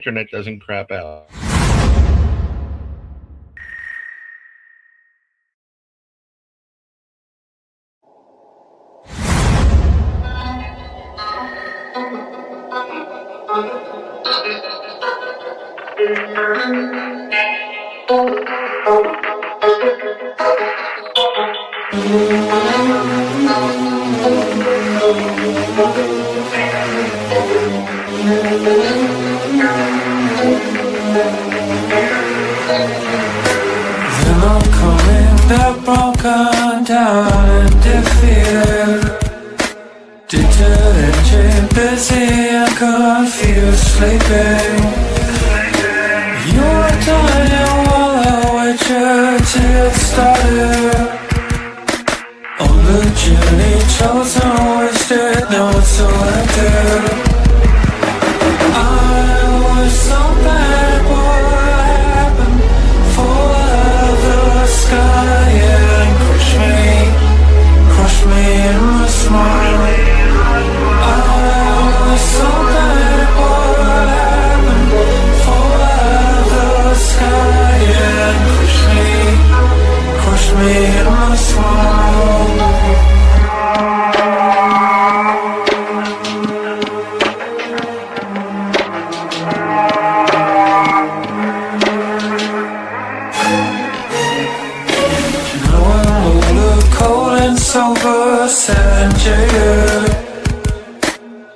internet doesn't crap out. Then I'm coming back broken down and defeated, detergent, busy and confused, sleeping. You're dying while I wait you till it started. On the journey chosen, wasted, now it's selected. I was so bad, what happened? Fall out of the sky and crush me in my smile. I was so bad, what happened? Fall out of the sky and crush me in my smile. Sober, sad and jaded.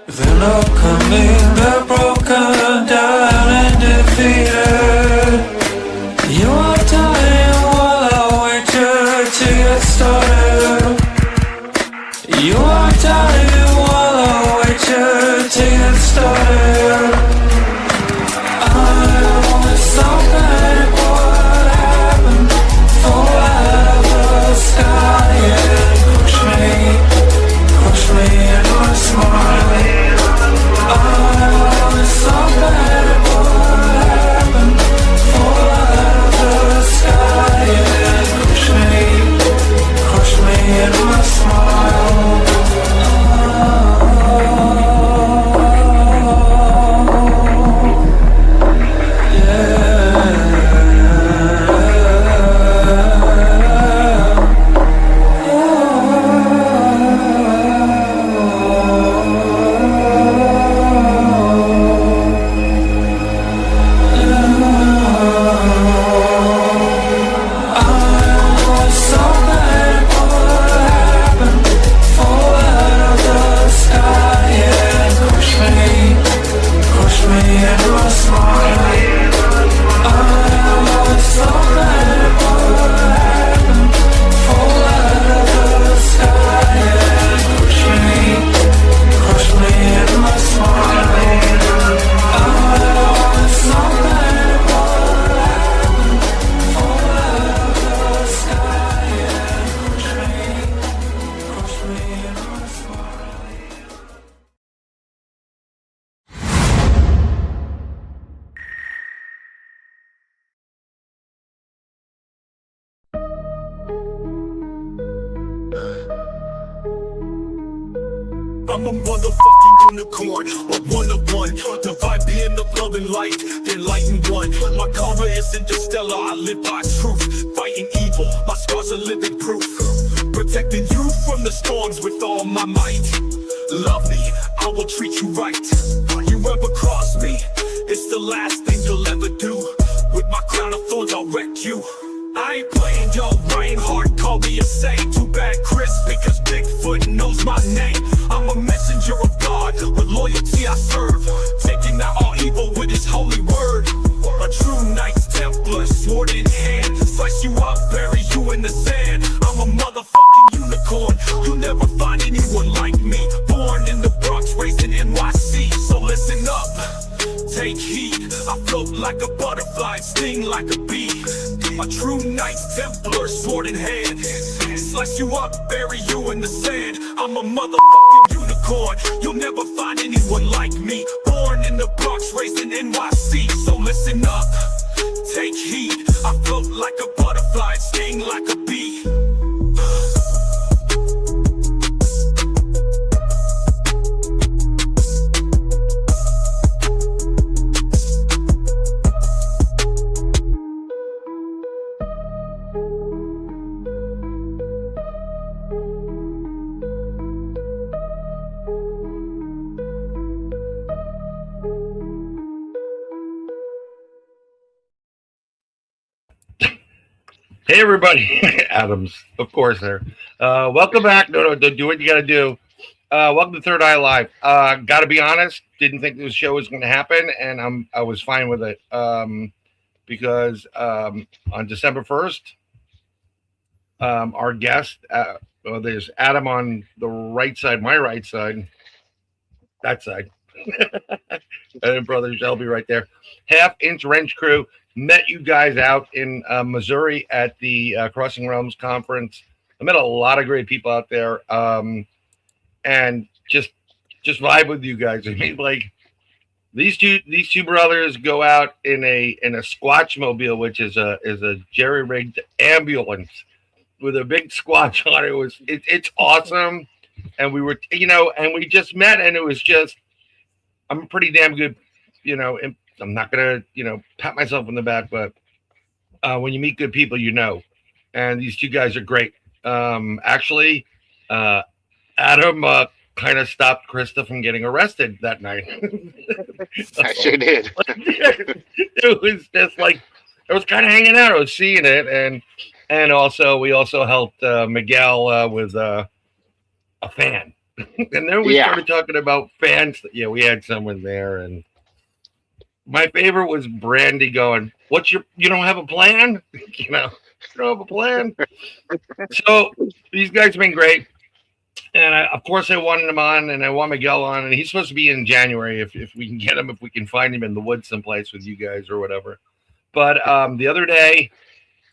Then upcoming, they're broken down and defeated. You are dying while I wait you to get started. You are dying while I wait you to get started. I was so bad, what happened? Fall out of the sky, yeah. Crush me in my smile. I was so bad, what happened? Fall out of the sky and crush me in my smile. I'm a motherfucking unicorn, a one of one. Divine being the loving light, the enlightened one. My karma isn't just stellar, I live by truth. Fighting evil, my scars are living proof. Protecting you from the storms with all my might. Love me, I will treat you right. You ever cross me, it's the last thing you'll ever do. With my crown of thorns, I'll wreck you. I ain't playing your Reinhardt, call me a saint. Too bad Chris, because Bigfoot knows my name. I'm a messenger of God, with loyalty I serve, taking out all evil with his holy word. A true Knights Templar, sword in hand, slice you up, bury you in the sand. I'm a motherfucking unicorn, you'll never find anyone like me. Born in the Bronx, raised in NYC, so listen up, take heed. I float like a butterfly, sting like a bee. A true Knights Templar, sword in hand, slice you up, bury you in the sand. I'm a motherfucking unicorn, you'll never find anyone like me. Born in the Bronx, raised in NYC, so listen up, take heed. I float like a butterfly, sting like a bee. Hey everybody, Adams, of course. There. Welcome back. No, do what you got to do. Welcome to Third Eye Live. Got to be honest, didn't think this show was going to happen, and I was fine with it because on December 1st, our guest, well, there's Adam on the right side, my right side, that side, and then brother Shelby right there. Half Inch Wrench Crew met you guys out in Missouri at the Crossing Realms conference. I met a lot of great people out there, and just vibe with you guys. I mean, like these two brothers go out in a Squatch mobile, which is a jerry rigged ambulance with a big Squatch on it. It's awesome, and we were and we just met, and it was just I'm pretty damn good, and I'm not gonna pat myself on the back, but when you meet good people, and these two guys are great. Actually, Adam kind of stopped Krista from getting arrested that night. I sure did. It was just like I was kind of hanging out. I was seeing it, and also we also helped Miguel with a fan, and then we started talking about fans. Yeah, we had someone there, and my favorite was Brandy going, you don't have a plan? You don't have a plan? So these guys have been great. And of course I wanted him on, and I want Miguel on, and he's supposed to be in January if we can get him, if we can find him in the woods someplace with you guys or whatever. But the other day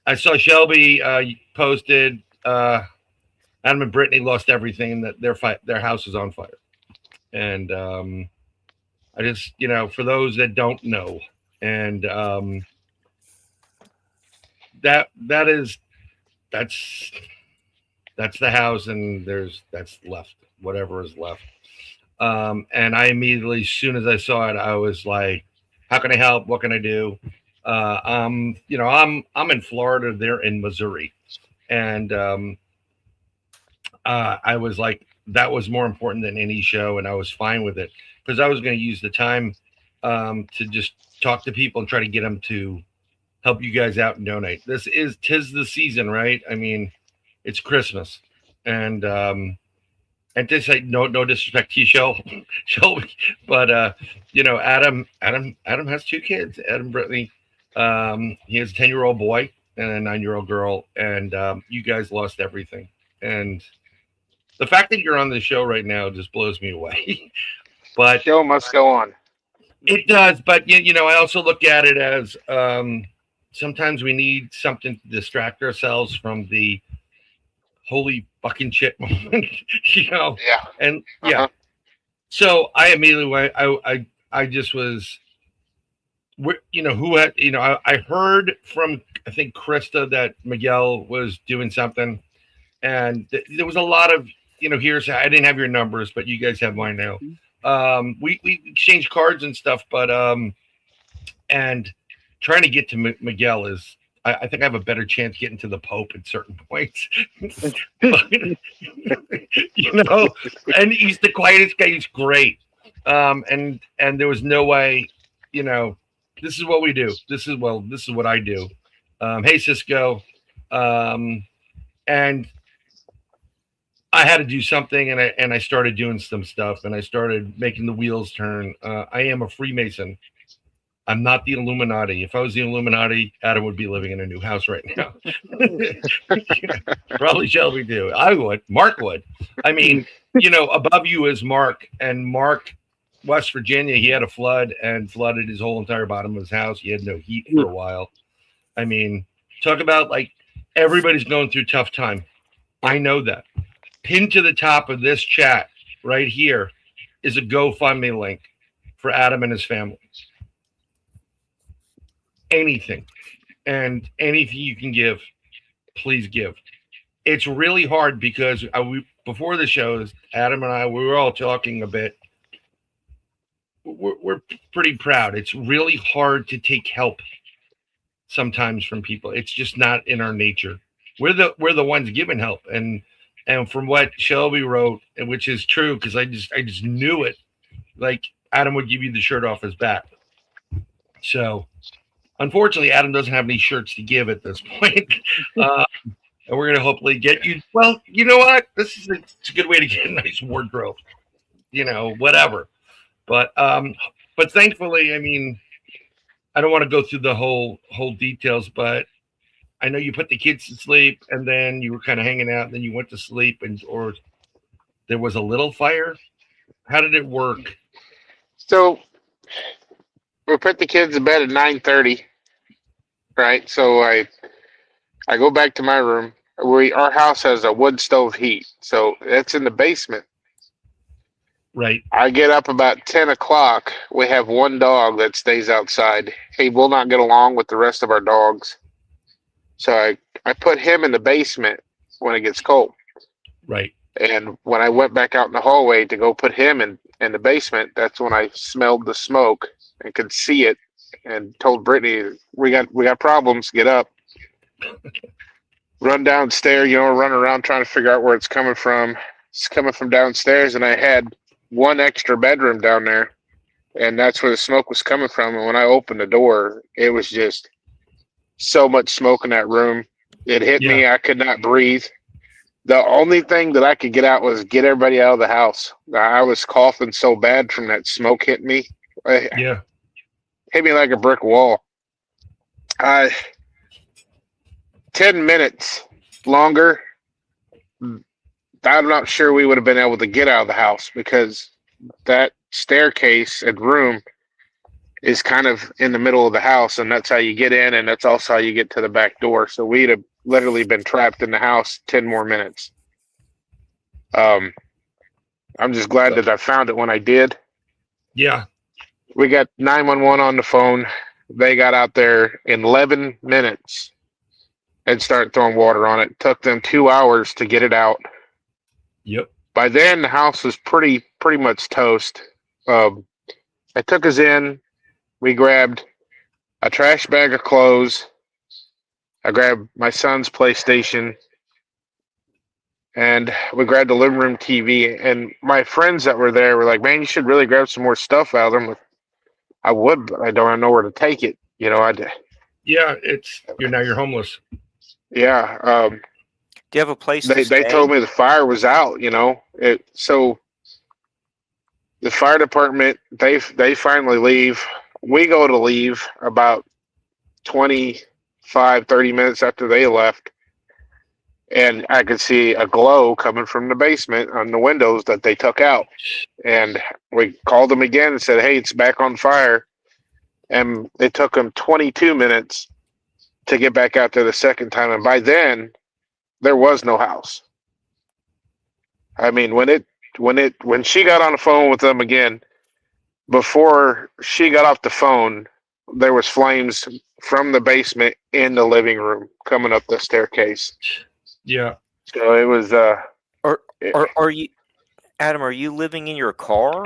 I saw Shelby posted Adam and Brittany lost everything, and that their house is on fire. And I just, for those that don't know, and that's the house, and that's left, whatever is left. And I immediately, as soon as I saw it, I was like, how can I help? What can I do? I'm in Florida, they're in Missouri. And I was like, that was more important than any show, and I was fine with it because I was going to use the time to just talk to people and try to get them to help you guys out and donate. Tis the season, right? I mean, it's Christmas, and this, like, no disrespect to you, Shelby, but Adam has two kids, Adam Brittany. He has a 10-year-old boy and a 9-year-old girl, and you guys lost everything. And the fact that you're on the show right now just blows me away. But show must go on. It does, but I also look at it as sometimes we need something to distract ourselves from the holy fucking shit moment, Yeah. And yeah. So I immediately went. I just was, who had, I heard from, I think, Krista that Miguel was doing something, and there was a lot of here's, I didn't have your numbers, but you guys have mine now. We exchanged cards and stuff, but and trying to get to Miguel is, I think I have a better chance getting to the Pope at certain points. But, and he's the quietest guy. He's great. And there was no way, this is what we do. This is what I do. Hey, Cisco. And I had to do something, and I started doing some stuff, and I started making the wheels turn. I am a Freemason. I'm not the Illuminati. If I was the Illuminati, Adam would be living in a new house right now. Probably Shelby too. I would. Mark would. I mean, above you is Mark, and Mark, West Virginia, he had a flood and flooded his whole entire bottom of his house. He had no heat for a while. I mean, talk about, like, everybody's going through tough time. I know that. Pinned to the top of this chat right here is a GoFundMe link for Adam and his family. Anything and anything you can give, please give. It's really hard because before the shows, Adam and I, we were all talking a bit. We're pretty proud. It's really hard to take help sometimes from people. It's just not in our nature. We're the ones giving help, and from what Shelby wrote, which is true, because I just knew it. Like, Adam would give you the shirt off his back. So Unfortunately, Adam doesn't have any shirts to give at this point. Uh, and we're going to hopefully get you. Well, you know what? It's a good way to get a nice wardrobe. Whatever. But thankfully, I mean, I don't want to go through the whole details, but I know you put the kids to sleep, and then you were kind of hanging out, and then you went to sleep, or there was a little fire. How did it work? So we put the kids to bed at 9:30, right? So I go back to my room. Our house has a wood stove heat, so it's in the basement. Right. I get up about 10 o'clock. We have one dog that stays outside. He will not get along with the rest of our dogs. So I put him in the basement when it gets cold. Right. And when I went back out in the hallway to go put him in the basement, that's when I smelled the smoke and could see it and told Brittany, we got problems, get up. Run downstairs, run around trying to figure out where it's coming from. It's coming from downstairs, and I had one extra bedroom down there, and that's where the smoke was coming from. And when I opened the door, it was just so much smoke in that room. It hit me. I could not breathe. The only thing that I could get out was get everybody out of the house. I was coughing so bad from that smoke hitting me. Yeah. Hit me like a brick wall. 10 minutes longer, I'm not sure we would have been able to get out of the house, because that staircase and room is kind of in the middle of the house, and that's how you get in, and that's also how you get to the back door. So we'd have literally been trapped in the house 10 more minutes. I'm just glad that I found it when I did. Yeah. We got 911 on the phone. They got out there in 11 minutes and started throwing water on it. It took them 2 hours to get it out. Yep. By then, the house was pretty much toast. I took us in. We grabbed a trash bag of clothes. I grabbed my son's PlayStation. And we grabbed the living room TV. And my friends that were there were like, man, you should really grab some more stuff out of them. I would, but I don't know where to take it. Yeah, you're homeless. Yeah. Do you have a place to They stay? told me the fire was out, So the fire department, they finally leave. We go to leave about 25, 30 minutes after they left. And I could see a glow coming from the basement on the windows that they took out. And we called them again and said, hey, it's back on fire. And it took them 22 minutes to get back out there the second time. And by then, there was no house. I mean, when she got on the phone with them again, before she got off the phone, there was flames from the basement in the living room coming up the staircase. Yeah. So it was. Are you, Adam? Are you living in your car?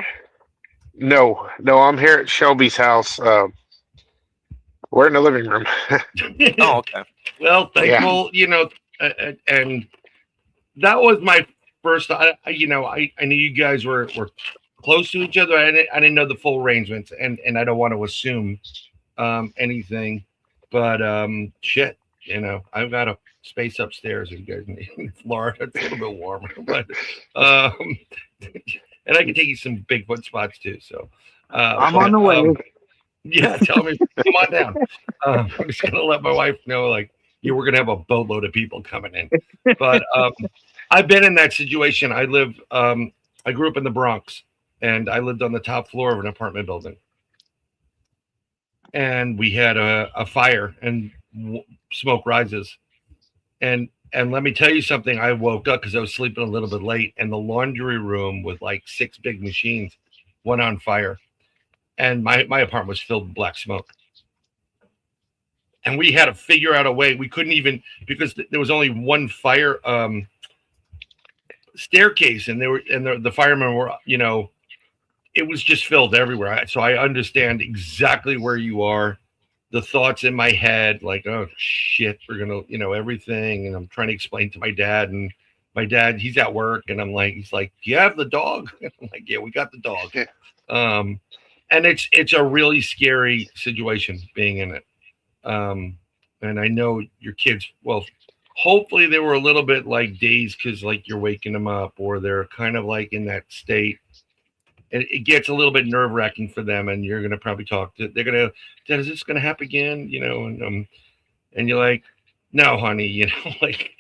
No, I'm here at Shelby's house. We're in the living room. Oh, okay. Well, thankful, and that was my first. I knew you guys were close to each other. I didn't know the full arrangements, and I don't want to assume anything, but shit, I've got a space upstairs. If you guys need in Florida, it's a little bit warmer, but and I can take you some Bigfoot spots too. So I'm on the way. Yeah, tell me, come on down. I'm just gonna let my wife know, we're gonna have a boatload of people coming in. But I've been in that situation. I grew up in the Bronx, and I lived on the top floor of an apartment building, and we had a fire, and smoke rises, and let me tell you something. I woke up because I was sleeping a little bit late, and the laundry room with 6 big machines went on fire. And my apartment was filled with black smoke. And we had to figure out a way. We couldn't even, because there was only one fire staircase, and the firemen were, it was just filled everywhere. So I understand exactly where you are. The thoughts in my head, oh shit, we're gonna, everything. And I'm trying to explain to my dad, and my dad, he's at work, and he's like, do you have the dog? I'm like, yeah, we got the dog. And it's a really scary situation being in it. And I know your kids, well, hopefully they were a little bit like dazed because like you're waking them up or they're kind of like in that state. And it gets a little bit nerve wracking for them. And you're going to probably they're going to, Dad, is this going to happen again? You know, and you're like, no, honey, you know, like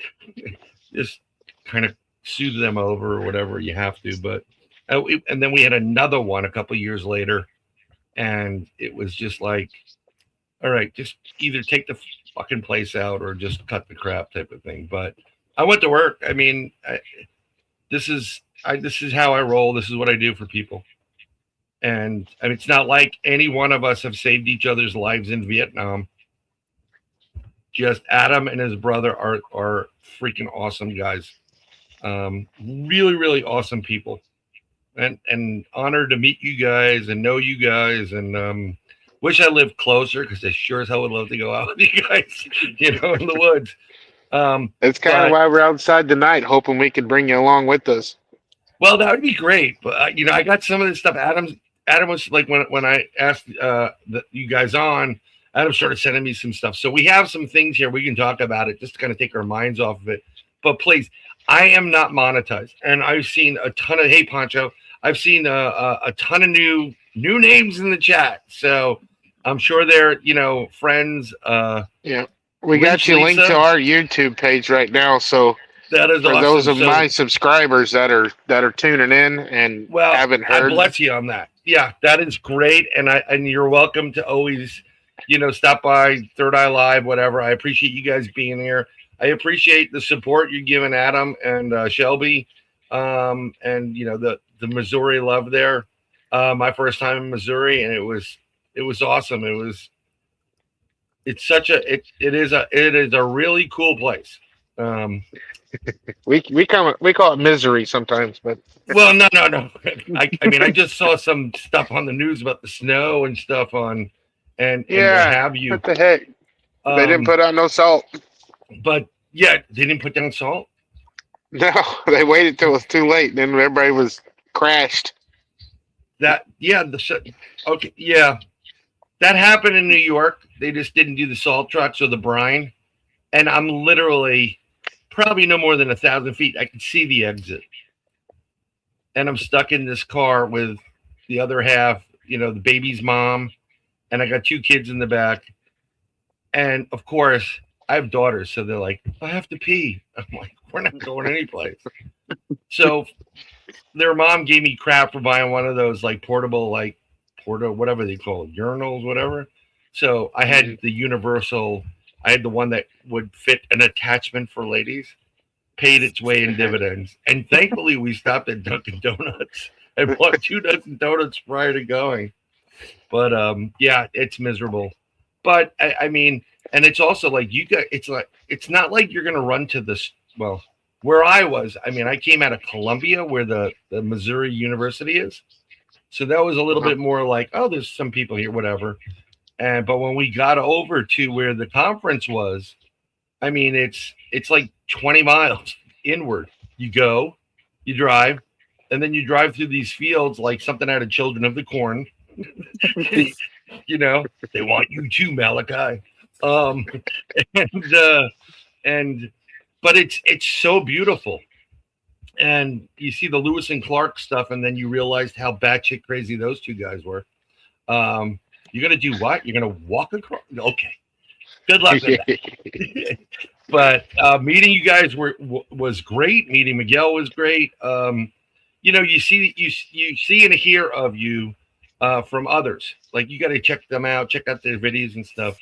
just kind of soothe them over or whatever you have to. But, and then we had another one a couple years later. And it was just like, all right, just either take the fucking place out or just cut the crap type of thing. But I went to work. I mean, this is how I roll. This is what I do for people. And I mean, it's not like any one of us have saved each other's lives in Vietnam. Just Adam and his brother are freaking awesome guys. Really, really awesome people. And honored to meet you guys and know you guys, and wish I lived closer because I sure as hell would love to go out with you guys, you know, in the woods. That's kind of why we're outside tonight, hoping we can bring you along with us. Well, that would be great, but you know, I got some of this stuff. Adam was like when I asked you guys on, Adam started sending me some stuff. So we have some things here we can talk about it just to kind of take our minds off of it. But please, I am not monetized, and I've seen a ton of Poncho. I've seen a ton of new names in the chat, so I'm sure they're friends. Yeah, we got you linked to our YouTube page right now. So that is for awesome. Those of my subscribers that are tuning in and haven't heard. I bless you on that. Yeah, that is great, and you're welcome to always stop by Third Eye Live, whatever. I appreciate you guys being here. I appreciate the support you're giving Adam and Shelby, and the Missouri love there. My first time in Missouri, and it was awesome. It is a really cool place. We call it misery sometimes, but well, no. I mean, I just saw some stuff on the news about the snow and stuff and what have you. What the heck? They didn't put out no salt. But yeah, they didn't put down salt. No, they waited till it was too late. Then everybody was crashed. That happened in New York. They just didn't do the salt trucks or the brine, and I'm literally probably no more than 1,000 feet. I can see the exit, and I'm stuck in this car with the other half. The baby's mom, and I got 2 kids in the back, and of course I have daughters, so they're like, I have to pee. I'm like, we're not going anyplace. So their mom gave me crap for buying one of those like portable, whatever they call it, urinals, whatever. So I had the universal. I had the one that would fit an attachment for ladies. Paid its way in dividends, and thankfully we stopped at Dunkin' Donuts and bought 2 dozen donuts prior to going. But yeah, it's miserable. But I mean. And it's also like it's not like you're going to run to this. Well, where I was, I mean, I came out of Columbia where the Missouri University is. So that was a little bit more like, oh, there's some people here, whatever. But when we got over to where the conference was, I mean, it's like 20 miles inward. You go, you drive, and then you drive through these fields like something out of Children of the Corn. They want you too, Malachi. But it's so beautiful, and you see the Lewis and Clark stuff, and then you realized how batshit crazy those 2 guys were. You're gonna do what? You're gonna walk across? Okay, good luck with that. But meeting you guys was great. Meeting Miguel was great. You see and hear of you from others. Like you got to check them out, check out their videos and stuff.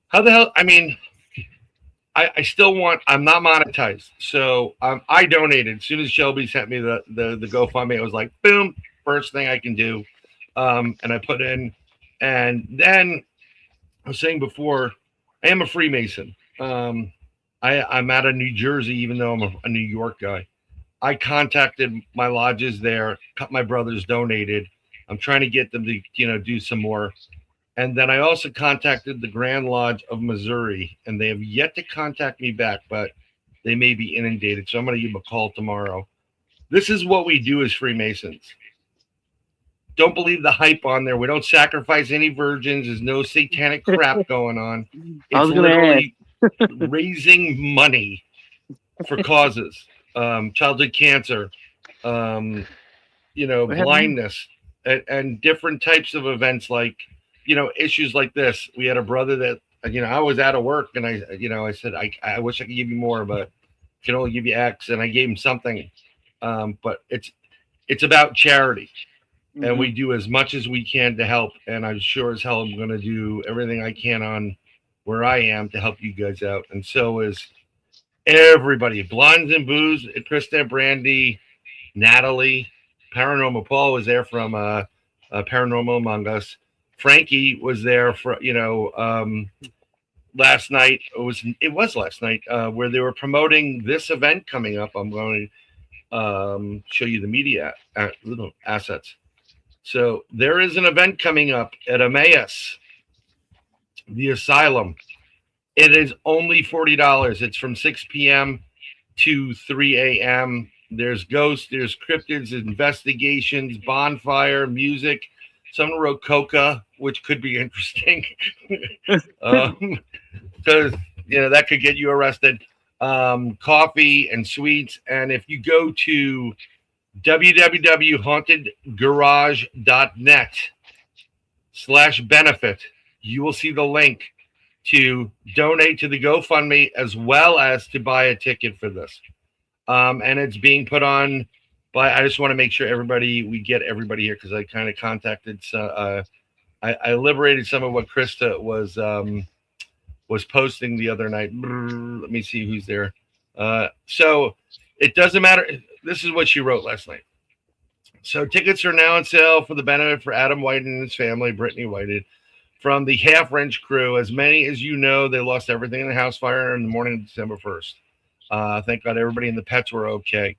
How the hell? I mean, I still I'm not monetized. So I donated. As soon as Shelby sent me the GoFundMe, I was like, boom, first thing I can do. And I put in. And then I was saying before, I am a Freemason. I'm out of New Jersey, even though I'm a New York guy. I contacted my lodges there. My brothers donated. I'm trying to get them to, do some more. And then I also contacted the Grand Lodge of Missouri, and they have yet to contact me back, but they may be inundated. So I'm going to give them a call tomorrow. This is what we do as Freemasons. don't believe the hype on there. We don't sacrifice any virgins. There's no satanic crap going on. I was It's gonna literally raising money for causes, childhood cancer, What happened? blindness, and different types of events like, issues like this. We had a brother that, I was out of work and I said, I wish I could give you more, but can only give you X. And I gave him something. But it's about charity. And we do as much as we can to help. And I'm sure as hell I'm going to do everything I can on where I am to help you guys out. And so is everybody. Blondes and Booze, Krista, Brandy, Natalie, Paranormal Paul was there from Paranormal Among Us. Frankie was there for, last night. It was last night where they were promoting this event coming up. I'm going to show you the media little assets. So there is an event coming up at Emmaus, the Asylum. It is only $40. It's from 6 p.m. to 3 a.m. There's ghosts, there's cryptids, investigations, bonfire, music. Someone wrote coca, which could be interesting because that could get you arrested. Coffee and sweets. And if you go to www.hauntedgarage.net/benefit, you will see the link to donate to the GoFundMe as well as to buy a ticket for this. And it's being put on by, I just want to make sure we get everybody here because I kind of contacted, I liberated some of what Krista was posting the other night. Let me see who's there. So it doesn't matter. This is what she wrote last night. So tickets are now on sale for the benefit for Adam Whited and his family, Brittany Whited, from the Half Wrench crew. As many as you know, they lost everything in the house fire in the morning of December 1st. Thank God everybody and the pets were okay.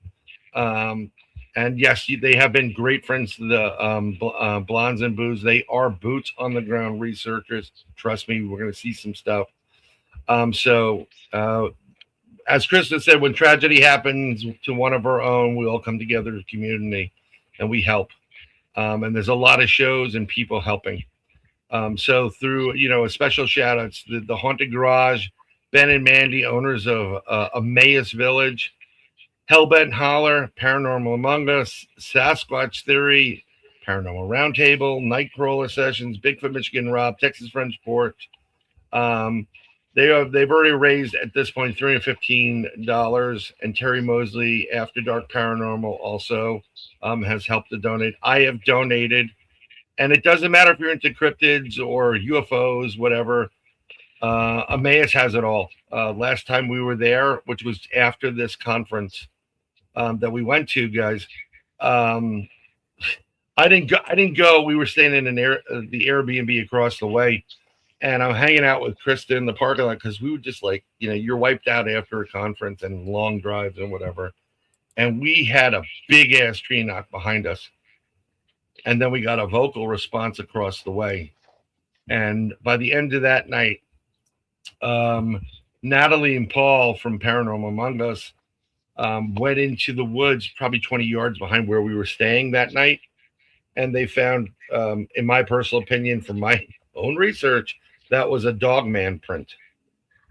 And yes, they have been great friends to the Blondes and Booze. They are boots on the ground researchers. Trust me, we're going to see some stuff. As Krista said, when tragedy happens to one of our own, we all come together as a community and we help. And there's a lot of shows and people helping. So through, a special shout outs to the Haunted Garage, Ben and Mandy, owners of Emmaus Village, Hellbent Holler, Paranormal Among Us, Sasquatch Theory, Paranormal Roundtable, Nightcrawler Sessions, Bigfoot Michigan Rob, Texas French Porch. They've already raised at this point $315, and Terry Mosley, After Dark Paranormal, also has helped to donate. I have donated, and it doesn't matter if you're into cryptids or UFOs, whatever. Emmaus has it all. Last time we were there, which was after this conference that we went to, guys. I didn't go. We were staying in the Airbnb across the way. And I'm hanging out with Krista in the parking lot because we were just like, you're wiped out after a conference and long drives and whatever. And we had a big ass tree knock behind us. And then we got a vocal response across the way. And by the end of that night, Natalie and Paul from Paranormal Among Us went into the woods probably 20 yards behind where we were staying that night. And they found, in my personal opinion, from my own research, that was a Dogman print,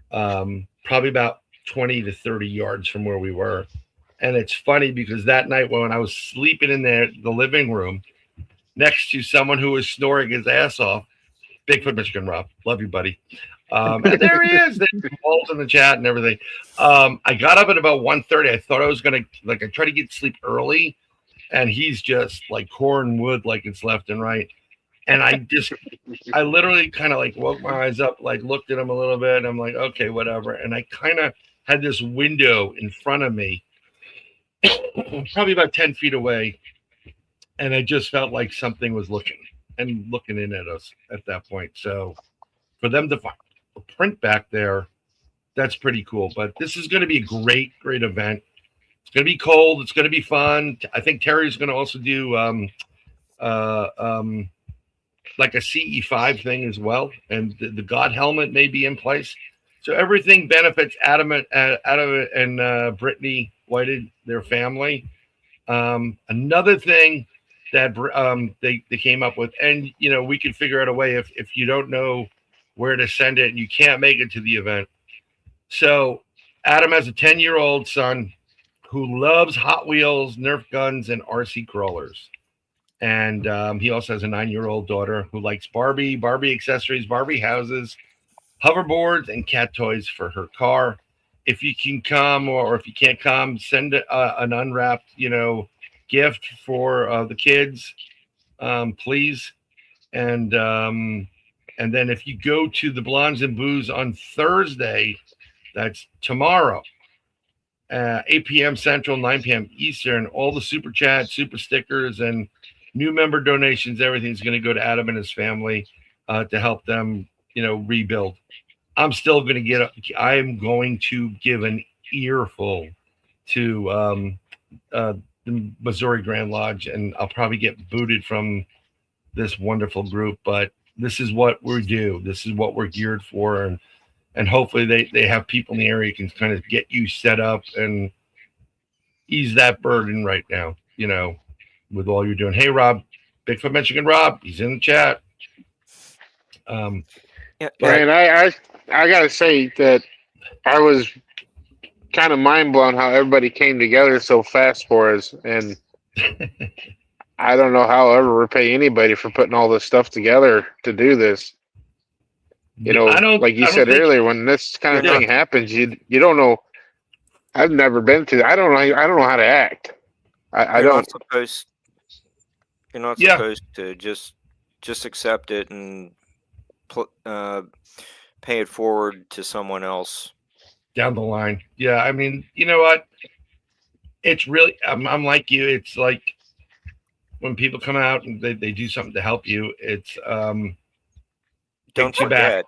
probably about 20 to 30 yards from where we were. And it's funny because that night when I was sleeping in the living room next to someone who was snoring his ass off, Bigfoot Michigan Rob, love you, buddy. And there he is. There's balls in the chat and everything. I got up at about 1:30. I thought I was going to, I tried to get sleep early, and he's just like coring wood like it's left and right. And I literally kind of woke my eyes up, looked at him a little bit. And I'm like, okay, whatever. And I kind of had this window in front of me, probably about 10 feet away. And I just felt like something was looking in at us at that point. So for them to find a print back there, that's pretty cool. But this is going to be a great, great event. It's going to be cold. It's going to be fun. I think Terry's going to also do like a CE5 thing as well, and the God helmet may be in place. So everything benefits Adam and Brittany Whited, their family. Another thing that they came up with, and we can figure out a way if you don't know where to send it and you can't make it to the event. So Adam has a 10-year-old son who loves Hot Wheels, Nerf guns, and RC crawlers. And he also has a 9-year-old daughter who likes Barbie accessories, Barbie houses, hoverboards, and cat toys for her car. If you can come, or if you can't come, send an unwrapped, gift for the kids, please. And then if you go to the Blondes and Booze on Thursday, that's tomorrow, 8 p.m. Central, 9 p.m. Eastern, all the super chats, super stickers, and new member donations, everything's going to go to Adam and his family to help them, rebuild. I'm going to give an earful to the Missouri Grand Lodge, and I'll probably get booted from this wonderful group, but this is what we do. This is what we're geared for. And hopefully they have people in the area who can kind of get you set up and ease that burden right now, with all you're doing. Hey, Rob, Bigfoot Michigan Rob, he's in the chat. And I got to say that I was kind of mind blown how everybody came together so fast for us. And I don't know how I'll ever repay anybody for putting all this stuff together to do this. Like you said earlier, when this kind of thing happens, you don't know. I've never been to. I don't know how to act. I don't. You're not supposed to just accept it and pay it forward to someone else down the line. Yeah, I mean, you know what? It's really. I'm like you. It's like when people come out and they do something to help you. It's don't forget.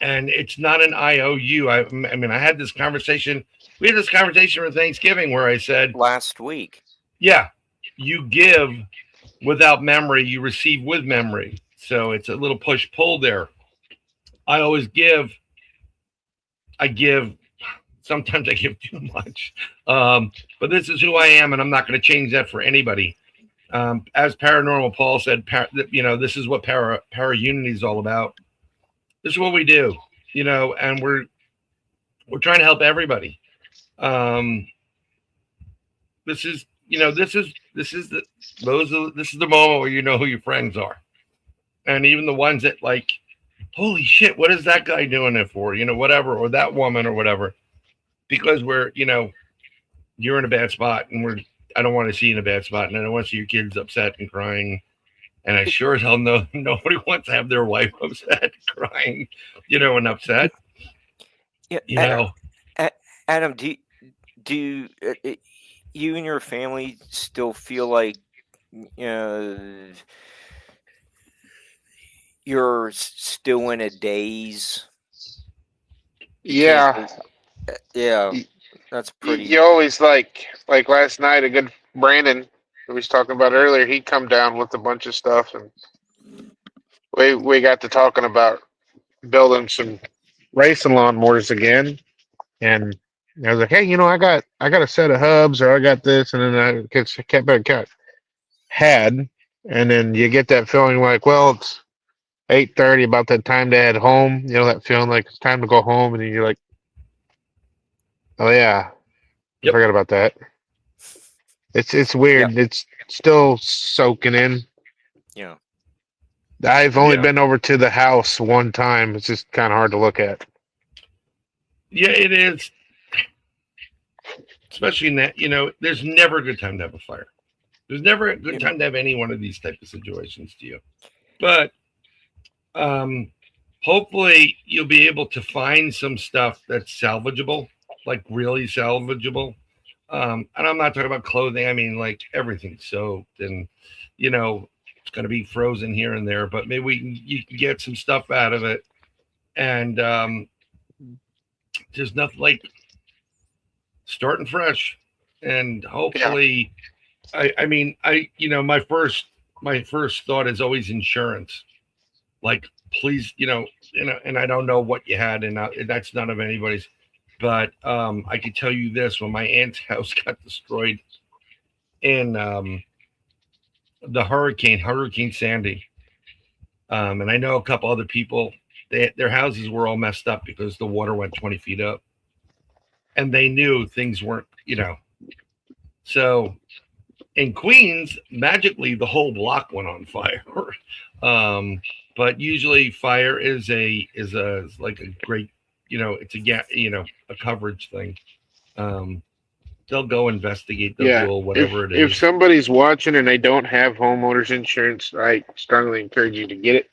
And it's not an IOU. I mean, I had this conversation. We had this conversation for Thanksgiving where I said last week. Yeah, you give without memory, you receive with memory. So it's a little push-pull there. I always give. I give. Sometimes I give too much. But this is who I am, and I'm not going to change that for anybody. As Paranormal Paul said, this is what para unity is all about. This is what we do, and we're trying to help everybody. This is the moment where you know who your friends are, and even the ones that like, holy shit, what is that guy doing it for? Whatever, or that woman or whatever, because we're you're in a bad spot, and I don't want to see you in a bad spot, and I don't want to see your kids upset and crying. And I sure as hell know nobody wants to have their wife upset, crying, and upset. Yeah, Adam, do you and your family still feel like you're still in a daze? Yeah. Yeah. That's pretty. You always like last night, a good Brandon, who we was talking about earlier, he come down with a bunch of stuff, and we got to talking about building some racing lawnmowers again. And I was like, hey, I got a set of hubs, or I got this, and then I had, and then you get that feeling like, well, it's 8:30, about that time to head home. That feeling like it's time to go home, and then you're like, oh yeah, I forgot about that. It's weird. Yeah. It's still soaking in. Yeah. I've only been over to the house one time. It's just kind of hard to look at. Yeah, it is. Especially in that, there's never a good time to have a fire. There's never a good time to have any one of these type of situations to you. But hopefully you'll be able to find some stuff that's salvageable. Like really salvageable. And I'm not talking about clothing. I mean, like everything's soaked and, it's going to be frozen here and there, but maybe you can get some stuff out of it. And there's nothing like starting fresh. And hopefully, my first thought is always insurance. Like, please, and I don't know what you had, and that's none of anybody's. But I can tell you this: when my aunt's house got destroyed in the Hurricane Sandy. And I know a couple other people. Their houses were all messed up because the water went 20 feet up, and they knew things weren't, So in Queens, magically the whole block went on fire. But usually fire is like a great, it's a coverage thing. They'll go investigate. They'll do whatever it is. If somebody's watching and they don't have homeowners insurance, I strongly encourage you to get it.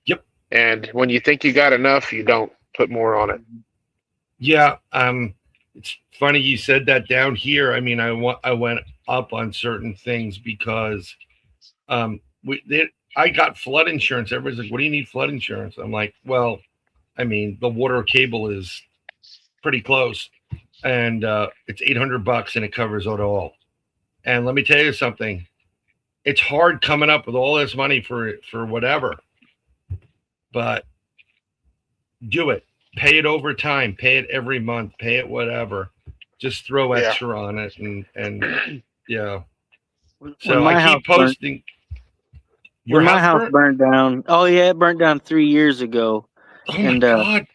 Yep. And when you think you got enough, you don't put more on it. Yeah. It's funny you said that down here. I mean, I went up on certain things because I got flood insurance. Everybody's like, "What do you need flood insurance?" I'm like, "Well, I mean, the water cable is pretty close, and it's $800 and it covers it all." And let me tell you something: it's hard coming up with all this money for whatever, but do it. Pay it over time. Pay it every month. Pay it whatever. Just throw extra on it, and yeah. So I keep posting. When my house burned down. Oh yeah, it burned down 3 years ago. Oh my God!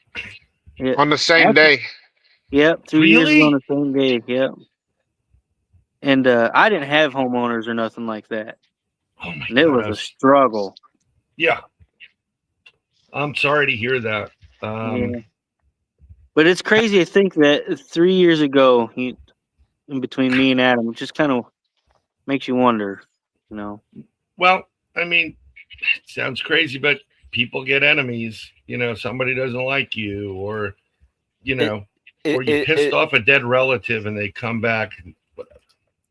On the same day. Yep, 3 years ago on the same day. Yep. And I didn't have homeowners or nothing like that. Oh my God! It was a struggle. Yeah. I'm sorry to hear that. Yeah. But it's crazy to think that 3 years ago, in between me and Adam, it just kind of makes you wonder, Well, I mean, it sounds crazy, but people get enemies. Somebody doesn't like you, or or you pissed off a dead relative and they come back. And whatever.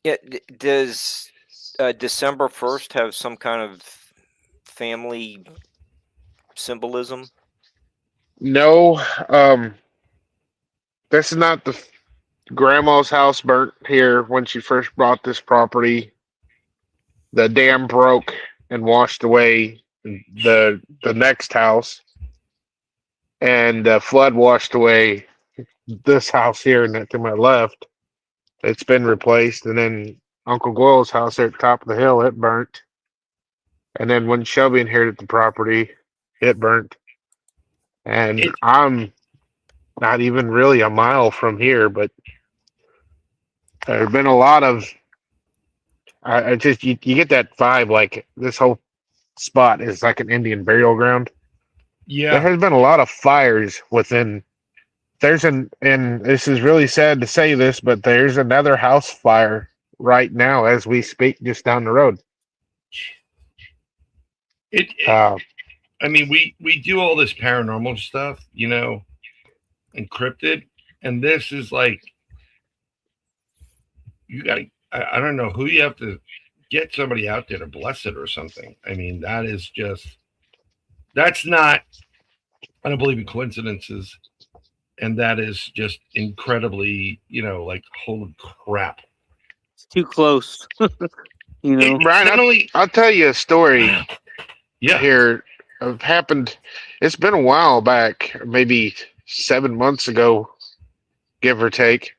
Yeah. Does December 1st have some kind of family symbolism? No. This is not the grandma's house burnt here when she first bought this property. The dam broke and washed away the next house, and the flood washed away this house here to my left. It's been replaced, and then Uncle Goyle's house there at the top of the hill, it burnt. And then when Shelby inherited the property, it burnt. And I'm not even really a mile from here, but there have been a lot of. I just you get that vibe, like this whole spot is like an Indian burial ground. Yeah, there has been a lot of fires within. And this is really sad to say this, but there's another house fire right now as we speak, just down the road. I mean, we do all this paranormal stuff, encrypted, and this is like, you got to. I don't know who you have to get somebody out there to bless it or something. I mean, that's not. I don't believe in coincidences, and that is just incredibly, like, holy crap. It's too close. Brian, I'll tell you a story. Yeah. Here, it happened. It's been a while back, maybe 7 months ago, give or take.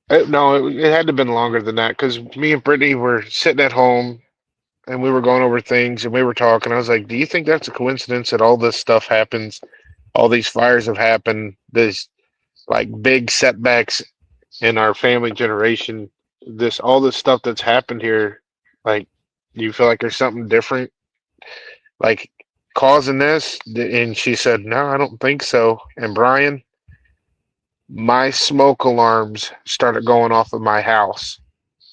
No, it had to have been longer than that, because me and Brittany were sitting at home and we were going over things and we were talking. I was like, do you think that's a coincidence that all this stuff happens? All these fires have happened, this like big setbacks in our family generation, all this stuff that's happened here. Like, do you feel like there's something different, like, causing this? And she said, no, I don't think so. And Brian, my smoke alarms started going off of my house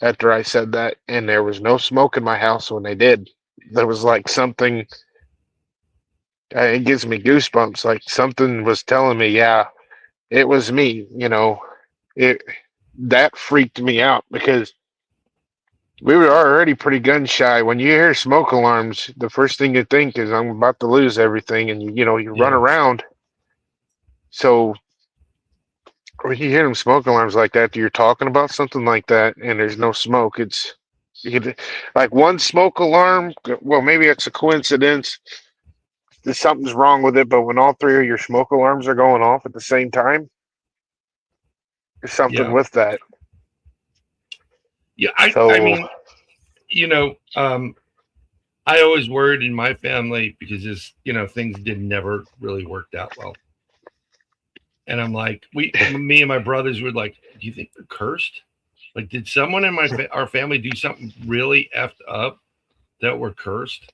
after I said that, and there was no smoke in my house when they did. There was like something, it gives me goosebumps, like something was telling me, yeah, it was me, that freaked me out, because we were already pretty gun shy. When you hear smoke alarms, the first thing you think is, I'm about to lose everything, and you run around. So when you hear them smoke alarms like that, you're talking about something like that, and there's no smoke. Like one smoke alarm, well, maybe it's a coincidence. Something's wrong with it, but when all three of your smoke alarms are going off at the same time, there's something with that. Yeah, I mean, you know, I always worried in my family because this, things never really worked out well. And I'm like, me and my brothers were like, do you think they're cursed? Like, did someone in our family do something really effed up that we're cursed?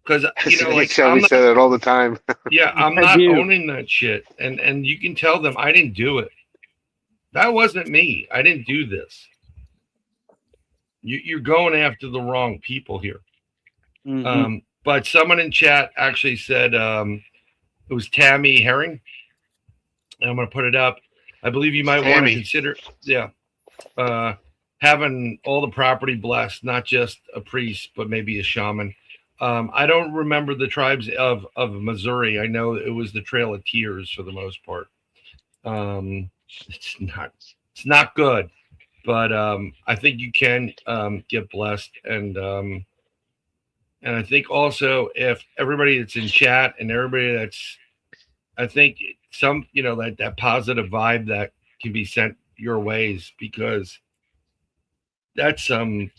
Because like Shelby said it all the time. yeah, I'm not owning that shit, and you can tell them I didn't do it. That wasn't me. I didn't do this. You're going after the wrong people here. Mhm. But someone in chat actually said it was Tammy Herring. And I'm going to put it up. I believe you might want to consider, having all the property blessed, not just a priest, but maybe a shaman. I don't remember the tribes of Missouri. I know it was the Trail of Tears for the most part. It's not good, but I think you can get blessed, and I think also if everybody that's in chat and everybody that's, I think some, that positive vibe that can be sent your ways, because that's some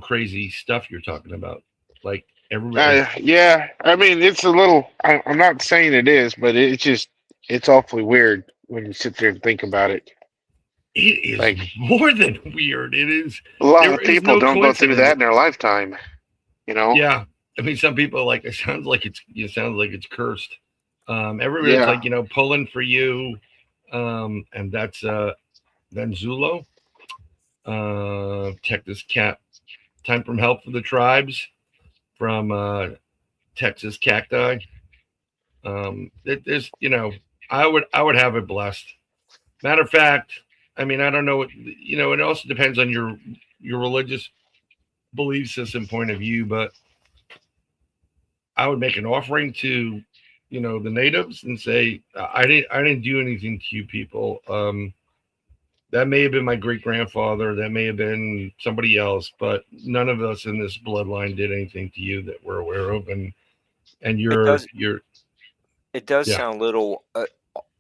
crazy stuff you're talking about. Like everybody. Yeah, I mean, it's a little. I'm not saying it is, but it's awfully weird when you sit there and think about it. It is like more than weird. It is. A lot of people don't go through that in their lifetime. Yeah, I mean, some people it sounds like it's cursed. Everybody's like, pulling for you, and that's then Zulo. Texas Cat, time from help for the tribes from Texas Cacti. There's, I would have it blessed. Matter of fact, I mean, I don't know what, it also depends on your religious belief system point of view, but I would make an offering to, the natives and say, I didn't do anything to you people. That may have been my great grandfather. That may have been somebody else, but none of us in this bloodline did anything to you that we're aware of. And it does sound a little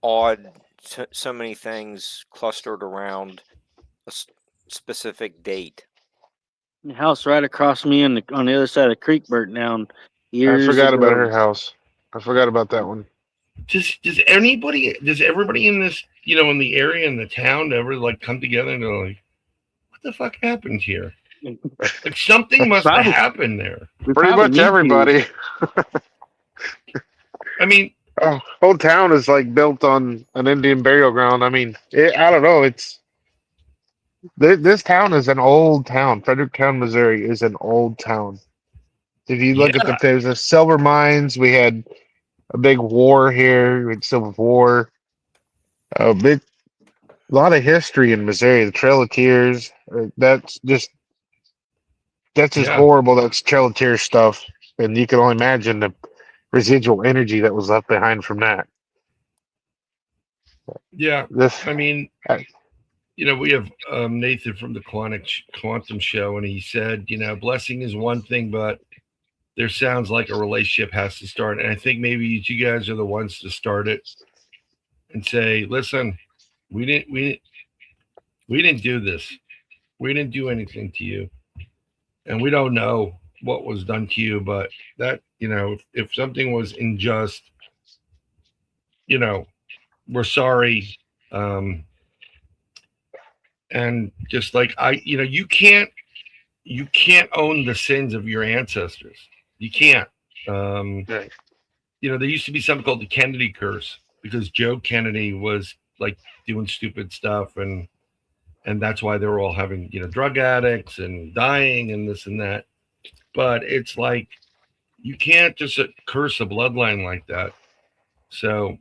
odd. So many things clustered around a specific date. The house right across me on the other side of the creek burnt down. I forgot about her house. I forgot about that one. Does everybody in this, in the area, in the town, ever come together and go like, what the fuck happened here? Like something must have happened there. Pretty much everybody. I mean, whole town is built on an Indian burial ground. I mean, I don't know. This town is an old town. Fredericktown, Missouri is an old town. If you look at there's the silver mines. We had a big war here. We had Civil War. A lot of history in Missouri. The Trail of Tears. That's just horrible. That's Trail of Tears stuff, and you can only imagine the residual energy that was left behind from that. Yeah, I mean, we have Nathan from the Quantum Show, and he said, blessing is one thing, but there sounds like a relationship has to start. And I think maybe you guys are the ones to start it and say, listen, we didn't do this. We didn't do anything to you. And we don't know what was done to you, but that, if something was unjust, we're sorry. And just you can't own the sins of your ancestors. You can't. Right. There used to be something called the Kennedy curse because Joe Kennedy was doing stupid stuff, and that's why they were all having drug addicts and dying and this and that. But it's you can't just curse a bloodline like that. So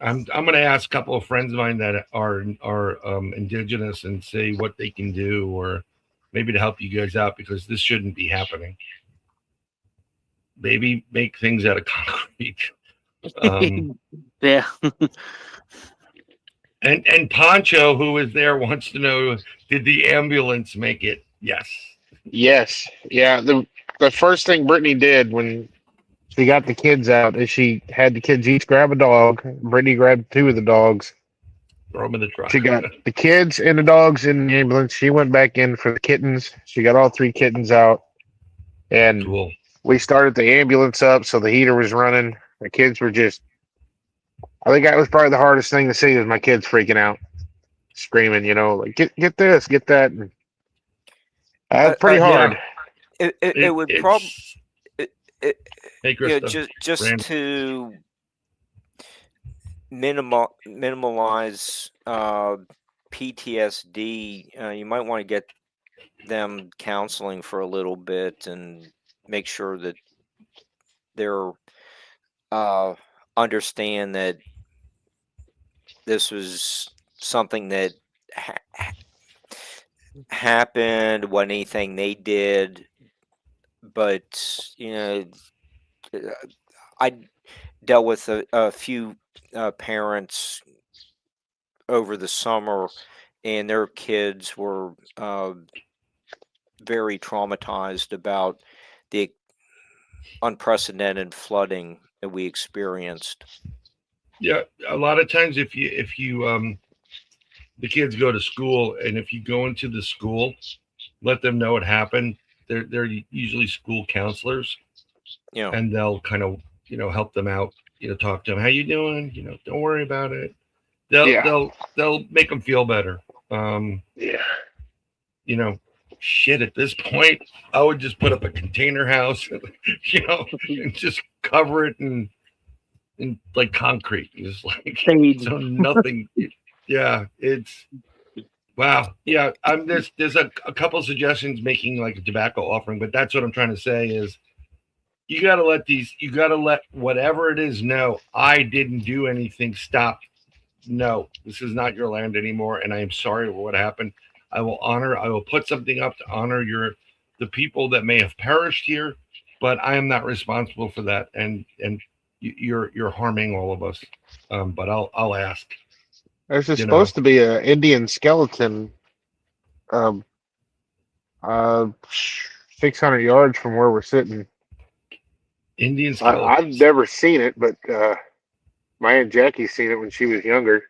I'm going to ask a couple of friends of mine that are indigenous and say what they can do, or maybe to help you guys out, because this shouldn't be happening. Maybe make things out of concrete. Yeah. and Poncho, who is there, wants to know, did the ambulance make it? Yes. Yes. Yeah. The first thing Brittany did when she got the kids out is she had the kids each grab a dog. Brittany grabbed 2 of the dogs, Throw them in the truck. She got the kids and the dogs in the ambulance. She went back in for the kittens. She got all 3 kittens out. And Cool. we started the ambulance up, so the heater was running. The kids were just, I think that was probably the hardest thing to see was my kids freaking out, screaming, like, get this, get that. And that's pretty hard. It would probably Hey, Krista. just Brandon. to minimize PTSD. You might want to get them counseling for a little bit and make sure that they're understand that this was something that happened, wasn't anything they did, but I dealt with a few parents over the summer, and their kids were very traumatized about the unprecedented flooding that we experienced. Yeah, a lot of times if you the kids go to school, and if you go into the school, let them know it happened. They're usually school counselors, and they'll kind of help them out. Talk to them. How you doing? Don't worry about it. They'll make them feel better. Shit. At this point, I would just put up a container house, and just cover it in like concrete. Just like so nothing. Yeah, it's wow. Yeah, there's a couple suggestions making like a tobacco offering, but that's what I'm trying to say is you gotta let whatever it is know I didn't do anything. Stop. No, this is not your land anymore, and I am sorry for what happened. I will put something up to honor the people that may have perished here, but I am not responsible for that, and you're harming all of us. But I'll ask. There's supposed to be an Indian skeleton 600 yards from where we're sitting. Indian skeleton. I've never seen it, but my Aunt Jackie's seen it when she was younger.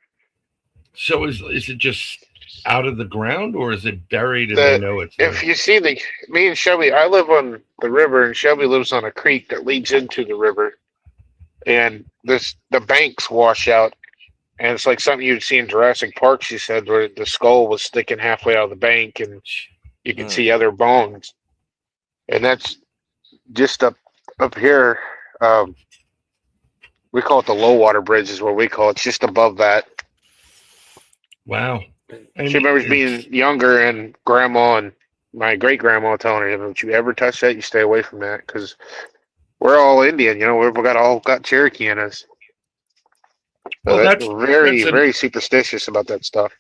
So is it just out of the ground, or is it buried and they know it's there? If you see me and Shelby, I live on the river, and Shelby lives on a creek that leads into the river, and the banks wash out, and it's like something you'd see in Jurassic Park. She said where the skull was sticking halfway out of the bank, and you can see other bones, and that's just up here. We call it the low water bridge, is what we call it. It's just above that. Wow. She remembers being younger and grandma and my great grandma telling her, "Don't you ever touch that? You stay away from that, because we're all Indian. We've got Cherokee in us." So Well, that's very superstitious about that stuff.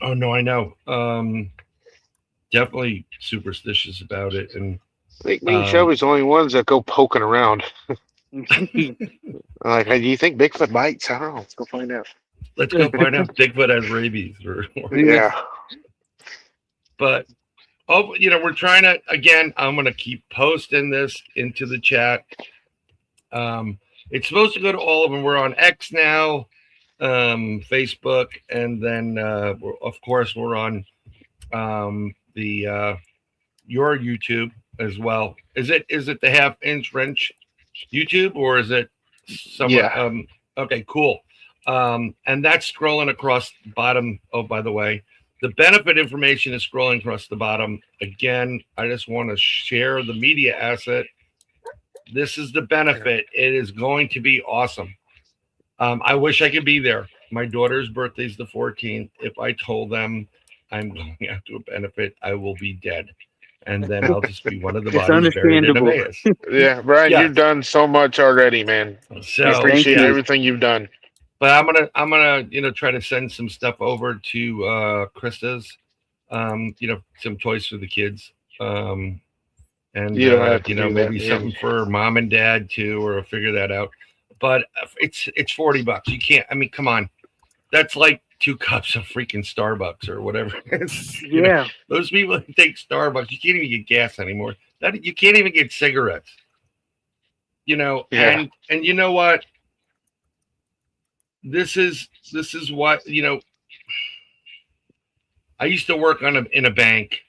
Oh no, I know. Definitely superstitious about it, and I think me and Shelby's the only ones that go poking around. Like, hey, do you think Bigfoot bites? I don't know. Let's go find out. Let's go find out if Bigfoot has rabies. Yeah. But we're trying to. Again, I'm going to keep posting this into the chat. It's supposed to go to all of them. We're on X now, Facebook, and then of course we're on your YouTube as well. Is it the half-inch wrench YouTube, or is it somewhere? Yeah. Okay, cool. And that's scrolling across the bottom. Oh, by the way, the benefit information is scrolling across the bottom. Again, I just want to share the media asset. This is the benefit. It is going to be awesome. I wish I could be there. My daughter's birthday is the 14th. If I told them I'm going out to a benefit, I will be dead. And then I'll just be one of the bodies buried in Emmaus. Yeah, Brian, You've done so much already, man. So I appreciate everything you've done. But I'm gonna try to send some stuff over to Krista's, some toys for the kids, and maybe something for mom and dad too, or figure that out. But it's $40. You can't. I mean, come on, that's like 2 cups of freaking Starbucks or whatever. Those people that take Starbucks, you can't even get gas anymore. You can't even get cigarettes. And you know what? This is what I used to work in a bank,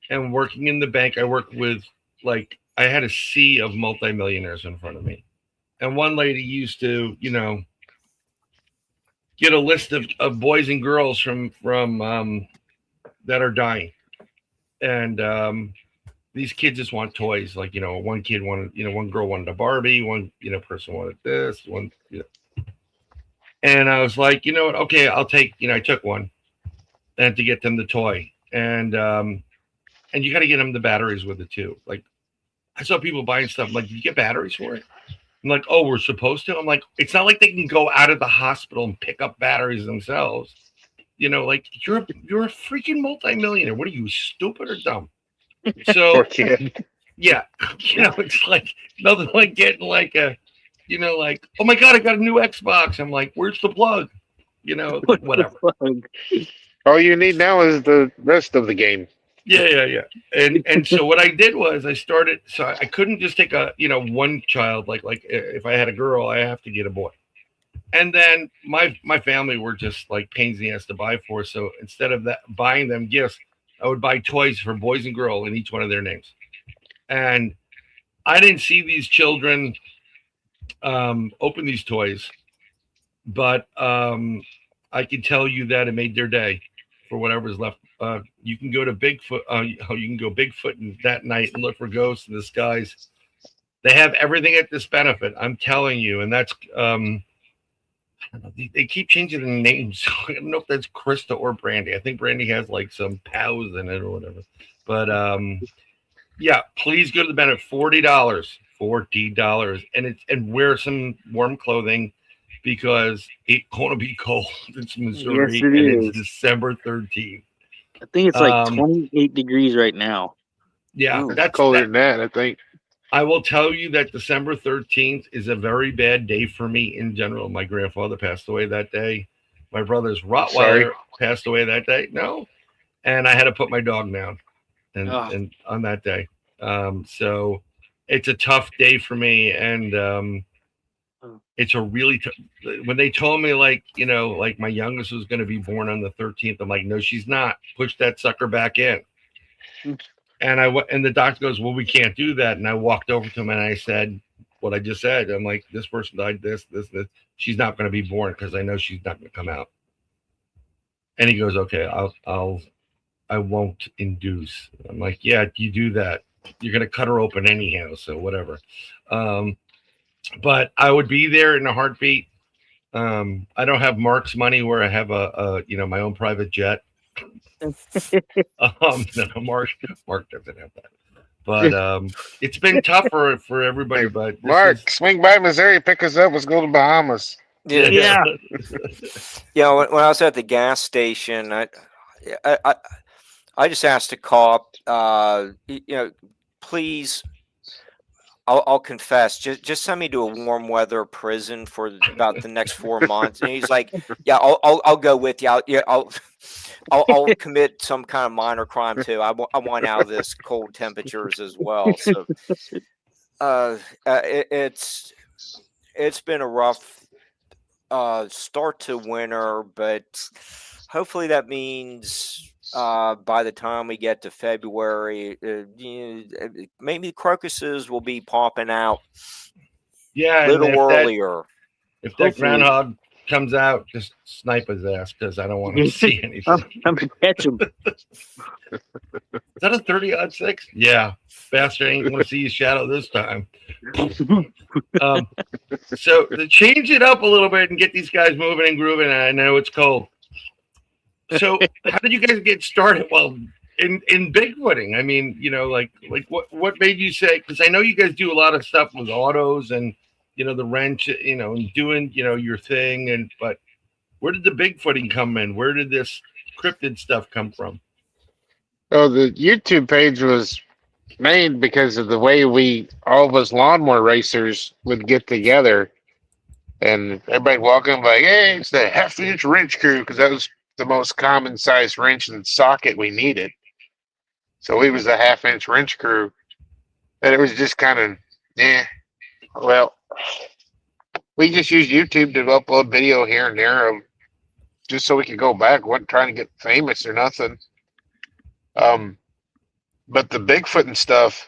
and working in the bank, I worked with like I had a sea of multimillionaires in front of me, and one lady used to, get a list of boys and girls from that are dying, and these kids just want toys. Like one kid wanted, one girl wanted a Barbie, one person wanted this, one. And I was like, you know what? Okay, I'll take. I took one, and to get them the toy, and you got to get them the batteries with it too. Like I saw people buying stuff. I'm like, did you get batteries for it? I'm like, oh, we're supposed to. I'm like, it's not like they can go out of the hospital and pick up batteries themselves. Like you're a freaking multimillionaire. What are you, stupid or dumb? So Poor kid. yeah, it's like nothing like getting like a, like, oh my god, I got a new Xbox. I'm like, where's the plug? Whatever. All you need now is the rest of the game. Yeah. And so what I did was I started. So I couldn't just take a one child. Like if I had a girl, I have to get a boy. And then my family were just like pains in the ass to buy for. So instead of that buying them gifts, I would buy toys for boys and girls in each one of their names. And I didn't see these children open these toys, but I can tell you that it made their day for whatever's left. You can go to Bigfoot. You can go Bigfoot that night and look for ghosts in the skies. They have everything at this benefit. I'm telling you, and that's I don't know. They keep changing the names. I don't know if that's Krista or Brandy. I think Brandy has like some pals in it or whatever. But yeah, please go to the benefit. $40, and wear some warm clothing because it's going to be cold. It's Missouri, Yes, it and is. it's December 13th. I think it's like 28 degrees right now. Yeah, It's that's colder that. than that, I think. I will tell you that December 13th is a very bad day for me in general. My grandfather passed away that day. My brother's Rottweiler passed away that day. No. And I had to put my dog down and on that day. So it's a tough day for me. And it's a really when they told me like my youngest was going to be born on the 13th, I'm like, no, she's not. Push that sucker back in. And the doctor goes, well, we can't do that. And I walked over to him and I said what I just said. I'm like, this person died, this. She's not going to be born because I know she's not going to come out. And he goes, okay, I won't induce. I'm like, yeah, you do that. You're going to cut her open anyhow. So whatever. But I would be there in a heartbeat. I don't have Mark's money where I have my own private jet. No, Mark doesn't have that. But it's been tougher for everybody. But Mark, swing by Missouri, pick us up. Let's go to Bahamas. Yeah. When I was at the gas station, I just asked a cop, please. I'll confess. Just send me to a warm weather prison for about the next 4 months. And he's like, "Yeah, I'll go with you. I'll commit some kind of minor crime too. I want out of this cold temperatures as well." So, it's been a rough start to winter, but hopefully that means. By the time we get to February, maybe the crocuses will be popping out yeah, a little earlier. If that groundhog comes out, just snipe his ass because I don't want to see anything. I'm gonna catch him. Is that a 30-06? Yeah, bastard ain't going to see his shadow this time. So to change it up a little bit and get these guys moving and grooving, I know it's cold. So how did you guys get started? Well, in Bigfooting, I mean, like what made you say? Because I know you guys do a lot of stuff with autos and the wrench, and doing your thing. But where did the Bigfooting come in? Where did this cryptid stuff come from? Oh, the YouTube page was made because of the way all of us lawnmower racers would get together, and everybody walking like, "Hey, it's the half-inch wrench crew," because that was the most common size wrench and socket we needed. So we was the half-inch wrench crew, and it was just kind of, well, we just used YouTube to upload video here and there of just so we could go back. wasn't trying to get famous or nothing. But the Bigfoot and stuff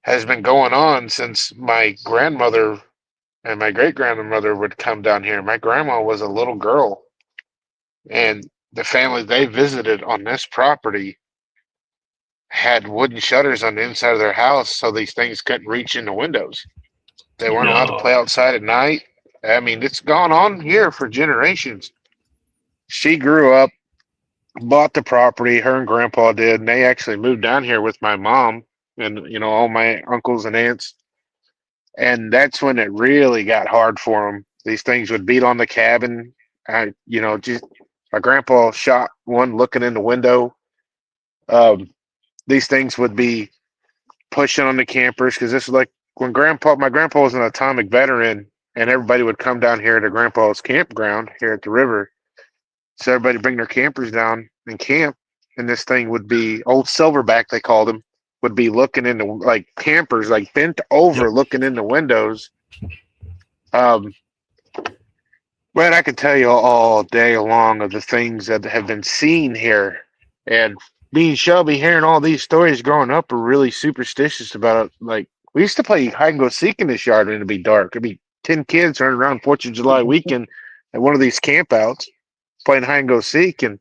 has been going on since my grandmother and my great grandmother would come down here. My grandma was a little girl, and the family they visited on this property had wooden shutters on the inside of their house so these things couldn't reach in the windows. They weren't allowed to play outside at night. I mean, it's gone on here for generations. She grew up, bought the property, her and grandpa did, and they actually moved down here with my mom and, you know, all my uncles and aunts. And that's when it really got hard for them. These things would beat on the cabin. You know, just my grandpa shot one looking in the window. These things would be pushing on the campers because this is like when my grandpa was an atomic veteran, and everybody would come down here to grandpa's campground here at the river. So everybody bring their campers down and camp, and this thing would be old silverback, they called him, would be looking into like campers, like bent over, looking in the windows. But I could tell you all day long of the things that have been seen here. And me and Shelby hearing all these stories growing up are really superstitious about it. Like, we used to play hide and go seek in this yard when it'd be dark. It'd be 10 kids running around 4th of July weekend at one of these campouts playing hide and go seek. And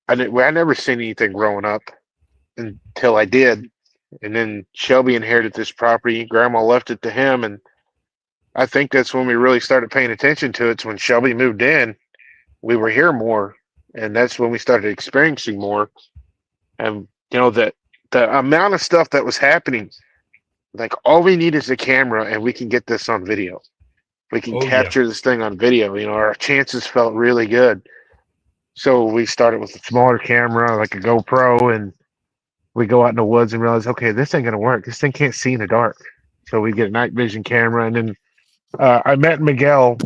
I never seen anything growing up until I did. And then Shelby inherited this property. Grandma left it to him. And I think that's when we really started paying attention to it. It's when Shelby moved in, we were here more. And that's when we started experiencing more. And, you know, the amount of stuff that was happening, like all we need is a camera and we can get this on video. We can capture this thing on video. You know, our chances felt really good. So we started with a smaller camera, like a GoPro, and we go out in the woods and realize, okay, this ain't going to work. This thing can't see in the dark. So we get a night vision camera. And then I met Miguel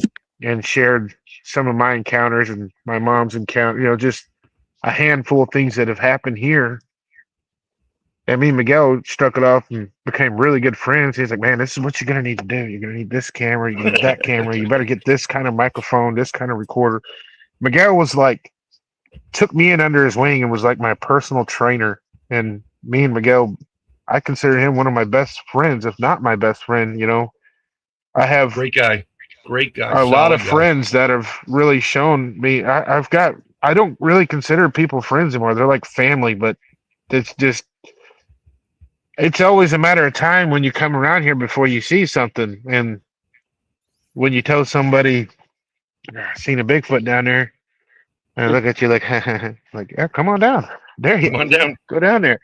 and shared some of my encounters and my mom's encounter, you know, just a handful of things that have happened here. And me and Miguel struck it off and became really good friends. He's like, man, this is what you're going to need to do. You're going to need this camera. You need that camera. You better get this kind of microphone, this kind of recorder. Miguel was like, took me in under his wing and was like my personal trainer. And me and Miguel, I consider him one of my best friends, if not my best friend. You know, I have Great guy. a lot of friends that have really shown me. I don't really consider people friends anymore. They're like family, but it's always a matter of time when you come around here before you see something. And when you tell somebody, "I seen a Bigfoot down there," and I look at you like, like, yeah, come on down. There you Come on down. go down there.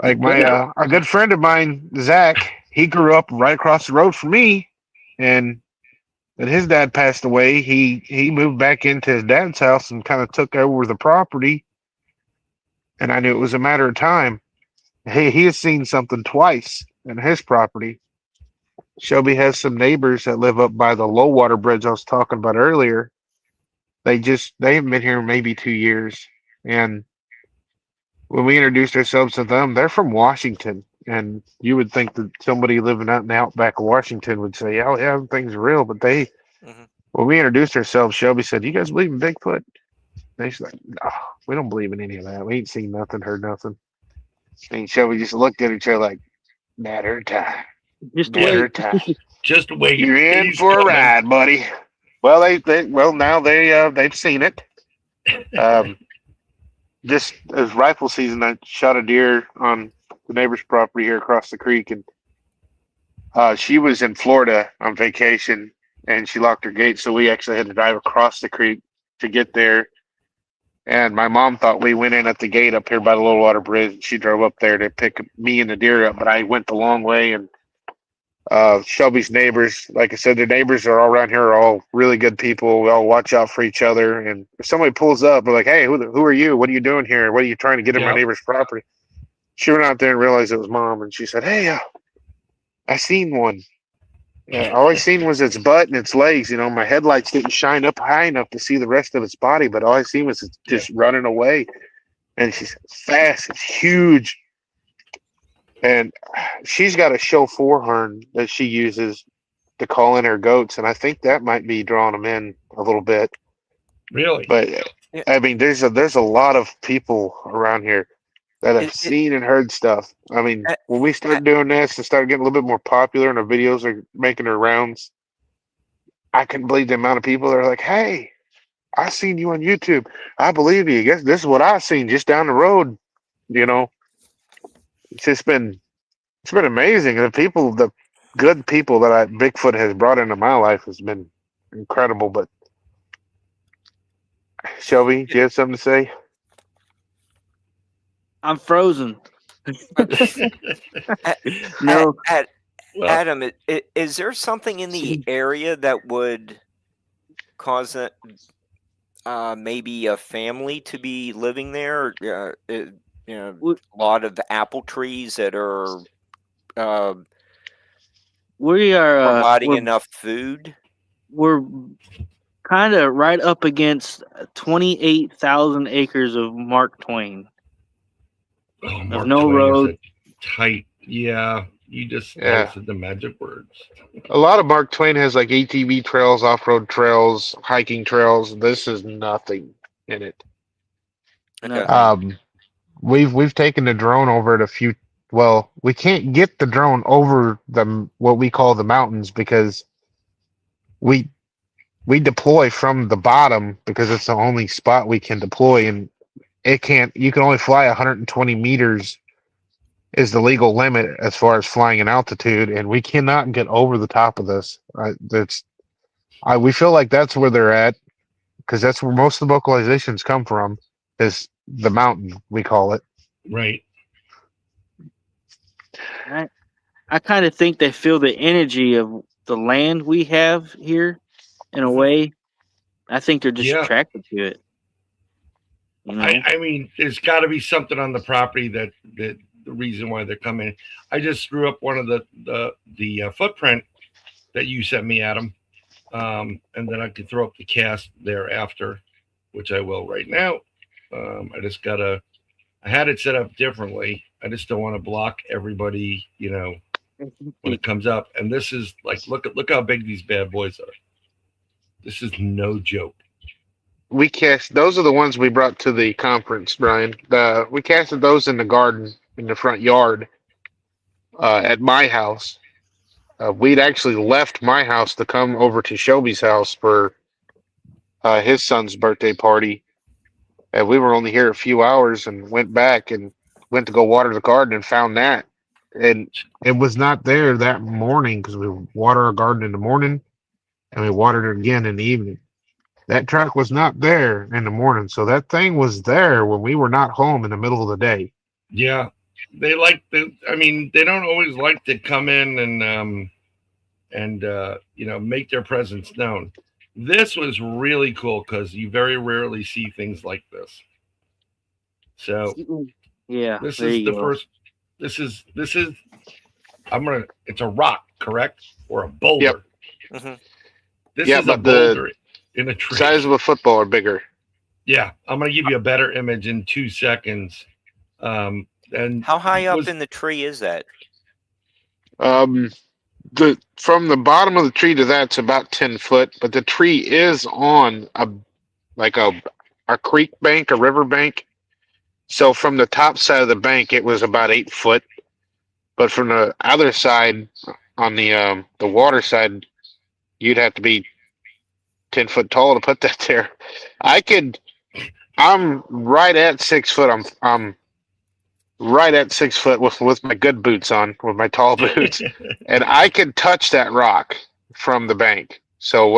Like a good friend of mine, Zach, he grew up right across the road from me, and when his dad passed away, he moved back into his dad's house and kind of took over the property. And I knew it was a matter of time. He has seen something twice in his property. Shelby has some neighbors that live up by the low water bridge I was talking about earlier. They haven't been here maybe 2 years. And when we introduced ourselves to them, they're from Washington. And you would think that somebody living out in the outback of Washington would say, oh, yeah, things are real. But when we introduced ourselves, Shelby said, you guys believe in Bigfoot? And he's like, no, we don't believe in any of that. We ain't seen nothing, heard nothing. And Shelby just looked at each other like, matter of time. Just Matter wait. of time. Just wait. You're in He's for a coming. ride, buddy. Well, they've seen it. Just as rifle season, I shot a deer on the neighbor's property here across the creek, and she was in Florida on vacation, and she locked her gate, so we actually had to drive across the creek to get there. And my mom thought we went in at the gate up here by the Low Water Bridge, and she drove up there to pick me and the deer up, but I went the long way. And Shelby's neighbors, like I said, their neighbors are all around here are all really good people. We all watch out for each other. And if somebody pulls up, we're like, hey, who are you? What are you doing here? What are you trying to get in my neighbor's property? She went out there and realized it was Mom, and she said, hey, I seen one. All I seen was its butt and its legs. You know, my headlights didn't shine up high enough to see the rest of its body, but all I seen was it just running away. And she's fast, it's huge. And she's got a show 4 horn that she uses to call in her goats, and I think that might be drawing them in a little bit. Really? But Yeah. I mean, there's a lot of people around here that have It- seen and heard stuff. I mean, uh, when we start doing this and start getting a little bit more popular and our videos are making their rounds, I couldn't believe the amount of people that are like, "Hey, I seen you on YouTube. I believe you. Guess this is what I seen just down the road." You know, it's just been amazing. The good people that Bigfoot has brought into my life has been incredible. But Shelby, do you have something to say? I'm frozen. A- No, Ad- Well, Adam, is there something in the area that would cause maybe a family to be living there? A lot of apple trees that are we are. providing enough food. We're kind of right up against 28,000 acres of Mark Twain. oh, Mark no Twain road. is a tight. Yeah, you just Yeah. said the magic words. A lot of Mark Twain has like ATV trails, off-road trails, hiking trails. This is nothing in it. Okay. Nothing. We've taken the drone over it a few. Well, we can't get the drone over what we call the mountains because we deploy from the bottom because it's the only spot we can deploy, and it can't. You can only fly 120 meters is the legal limit as far as flying in altitude, and we cannot get over the top of this. We feel like that's where they're at because that's where most of the vocalizations come from. Is the mountain we call it. Right. I kind of think they feel the energy of the land we have here in a way. I think they're just Yeah. attracted to it. You know? I mean, there's got to be something on the property that the reason why they're coming. I just threw up one of the footprint that you sent me, Adam, and then I can throw up the cast thereafter, which I will right now. I had it set up differently. I just don't want to block everybody, when it comes up. And this is like, look how big these bad boys are. This is no joke. We cast those are the ones we brought to the conference, Brian. We casted those in the garden in the front yard at my house. We'd actually left my house to come over to Shelby's house for his son's birthday party. And we were only here a few hours and went back and went to go water the garden and found that. And it was not there that morning because we water our garden in the morning and we watered it again in the evening. That track was not there in the morning. So that thing was there when we were not home in the middle of the day. Yeah. They they don't always like to come in and make their presence known. This was really cool because you very rarely see things like this. So Yeah. this there is you the go. first. This is. It's a rock, correct, or a boulder? Yep. Mhm. This Yeah, is a but the boulder in a tree. Size of a football or bigger. Yeah, I'm gonna give you a better image in 2 seconds. And How high up was- in the tree is that? From the bottom of the tree to that's about 10 foot, but the tree is on a creek bank, a river bank. So from the top side of the bank, it was about 8 foot, but from the other side, on the water side, you'd have to be 10 foot tall to put that there. I'm right at 6 foot. I'm right at 6 foot with my good boots on, with my tall boots, and I could touch that rock from the bank. So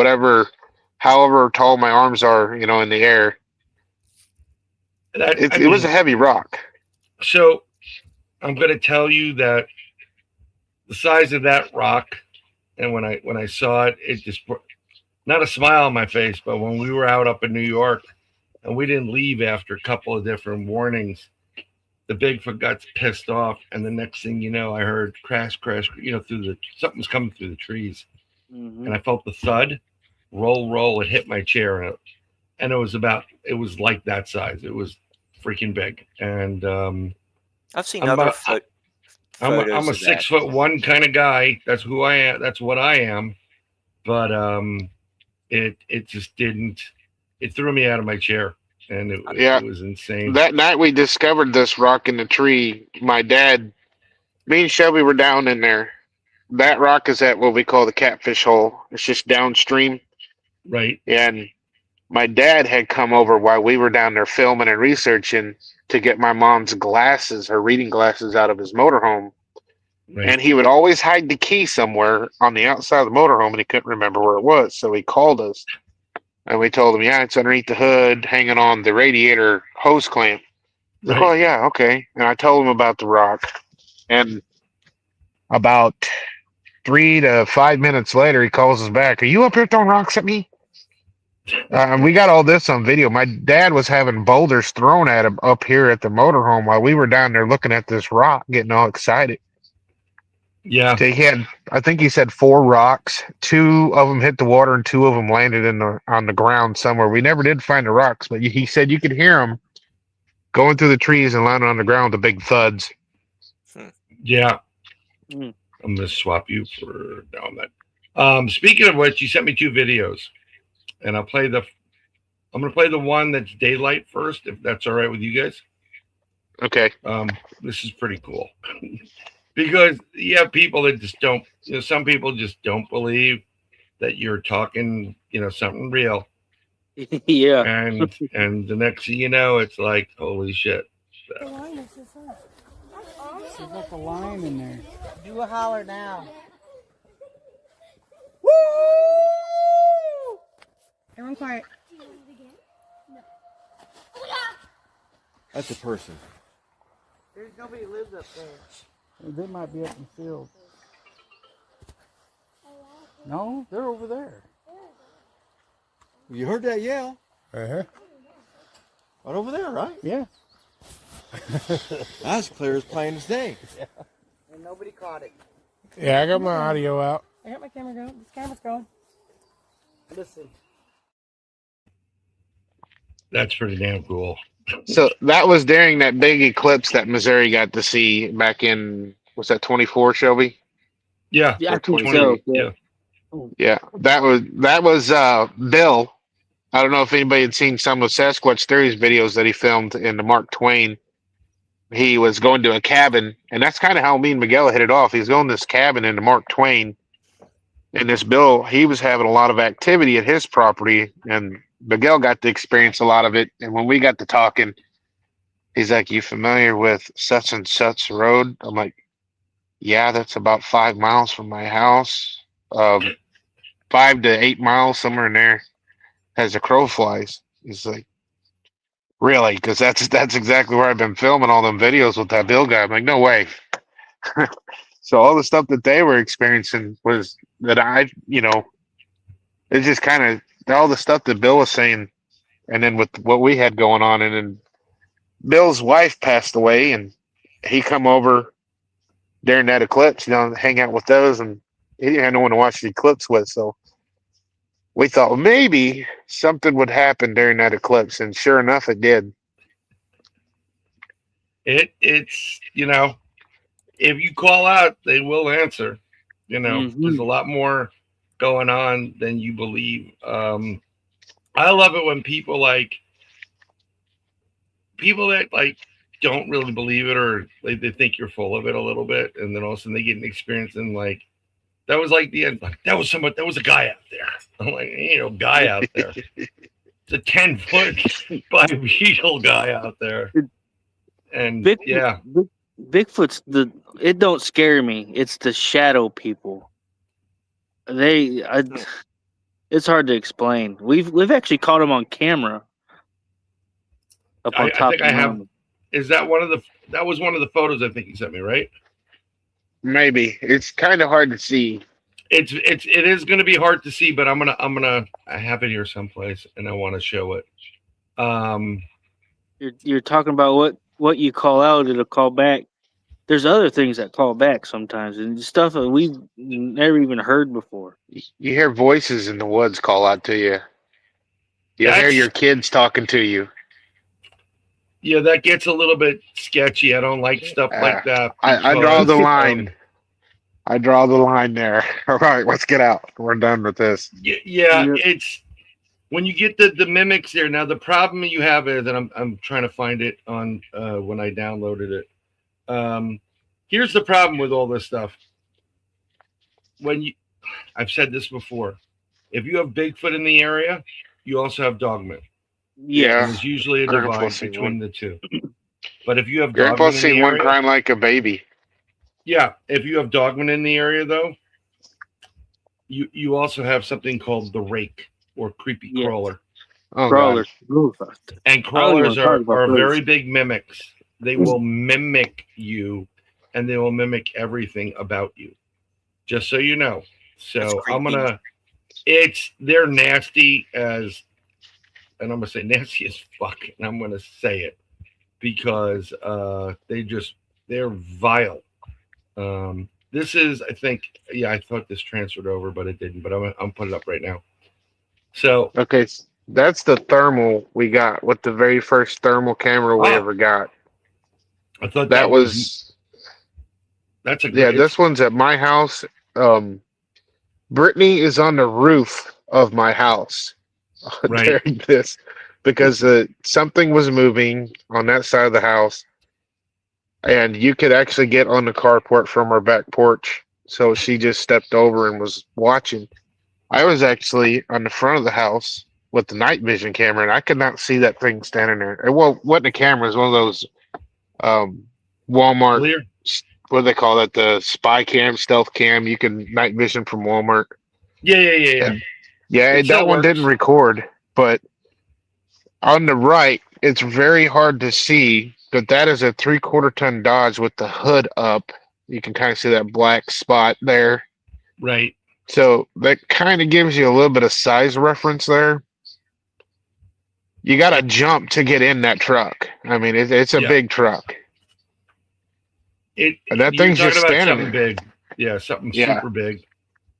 however tall my arms are, in the air, it was a heavy rock. So I'm going to tell you that the size of that rock, and when I saw it, it just brought not a smile on my face, but when we were out up in New York and we didn't leave after a couple of different warnings, the Bigfoot got pissed off, and the next thing you know, I heard crash, something was coming through the trees, Mhm. and I felt the thud, roll. It hit my chair, and it was like that size. It was freaking big, and I've seen I'm other a- I'm photos a of that. 6'1" kind of guy. That's who I am. That's what I am. But it it threw me out of my chair, and Yeah. it was insane. That night we discovered this rock in the tree. Me and Shelby were down in there. That rock is at what we call the Catfish Hole. It's just downstream. Right. And my dad had come over while we were down there filming and researching to get my mom's glasses, her reading glasses, out of his motorhome. Right. And he would always hide the key somewhere on the outside of the motorhome, and he couldn't remember where it was. So he called us, and we told him, yeah, it's underneath the hood, hanging on the radiator hose clamp. He's like, Right. oh, yeah, okay. And I told him about the rock. And about 3 to 5 minutes later, he calls us back. Are you up here throwing rocks at me? We got all this on video. My dad was having boulders thrown at him up here at the motorhome while we were down there looking at this rock, getting all excited. Yeah. So I think he said 4 rocks. 2 of them hit the water and 2 of them landed on the ground somewhere. We never did find the rocks, but he said you could hear them going through the trees and landing on the ground with the big thuds. Yeah. Mm. I'm gonna swap you for down that. Speaking of which, you sent me 2 videos, and I'm gonna play the one that's daylight first, if that's all right with you guys. Okay. This is pretty cool. Because you have people that just don't, some people just don't believe that you're talking, something real. Yeah. And the next thing you know, it's like, holy shit. There's like a line in there. Do a holler now. Woo! Everyone quiet. That's a person. There's nobody who lives up there. They might be up in the field. No, they're over there. You heard that yell? Uh-huh. Right over there, right? Yeah. That's clear as plain as day. And nobody caught it. Yeah, I got my audio out. I got my camera going. This camera's going. Listen. That's pretty damn cool. So that was during that big eclipse that Missouri got to see back in, was that 24, Shelby? Yeah. Yeah, I think 20. so. Yeah. Yeah, that was Bill. I don't know if anybody had seen some of Sasquatch Theory's videos that he filmed in the Mark Twain. He was going to a cabin, and that's kind of how me and Miguel hit it off. He was going to this cabin in the Mark Twain, and this Bill, he was having a lot of activity at his property, and Miguel got to experience a lot of it. And when we got to talking, he's like, "You familiar with such and such road?" I'm like, "Yeah, that's about 5 miles from my house. 5 to 8 miles, somewhere in there, as the crow flies." He's like, "Really?" Because that's exactly where I've been filming all them videos with that Bill guy. I'm like, "No way." So all the stuff that they were experiencing was that it's just kind of all the stuff that Bill was saying, and then with what we had going on, and then Bill's wife passed away, and he come over during that eclipse, hang out with those, and he didn't have no one to watch the eclipse with, so we thought, well, maybe something would happen during that eclipse, and sure enough, it did. It's if you call out, they will answer. Mhm. There's a lot more going on than you believe. I love it when people that don't really believe it, or they think you're full of it a little bit, and then all of a sudden they get an experience and that was like the end. Like, that was a guy out there. I'm like, ain't no guy out there. It's a 10-foot bipedal guy out there. And Bigfoot's it don't scare me. It's the shadow people. It's hard to explain. We've actually caught them on camera. Up on top. I think I have. Is that that was one of the photos I think you sent me, right? Maybe. It's kind of hard to see. It is going to be hard to see, but I have it here someplace, and I want to show it. You're talking about what you call out, it'll call back. There's other things that call back sometimes, and stuff that we've never even heard before. You hear voices in the woods call out to you. You hear your kids talking to you. Yeah, that gets a little bit sketchy. I don't like stuff like that. I draw the line. I draw the line there. All right, let's get out. We're done with this. Yeah, when you get the mimics there, now the problem you have is, and I'm trying to find it on when I downloaded it. Here's the problem with all this stuff. I've said this before, if you have Bigfoot in the area, you also have Dogman. Yeah. And there's usually a Grandpa divide seen between one. the two. But if you have Grandpa's Dogman in seen the one area, crying like a baby. yeah, if you have Dogman in the area though, you also have something called the rake or creepy Yes. crawler. Oh, Crawlers. God. Ooh. And I crawlers don't even wanna talk are about those. very big mimics. They will mimic you, and they will mimic everything about you. Just so you know. That's So creepy. they're nasty as, and I'm gonna say nasty as fuck, and I'm gonna say it because they're vile. This is, I think, yeah, I thought this transferred over, but it didn't. But I'm put it up right now. So Okay, that's the thermal we got with the very first thermal camera we Oh. ever got. I thought That was that's a yeah. great, This one's at my house. Brittany is on the roof of my house Right. during this because something was moving on that side of the house, and you could actually get on the carport from our back porch. So she just stepped over and was watching. I was actually on the front of the house with the night vision camera, and I could not see that thing standing there. It wasn't a camera; it was one of those Walmart. clear. What do they call that? The spy cam, stealth cam. You can night vision from Walmart. Yeah. Yeah, It still that one works. didn't record, but on the right, it's very hard to see that that is a 3/4 ton Dodge with the hood up. You can kind of see that black spot there. Right. So that kind of gives you a little bit of size reference there. You got to jump to get in that truck. I mean, it's a Yeah. big truck. And that You're thing's talking just about standing something there. big. Yeah, something Yeah. super big.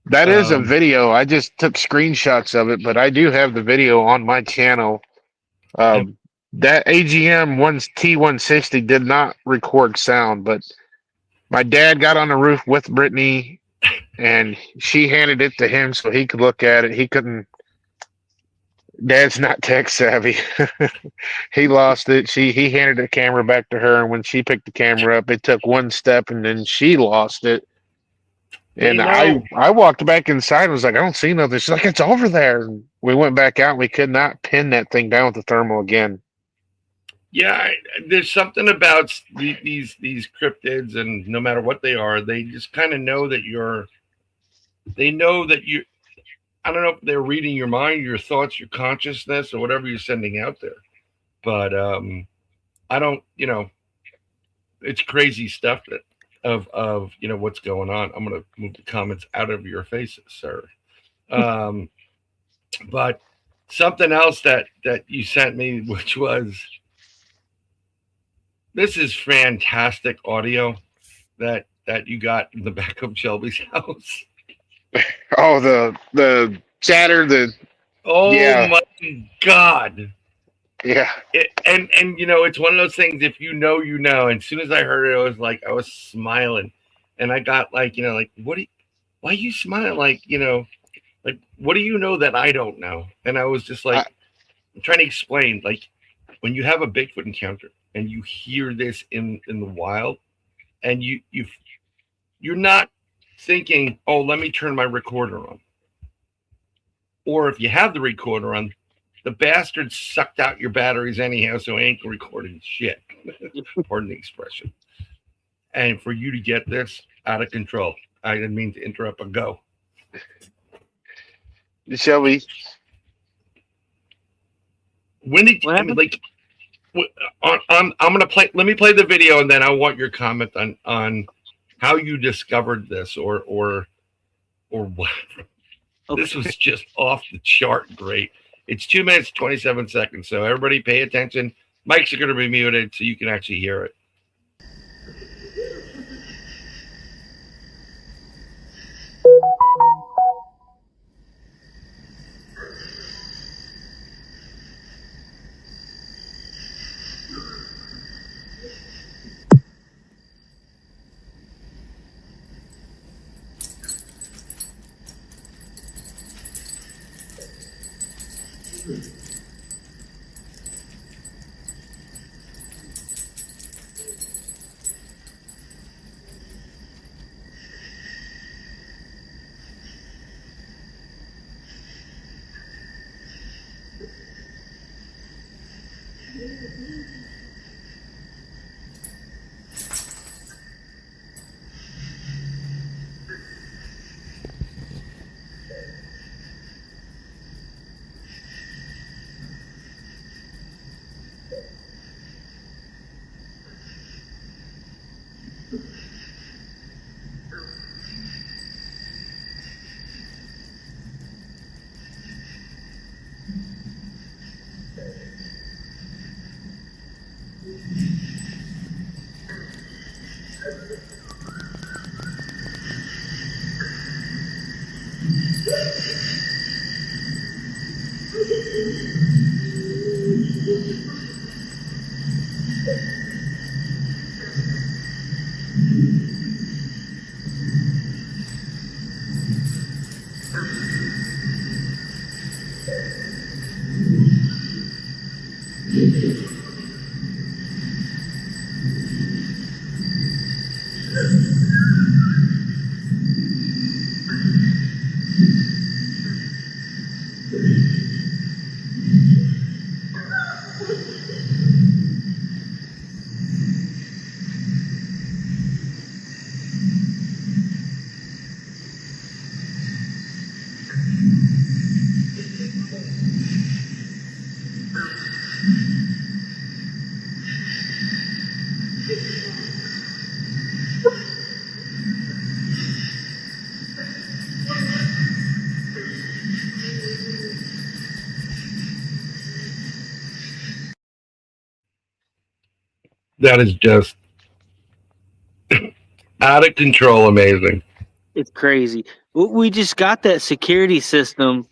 That is a Um, video. I just took screenshots of it, but I do have the video on my channel. That AGM T160 did not record sound, but my dad got on the roof with Brittany, and she handed it to him so he could look at it. He couldn't. Dad's not tech savvy. He lost it. He handed the camera back to her, and when she picked the camera up, it took one step, and then she lost it. And I walked back inside and was like, I don't see nothing. She's like, it's over there. And we went back out and we could not pin that thing down with the thermal again. Yeah, there's something about these cryptids, and no matter what they are, they just kind of know that they know that you. I don't know if they're reading your mind, your thoughts, your consciousness, or whatever you're sending out there. But I don't, it's crazy stuff that of what's going on. I'm gonna move the comments out of your faces, sir. But something else that you sent me, which was, this is fantastic audio that you got in the back of Shelby's house. Oh, the chatter, Oh Yeah. my God. yeah. And it's one of those things, if you know, and as soon as I heard it, I was smiling, and I got why are you smiling? What do you know that I don't know? And I was just I'm trying to explain, when you have a Bigfoot encounter and you hear this in the wild, and you're not thinking, oh, let me turn my recorder on. Or if you have the recorder on, the bastard sucked out your batteries anyhow, so I ain't recording shit. Pardon the expression. And for you to get this out of control, I didn't mean to interrupt, but go. Shelby, When did What happened? I'm gonna play? Let me play the video, and then I want your comment on how you discovered this, or what. This was just off the chart great. It's 2 minutes 27 seconds, so everybody pay attention. Mics are going to be muted so you can actually hear it. That is just out of control amazing. It's crazy. We just got that security system,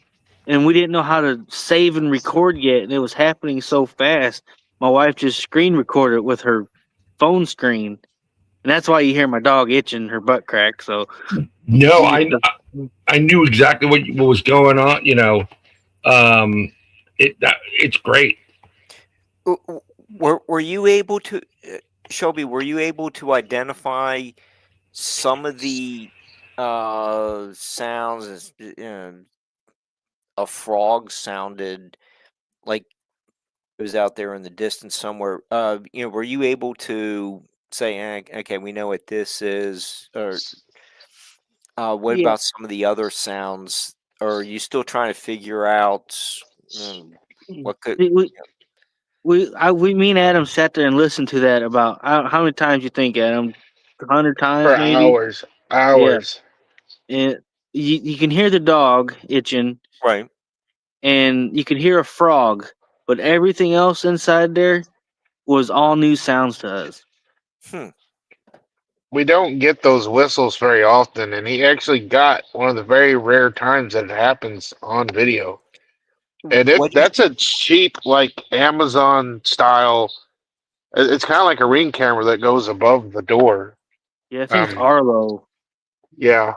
and we didn't know how to save and record yet, and it was happening so fast. My wife just screen recorded it with her phone screen, and that's why you hear my dog itching her butt crack. So No, I knew exactly what was going on. It's great. Were you able to, Shelby? Were you able to identify some of the sounds? As a frog sounded like it was out there in the distance somewhere. Were you able to say, okay, we know what this is, or what Yeah. about some of the other sounds? Or are you still trying to figure out what could? Me and Adam sat there and listened to that about how many times you think, Adam? 100 times For maybe. hours. Hours. And you can hear the dog itching, Right. and you can hear a frog, but everything else inside there was all new sounds to us. We don't get those whistles very often, and he actually got one of the very rare times that it happens on video. And that's a cheap, like Amazon style. It's kind of like a Ring camera that goes above the door. Yeah, I think it's Arlo. Yeah.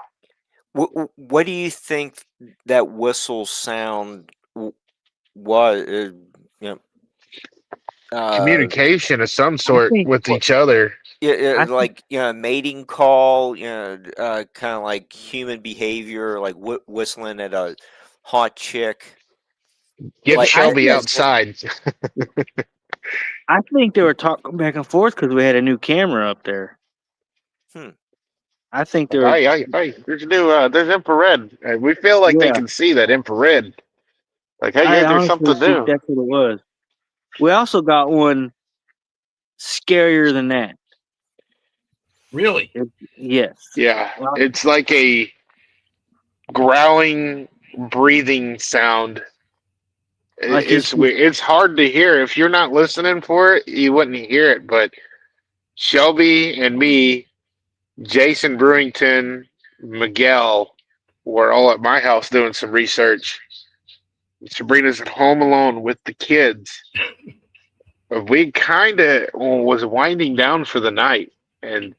What do you think that whistle sound was? Communication of some sort with each other. Yeah, like mating call. Kind of like human behavior, like whistling at a hot chick. Get Like, Shelby outside. I think they were talking back and forth because we had a new camera up there. I think they were. Hey, there's new. There's infrared. We feel like they can see that infrared. Like, hey, there's something new. That's what it was. We also got one scarier than that. Really? Yes. Yeah, it's like a growling, breathing sound. Like it's weird. It's hard to hear. If you're not listening for it, you wouldn't hear it. But Shelby and me, Jason Brewington, Miguel, were all at my house doing some research. Sabrina's at home alone with the kids. We kind of was winding down for the night, and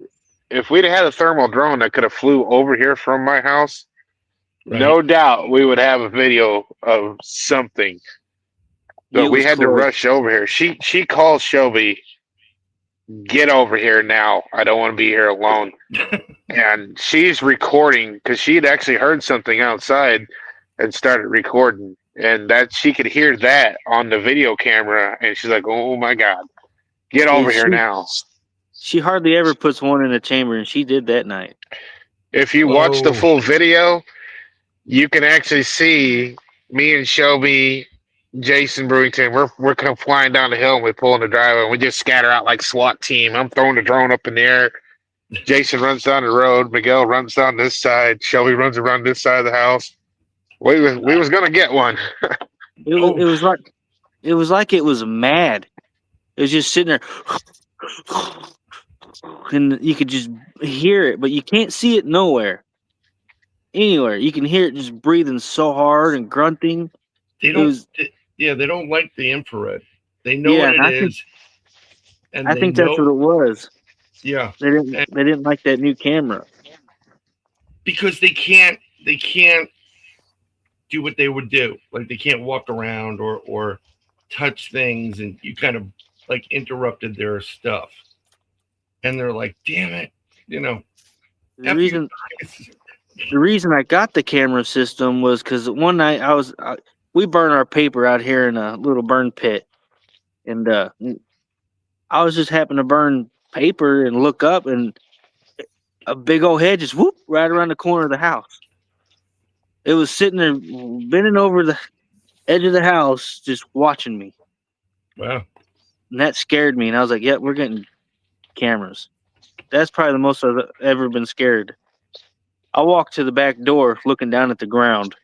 if we'd had a thermal drone that could have flew over here from my house, no doubt we would have a video of something. So It we was had to close. rush over here. She calls Shelby, get over here now. I don't want to be here alone. And she's recording because she had actually heard something outside and started recording. And that she could hear that on the video camera. And she's like, oh my God, get over here now. She hardly ever puts one in the chamber, and she did that night. If you watch the Oh. full video, you can actually see me and Shelby, Jason Brewington. We're come flying down the hill and we pull in the driveway and we just scatter out like SWAT team. I'm throwing the drone up in the air. Jason runs down the road. Miguel runs down this side. Shelby runs around this side of the house. We was gonna get one. It was like it was mad. It was just sitting there, and you could just hear it, but you can't see it nowhere. Anywhere you can hear it just breathing so hard and grunting. They It don't. was- They don't like the infrared. They know Yeah, what I it think- is, and I they think that's know- what it was. Yeah, They didn't like that new camera. because they can't do what they would do. Like they can't walk around or touch things, and you kind of like interrupted their stuff, and they're like, "Damn it," you know. The F reason you. the reason I got the camera system was because one night we burn our paper out here in a little burn pit, and I was just happening to burn paper and look up, and a big old head just whoop right around the corner of the house. It was sitting there bending over the edge of the house, just watching me, Wow. and that scared me. And I was like, "Yep, we're getting cameras." That's probably the most I've ever been scared. I walked to the back door, looking down at the ground.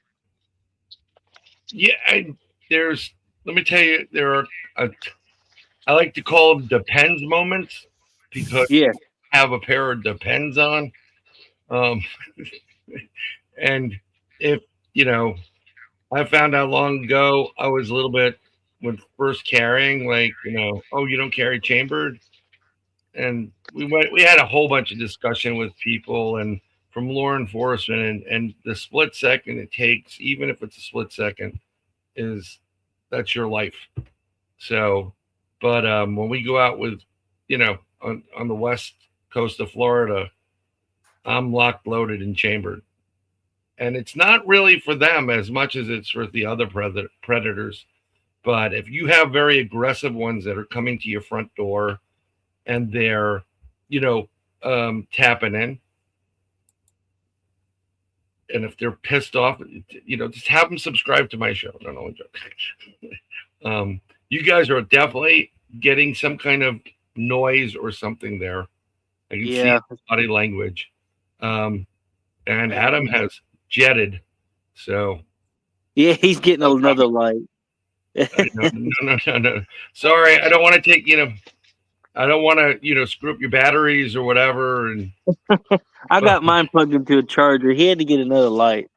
Yeah, let me tell you, there are, I like to call them depends moments because Yeah, I have a pair of depends on. And if, I found out long ago, I was a little bit, when first carrying, like, oh, you don't carry chambered. And we had a whole bunch of discussion with people and from law enforcement and the split second it takes, even if it's a split second, that's your life. So, but when we go out with, on the west coast of Florida, I'm locked, loaded, and chambered. And it's not really for them as much as it's for the other predators. But if you have very aggressive ones that are coming to your front door and they're, tapping in, and if they're pissed off, just have them subscribe to my show. No, only joke. You guys are definitely getting some kind of noise or something there. I can see body language. And Adam has jetted, so yeah, he's getting another light. no. Sorry, I don't want to take. I don't want to screw up your batteries or whatever. And I got mine plugged into a charger. He had to get another light.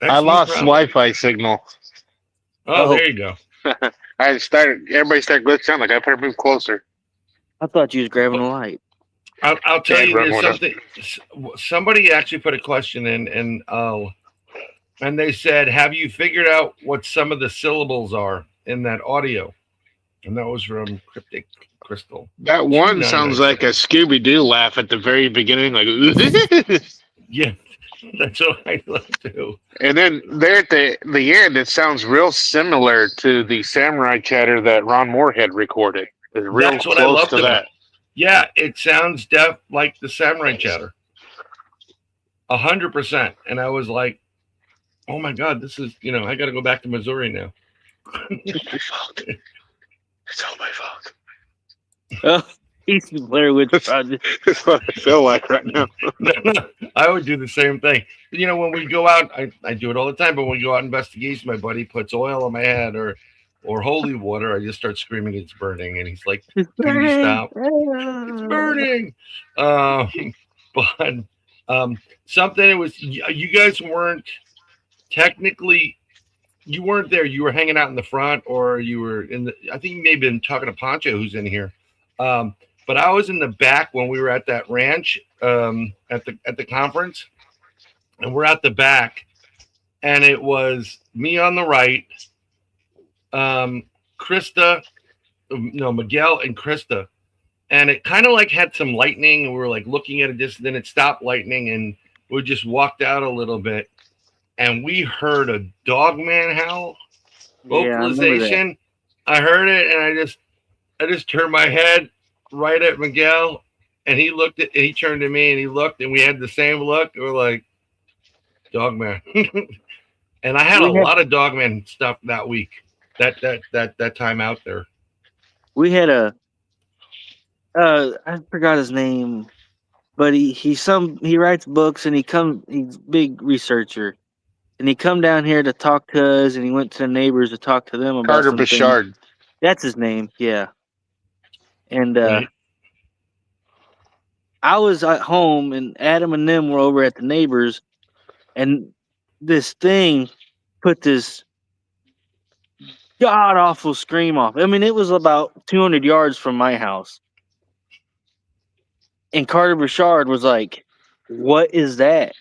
that's I no lost problem. Wi-Fi signal. Oh, there you go. Everybody started glitching out. Like I better move closer. I thought you was grabbing a light. I'll tell Yeah, you, run there's one up. something. Somebody actually put a question in, and they said, "Have you figured out what some of the syllables are in that audio?" And that was from Cryptic Crystal. That one No, sounds no. like a Scooby Doo laugh at the very beginning, like. Yeah, that's what I love too. And then there at the end, it sounds real similar to the samurai chatter that Ron Moorhead recorded. It's real That's what I close loved to about that. it. Yeah, it sounds like the samurai chatter. 100%. And I was like, oh my God, this is, I got to go back to Missouri now. It's my fault. It's all my fault. Oh, he's the Blair Witch Project. That's what I feel like right now. I would do the same thing. When we go out, I do it all the time, but when we go out investigation, my buddy puts oil on my head or holy water. I just start screaming, it's burning. And he's like, can you stop? It's burning. But something, it was, you guys weren't technically, you weren't there. You were hanging out in the front, or you were I think you may have been talking to Pancho, who's in here. But I was in the back when we were at that ranch at the conference, and we're at the back, and it was me on the right, Miguel and Krista, and it kind of like had some lightning, and we were like looking at a distance, then it stopped lightning, and we just walked out a little bit, and we heard a dog man howl vocalization. I heard it, and I just turned my head right at Miguel, and he looked at, and he turned to me, and he looked, and we had the same look. We're like, dog man. And I had a lot of dog man stuff that week, that time out there. We had I forgot his name, but he writes books, and he's a big researcher, and he come down here to talk to us, and he went to the neighbors to talk to them about Carter something. Bouchard. That's his name, yeah. And Right. I was at home, and Adam and them were over at the neighbors, and this thing put this god awful scream off. I mean, it was about 200 yards from my house. And Carter Bouchard was like, "What is that?"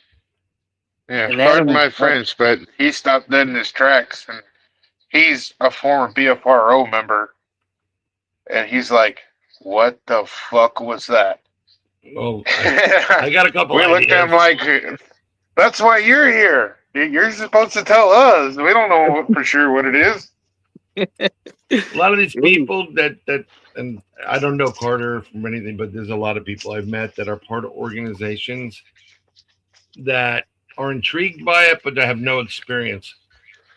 Yeah, And pardon Adam- my French, but he stopped dead in his tracks, and he's a former BFRO member, and he's like, "What the fuck was that?" Oh, I got a couple. We looked at him like, "That's why you're here. You're supposed to tell us. We don't know for sure what it is." A lot of these people that and I don't know Carter from anything, but there's a lot of people I've met that are part of organizations that are intrigued by it, but they have no experience.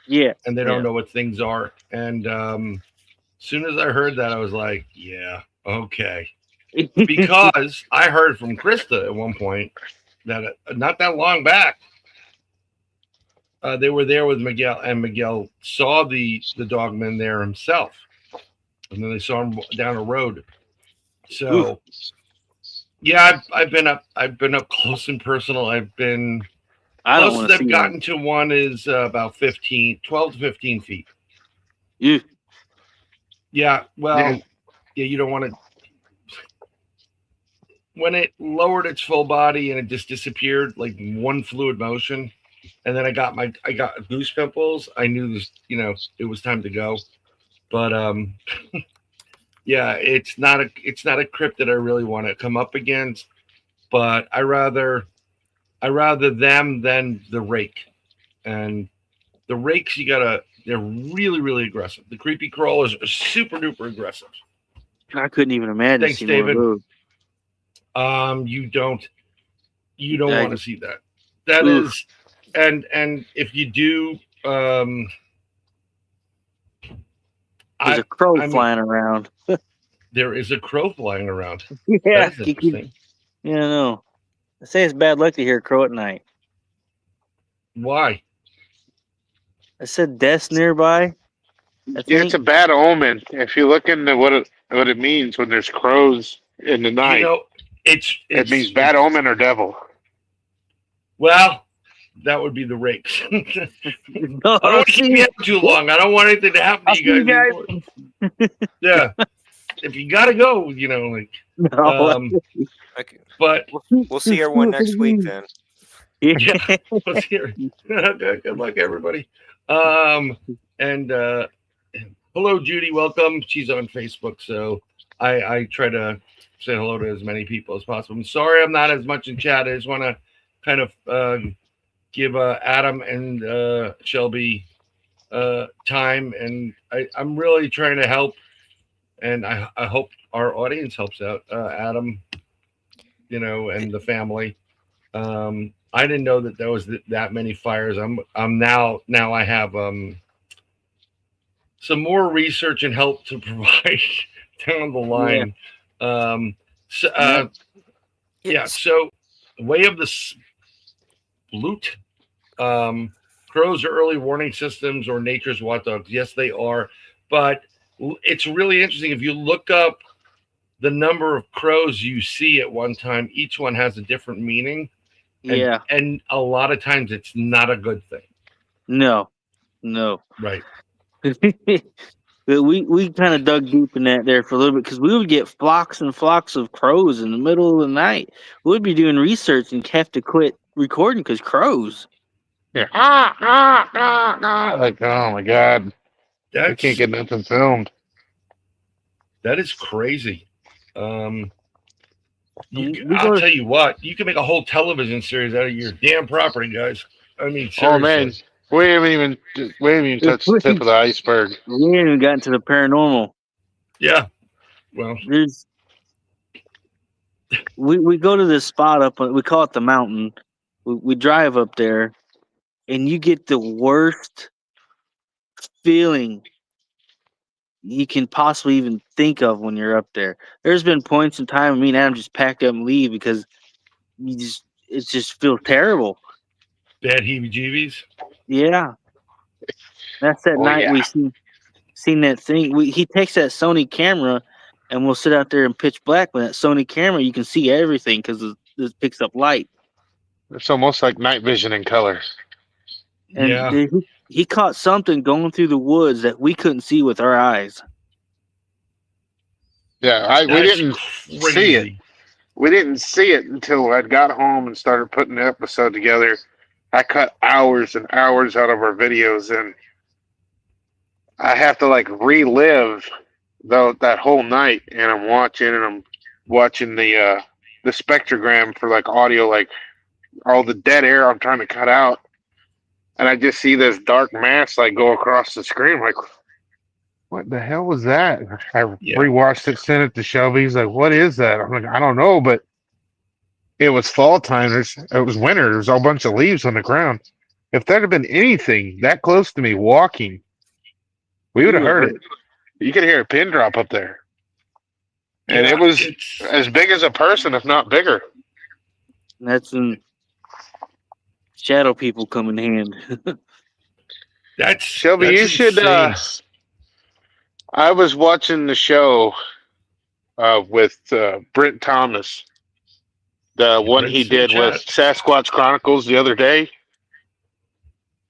Yeah. And they don't know what things are. And as soon as I heard that, I was like, yeah, okay. Because I heard from Krista at one point that not that long back, they were there with Miguel, and Miguel saw the dogman there himself, and then they saw him down a road. So, yeah, I've been up close and personal. I've been closest I've gotten to one is about 12 to 15 feet. Yeah, well, yeah, you don't want to. When it lowered its full body and it just disappeared, like one fluid motion, and then I got goose pimples. I knew this, it was time to go. But yeah, it's not a crypt that I really want to come up against. But I rather them than the rake. And the rakes, they're really, really aggressive. The creepy crawlers are super duper aggressive. I couldn't even imagine. Thanks, David. You don't want to see that. That is, and if you do, there's a crow flying around. There is a crow flying around. Yeah, that is interesting. No. I say it's bad luck to hear a crow at night. Why? I said death's nearby. Yeah, it's a bad omen. If you look into what it means when there's crows in the night, it means bad omen or devil. Well, that would be the rakes. No, I don't want to keep you up too long. I don't want anything to happen to you guys. Yeah, if you gotta go, like. No. Okay. But we'll see everyone next week then. Yeah, we'll see her. Good luck, everybody. And hello, Judy. Welcome. She's on Facebook, so I try to say hello to as many people as possible. I'm sorry I'm not as much in chat. I just want to kind of give Adam and Shelby time, and I'm really trying to help, and I hope our audience helps out. Adam, and the family. I didn't know that there was that many fires. I'm now I have some more research and help to provide down the line. So Way of the Sploot. Crows are early warning systems or nature's watchdogs. Yes, they are. But it's really interesting. If you look up the number of crows you see at one time, each one has a different meaning. And a lot of times it's not a good thing. No. Right. But we kind of dug deep in that there for a little bit, because we would get flocks and flocks of crows in the middle of the night. We'd be doing research and have to quit recording because crows. Yeah. Like, oh my God. I can't get nothing filmed. That is crazy. We I'll go- tell you what, you can make a whole television series out of your damn property, guys. I mean, seriously. Oh man, we haven't even touched the tip of the iceberg. We ain't even gotten to the paranormal. Yeah. Well, There's we go to this spot up. We call it the mountain. We drive up there, and you get the worst feeling you can possibly even think of when you're up there. There's been points in time me and Adam just packed up and leave because it just feels terrible. bad heebie-jeebies. Yeah, that's that Oh, night yeah. we seen that thing. He takes that Sony camera, and we'll sit out there in pitch black. With that Sony camera, you can see everything because it picks up light. It's almost like night vision in color. And Yeah. he caught something going through the woods that we couldn't see with our eyes. Yeah, we That's didn't crazy. see it. We didn't see it until I got home and started putting the episode together. I cut hours and hours out of our videos, and I have to like relive that whole night. And I'm watching the spectrogram for like audio, like all the dead air I'm trying to cut out, and I just see this dark mass like go across the screen. I'm like, what the hell was that? I rewatched it, sent it to Shelby. He's like, what is that? I'm like, I don't know, but it was fall time. It was winter. There's a whole bunch of leaves on the ground. If there had been anything that close to me walking, we would have heard it. You could hear a pin drop up there. And Yeah, it was it's- as big as a person, if not bigger. That's when shadow people come in hand. That's Shelby, that's you should. insane. I was watching the show with Brent Thomas, the one he Brent's in did with Sasquatch Chronicles the other day,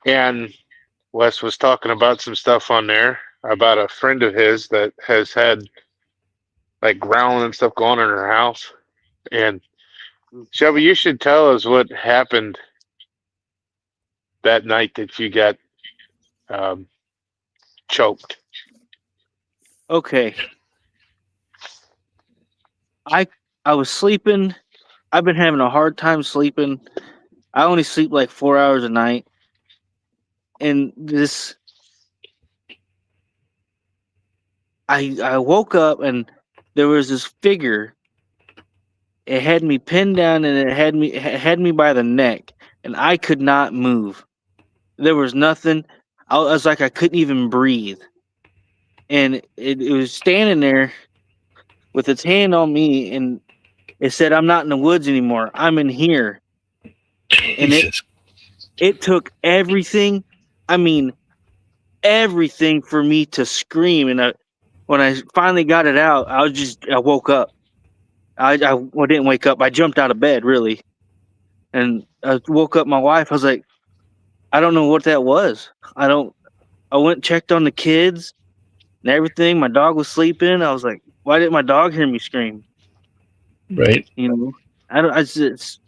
and Wes was talking about some stuff on there about a friend of his that has had like growling and stuff going on in her house. And Shelby, you should tell us what happened that night that you got choked. Okay. I was sleeping. I've been having a hard time sleeping. I only sleep like 4 hours a night. And I woke up and there was this figure. It had me pinned down and it had me by the neck, and I could not move. There was nothing. I was like I couldn't even breathe. And it was standing there with its hand on me, and it said, "I'm not in the woods anymore. I'm in here." And it took everything. I mean, everything for me to scream. And when I finally got it out, I woke up. I didn't wake up. I jumped out of bed, really. And I woke up my wife. I was like, I don't know what that was. I went and checked on the kids and everything. My dog was sleeping. I was like, why didn't my dog hear me scream? Right. You know, it's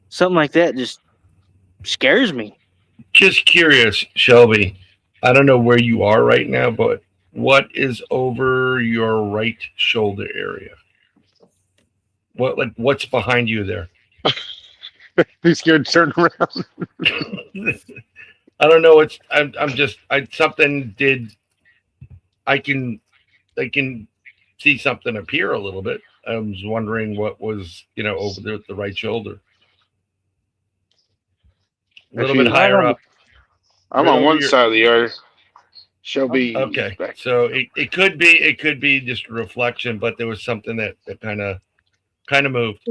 something like that just scares me. Just curious, Shelby. I don't know where you are right now, but what is over your right shoulder area? What's behind you there? He's scared to turn around. I don't know. Something did. I can see something appear a little bit. I was wondering what was, over there at the right shoulder. A little bit higher up. I'm Right on over one your- side of the yard. Shelby. Okay, so it could be just a reflection, but there was something that kind of moved.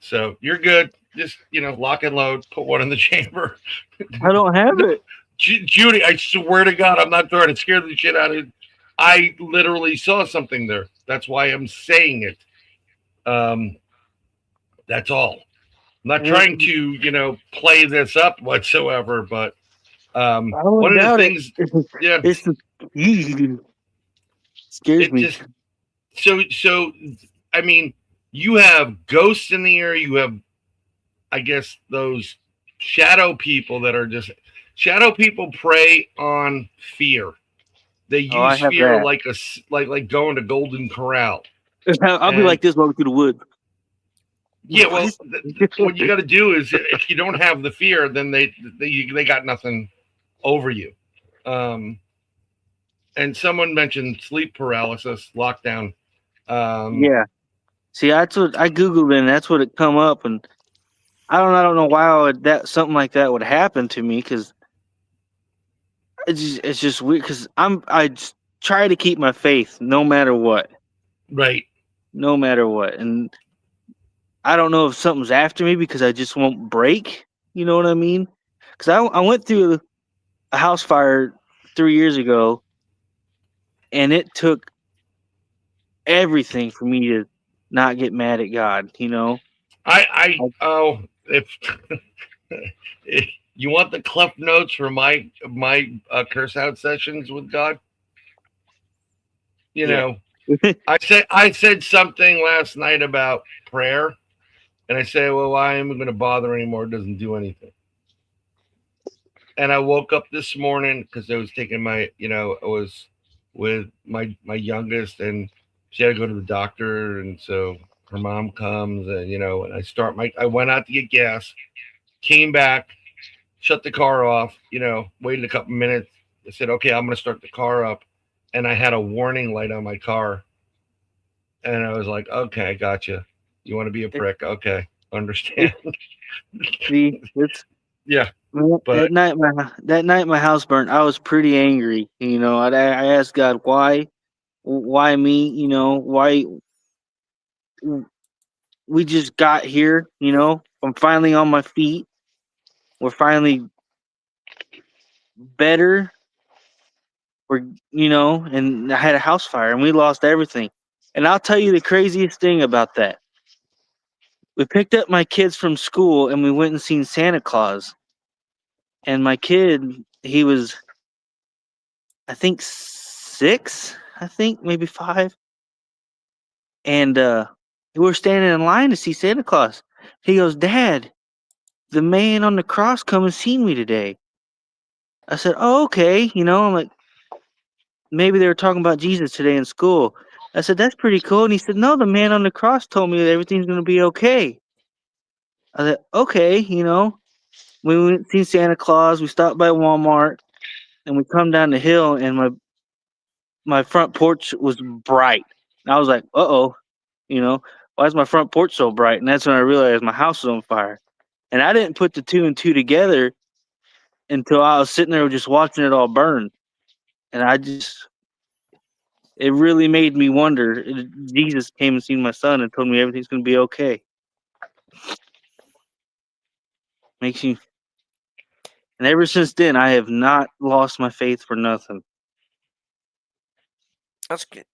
So you're good. Just lock and load. Put one in the chamber. I don't have it. Judy, I swear to God, I'm not throwing it. Scared the shit out of it. I literally saw something there. That's why I'm saying it. That's all. I'm not trying to, play this up whatsoever, but one of the things, yeah, scares me. So, I mean, you have ghosts in the area. You have, I guess, those shadow people that are just shadow people prey on fear. They Oh, I use have fear that. like going to Golden Corral. I'll be And like this walking through the woods. yeah, well, what you got to do is if you don't have the fear, then they got nothing over you. Um, and someone mentioned sleep paralysis, lockdown. Yeah. See, that's what I googled, and that's what it come up, and I don't know why that something like that would happen to me, because it's just weird. Because I just try to keep my faith no matter what, Right. no matter what, and I don't know if something's after me because I just won't break. You know what I mean? Because I went through a house fire 3 years ago, and it took everything for me to not get mad at God. You know? Oh, if, if you want the Cliff Notes for my curse out sessions with God, you Yeah. know, I said something last night about prayer, and I say, well, why am I going to bother anymore? It doesn't do anything. And I woke up this morning because I was taking my, I was with my youngest, and she had to go to the doctor, and so her mom comes, and and I went out to get gas, came back, shut the car off, waited a couple minutes. I said, okay, I'm going to start the car up. And I had a warning light on my car. And I was like, okay, gotcha. You want to be a prick? Okay, understand. See, it's Yeah. that night my house burnt. I was pretty angry. You know, I asked God why me. You know, why we just got here. You know, I'm finally on my feet. We're finally better. And I had a house fire and we lost everything. And I'll tell you the craziest thing about that. We picked up my kids from school and we went and seen Santa Claus. And my kid, he was, I think 6, maybe 5. And we were standing in line to see Santa Claus. He goes, Dad, the man on the cross come and seen me today. I said, oh, okay. I'm like, maybe they were talking about Jesus today in school. I said, that's pretty cool. And he said, no, the man on the cross told me that everything's going to be okay. I said, okay. We went and seen Santa Claus. We stopped by Walmart and we come down the hill and my front porch was bright. And I was like, uh-oh, why is my front porch so bright? And that's when I realized my house was on fire. And I didn't put the 2 and 2 together until I was sitting there just watching it all burn. And it really made me wonder. Jesus came and seen my son and told me everything's going to be okay. Makes you. And ever since then, I have not lost my faith for nothing. That's good.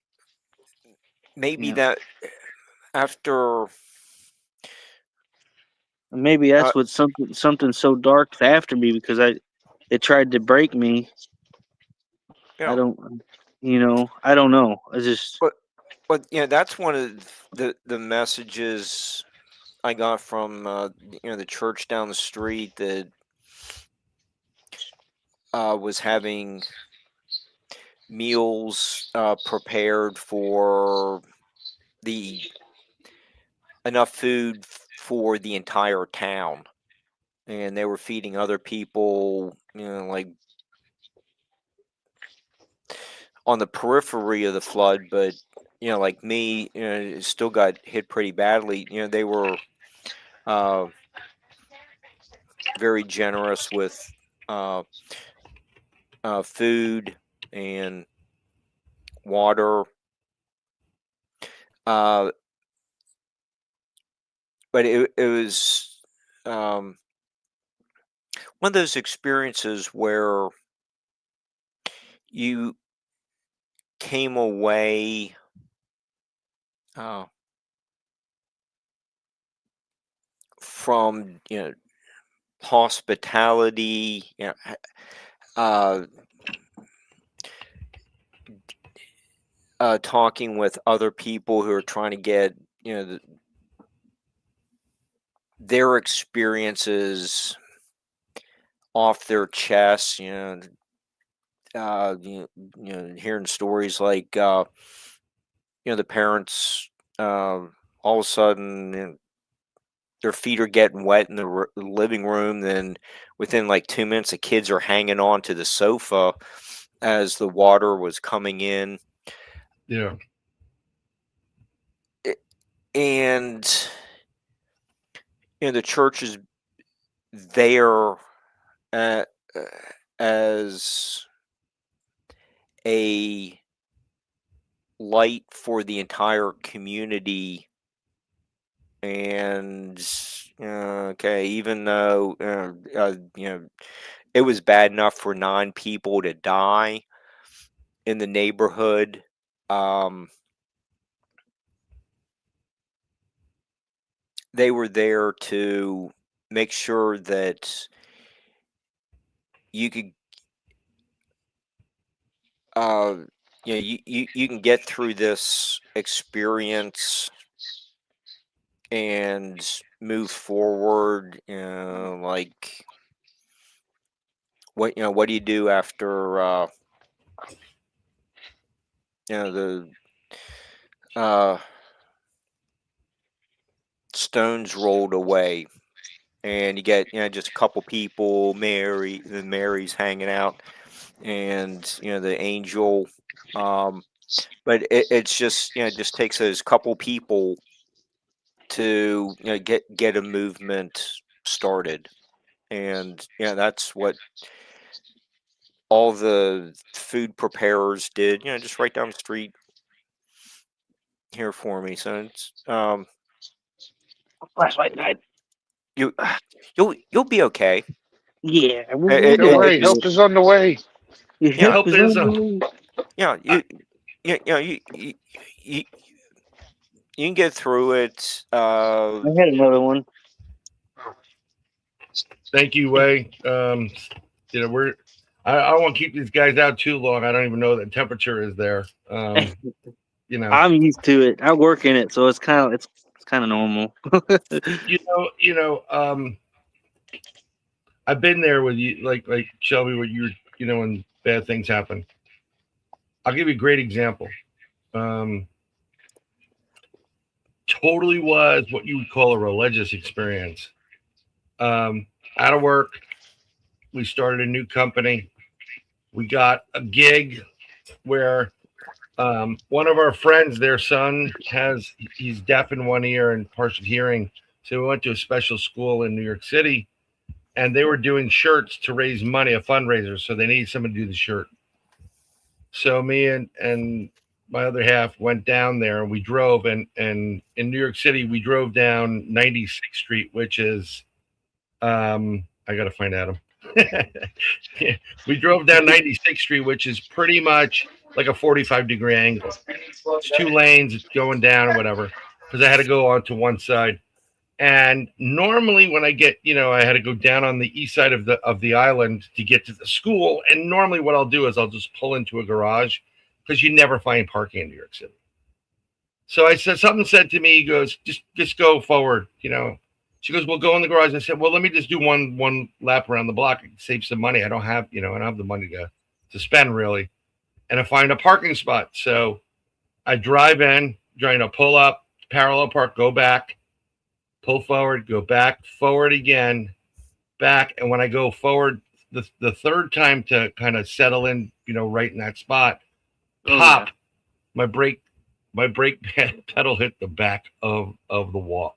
Maybe Yeah. that after Maybe that's what something so dark after me, because it tried to break me. Yeah. I don't know. I just. But that's one of the messages I got from the church down the street that was having meals prepared for enough food for the entire town, and they were feeding other people, like on the periphery of the flood, but like me, still got hit pretty badly. They were very generous with food and water. But it was one of those experiences where you came away from hospitality, talking with other people who are trying to get their experiences off their chests. hearing stories like the parents all of a sudden their feet are getting wet in the living room. Then within like 2 minutes, the kids are hanging on to the sofa as the water was coming in. Yeah. And the church is there as a light for the entire community. And okay, even though it was bad enough for 9 people to die in the neighborhood, they were there to make sure that you could you can get through this experience and move forward. Like what do you do after the stones rolled away, and you get just a couple people, Mary's hanging out, and the angel, but it's just it just takes those couple people to get a movement started. And that's what all the food preparers did, just right down the street here for me. So it's Flashlight died. you'll be okay. Yeah, Don't worry, help is on the way. Help is You can get through it. I had another one. Thank you, Way. We're. I don't want to keep these guys out too long. I don't even know the temperature is there. I'm used to it. I work in it, so it's kind of normal. I've been there with you, like Shelby, where you when bad things happen. I'll give you a great example. Totally was what you would call a religious experience. Out of work, we started a new company. We got a gig where one of our friends, their son, he's deaf in one ear and partial hearing. So we went to a special school in New York City, and they were doing shirts to raise money, a fundraiser. So they needed someone to do the shirt. So me and my other half went down there, and we drove. And in New York City, we drove down 96th Street, which is, I got to find Adam. We drove down 96th Street, which is pretty much like a 45-degree angle. It's 2 lanes, it's going down or whatever, because I had to go onto one side. And normally when I get, I had to go down on the east side of the island to get to the school. And normally what I'll do is I'll just pull into a garage, because you never find parking in New York City. So I said, something said to me, he goes, just go forward, She goes, well, go in the garage. I said, well, let me just do one lap around the block and save some money. I don't have, I don't have the money to spend really. And I find a parking spot. So I drive in, trying to pull up, parallel park, go back, pull forward, go back, forward again, back. And when I go forward the third time to kind of settle in, right in that spot, pop, my brake pedal hit the back of the wall,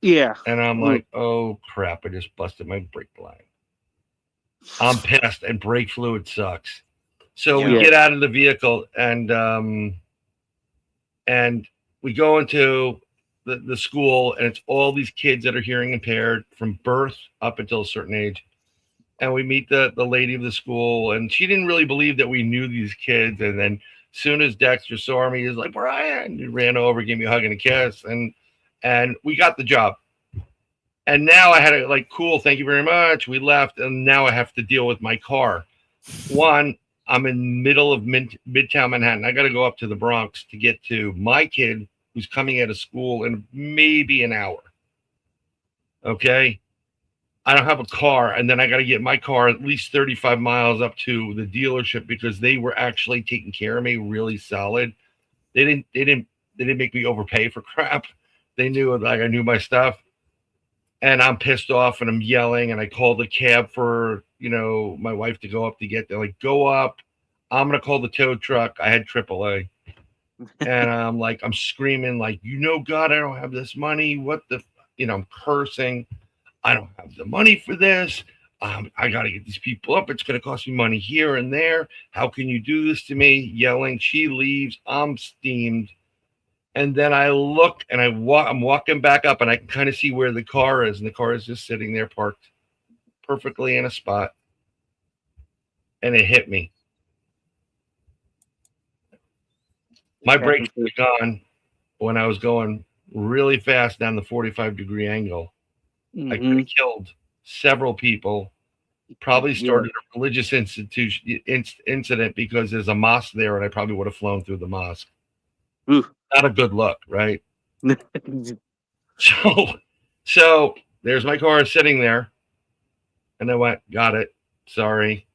Yeah. And I'm like, oh crap, I just busted my brake line. I'm pissed, and brake fluid sucks. So we get out of the vehicle, and we go into the school, and it's all these kids that are hearing impaired from birth up until a certain age. And we meet the lady of the school, and she didn't really believe that we knew these kids. And then as soon as Dexter saw me, he was like, Brian, he ran over, gave me a hug and a kiss, and we got the job. And now I had to cool, thank you very much. We left, and now I have to deal with my car. One, I'm in middle of Midtown Manhattan. I got to go up to the Bronx to get to my kid who's coming out of school in maybe an hour. Okay. I don't have a car, and then I got to get my car at least 35 miles up to the dealership because they were actually taking care of me really solid. They didn't make me overpay for crap. They knew like I knew my stuff, and I'm pissed off and I'm yelling, and I called a cab for my wife to go up to get there. Like, go up. I'm gonna call the tow truck. I had AAA, and I'm screaming like, God, I don't have this money. What the, I'm cursing. I don't have the money for this. I got to get these people up. It's going to cost me money here and there. How can you do this to me? Yelling. She leaves. I'm steamed. And then I look and I'm walking back up and I can kind of see where the car is. And the car is just sitting there parked perfectly in a spot. And it hit me. My brakes were gone when I was going really fast down the 45-degree angle. I could have killed several people. Probably started a religious incident because there's a mosque there, and I probably would have flown through the mosque. Ooh. Not a good look, right? So there's my car sitting there, and I went, got it. Sorry.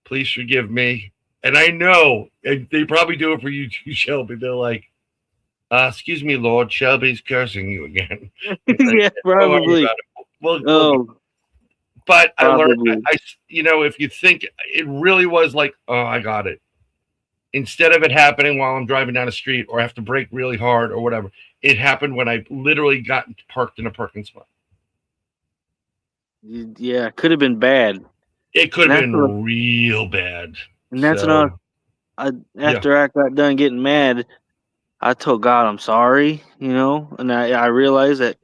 Please forgive me. And I know, and they probably do it for you too, Shelby. They're like, excuse me, Lord, Shelby's cursing you again. Yeah, probably. But I learned, if you think it really was like, oh, I got it. Instead of it happening while I'm driving down the street or I have to brake really hard or whatever, it happened when I literally got parked in a parking spot. Yeah, it could have been bad. It could have been real bad. And that's when after I got done getting mad, I told God I'm sorry, and I realized that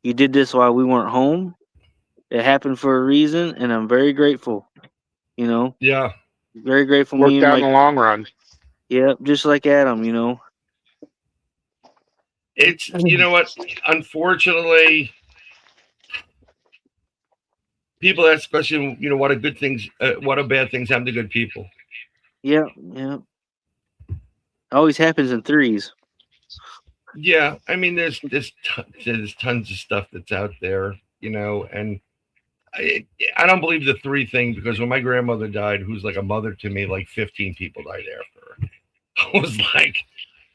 you did this while we weren't home. It happened for a reason, and I'm very grateful. Yeah, very grateful. Worked out in the long run. Yeah, just like Adam. It's what? Unfortunately, people ask the question. What are good things? What are bad things happen to good people? Yeah. Always happens in threes. Yeah, I mean, there's tons of stuff that's out there, and I don't believe the three thing because when my grandmother died, who's like a mother to me, like 15 people died after her. I was like,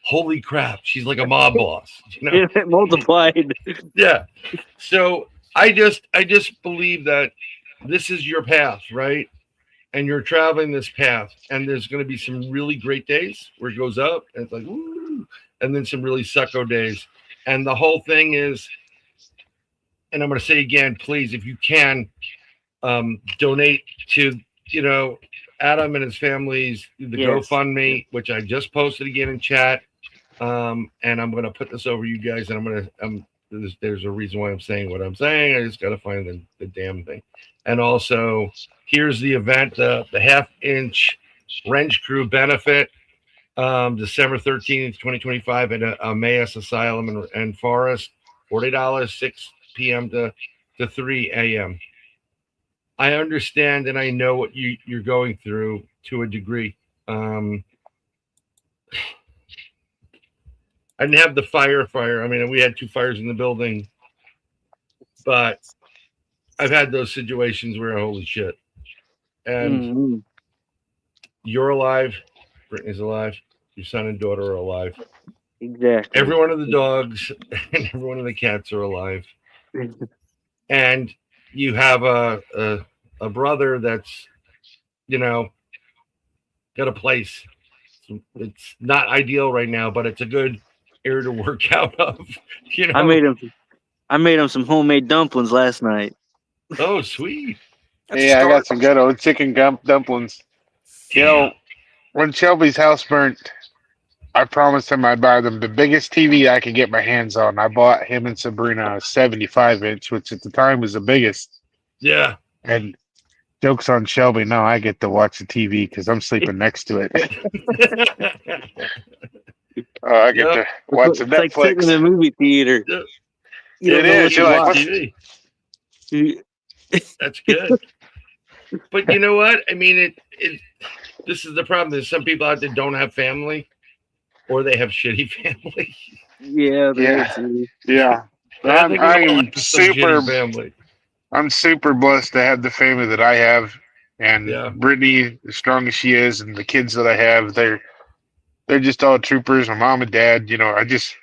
holy crap, she's like a mob boss. It multiplied. Yeah. So I just believe that this is your path, right? And you're traveling this path, and there's going to be some really great days where it goes up, and it's like, woo, and then some really sucko days. And the whole thing is, and I'm going to say again, please, if you can, donate to, Adam and his family's GoFundMe, which I just posted again in chat. And I'm going to put this over you guys, and there's a reason why I'm saying what I'm saying. I just got to find the damn thing. And also, here's the event, the half-inch wrench crew benefit, December 13th, 2025 at Emmaus Asylum and Forest, $40, 6 p.m. to 3 a.m. I understand and I know what you're going through to a degree. I didn't have the fire. I mean, we had 2 fires in the building, but I've had those situations where holy shit. And you're alive, Brittany's alive, your son and daughter are alive. Exactly. Every one of the dogs and every one of the cats are alive. And you have a brother that's, got a place. It's not ideal right now, but it's a good area to work out of. I made him some homemade dumplings last night. Oh, sweet. Yeah, I got some good old chicken dumplings. When Shelby's house burnt, I promised him I'd buy them the biggest TV I could get my hands on. I bought him and Sabrina a 75-inch, which at the time was the biggest. Yeah. And joke's on Shelby. Now I get to watch the TV because I'm sleeping next to it. I get to watch the Netflix. Like sitting in a movie theater. It is. You're like, TV. That's good. But you know what? I mean, this is the problem. There's some people out there don't have family, or they have shitty family. Yeah. Yeah. I'm super family. I'm super blessed to have the family that I have, and Yeah. Brittany, as strong as she is, and the kids that I have, they're just all troopers. My mom and dad, I just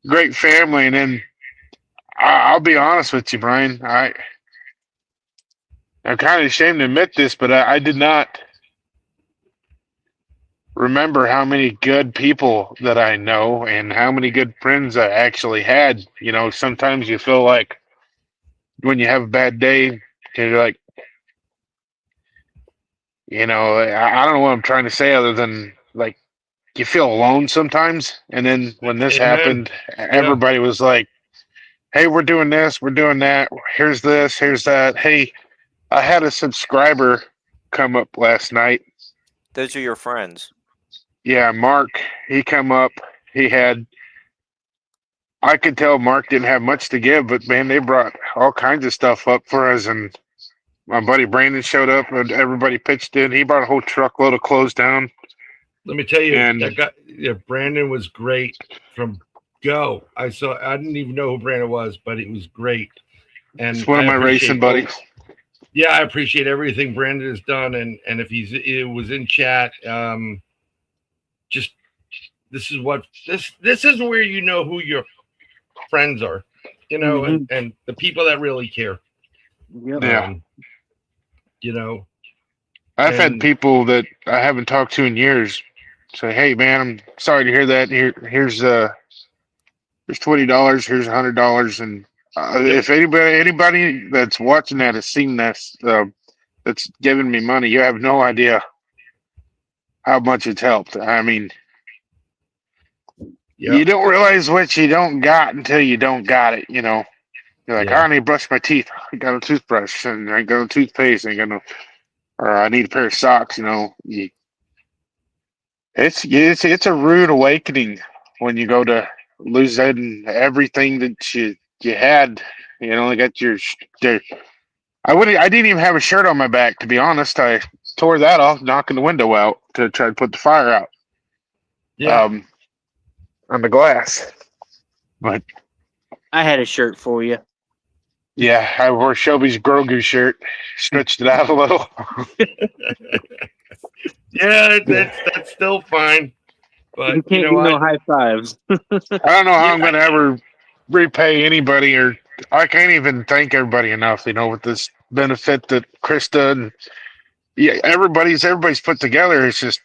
great family. And then I'll be honest with you, Brian. I'm kind of ashamed to admit this, but I did not remember how many good people that I know and how many good friends I actually had. Sometimes you feel like when you have a bad day, you're like, I don't know what I'm trying to say other than like you feel alone sometimes. And then when this Amen. happened, everybody was like, hey, we're doing this, we're doing that. Here's this, here's that. Hey, I had a subscriber come up last night. Those are your friends. Yeah, Mark, he come up. I could tell Mark didn't have much to give, but man, they brought all kinds of stuff up for us. And my buddy Brandon showed up and everybody pitched in. He brought a whole truckload of clothes down. Let me tell you, And Brandon was great from go. I didn't even know who Brandon was, but it was great. And it's one of my racing buddies. Yeah, I appreciate everything Brandon has done. And if it was in chat, just this is where you know who your friends are, and the people that really care. Yeah. I've and- had people that I haven't talked to in years say, "Hey, man, I'm sorry to hear that. Here's $20. Here's $100." And if anybody that's watching that has seen this, that's giving me money, you have no idea how much it's helped. I mean, you don't realize what you don't got until you don't got it. You're like, I need to brush my teeth. I got a toothbrush and I got a toothpaste and or I need a pair of socks. It's a rude awakening when you go to lose everything that you had. Got your. I didn't even have a shirt on my back, to be honest. I tore that off, knocking the window out to try to put the fire out. Yeah. On the glass. But I had a shirt for you. yeah, I wore Shelby's Grogu shirt, stretched it out a little. Yeah, that's still fine. But you can't do no high fives. I don't know how I'm going to ever repay anybody, or I can't even thank everybody enough. With this benefit that Krista and everybody's put together. It's just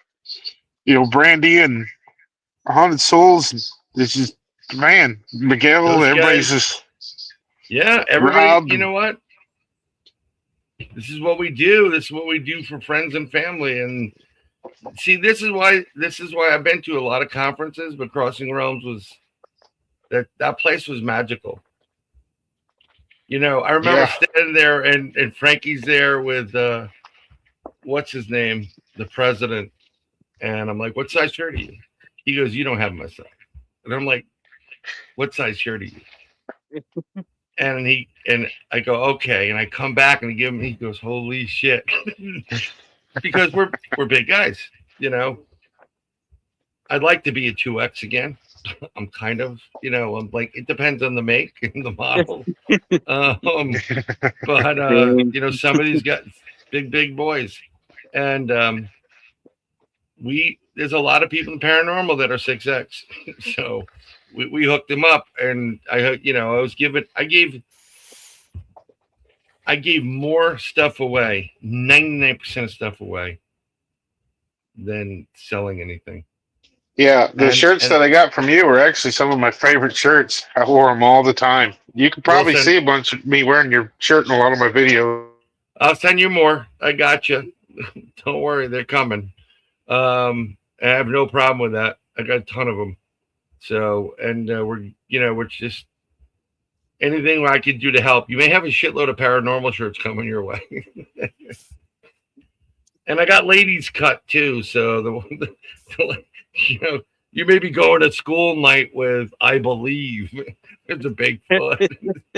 Brandy and Haunted Souls. It's just Miguel. Those Everybody's guys. just Everybody. Rob. You know what? This is what we do. This is what we do for friends and family. And see, this is why I've been to a lot of conferences, but Crossing Realms was that place was magical. I remember standing there and Frankie's there with what's his name, the president, and I'm like, what size shirt are you? He goes, you don't have my size. And I'm like, what size shirt are you? And I go, okay. And I come back and he goes, holy shit. Because we're big guys, I'd like to be a 2X again. I'm kind of, I'm like, it depends on the make and the model. But some of these guys, big boys. And there's a lot of people in paranormal that are 6X. So we hooked them up, and I gave more stuff away, 99% of stuff away, than selling anything. Yeah, the shirts that I got from you were actually some of my favorite shirts. I wore them all the time. You can probably see a bunch of me wearing your shirt in a lot of my videos. I'll send you more. I got you. Don't worry, they're coming. I have no problem with that. I got a ton of them. So, and we're just anything I could do to help. You may have a shitload of paranormal shirts coming your way. And I got ladies cut too. So you may be going to school night with, I believe, it's a Bigfoot.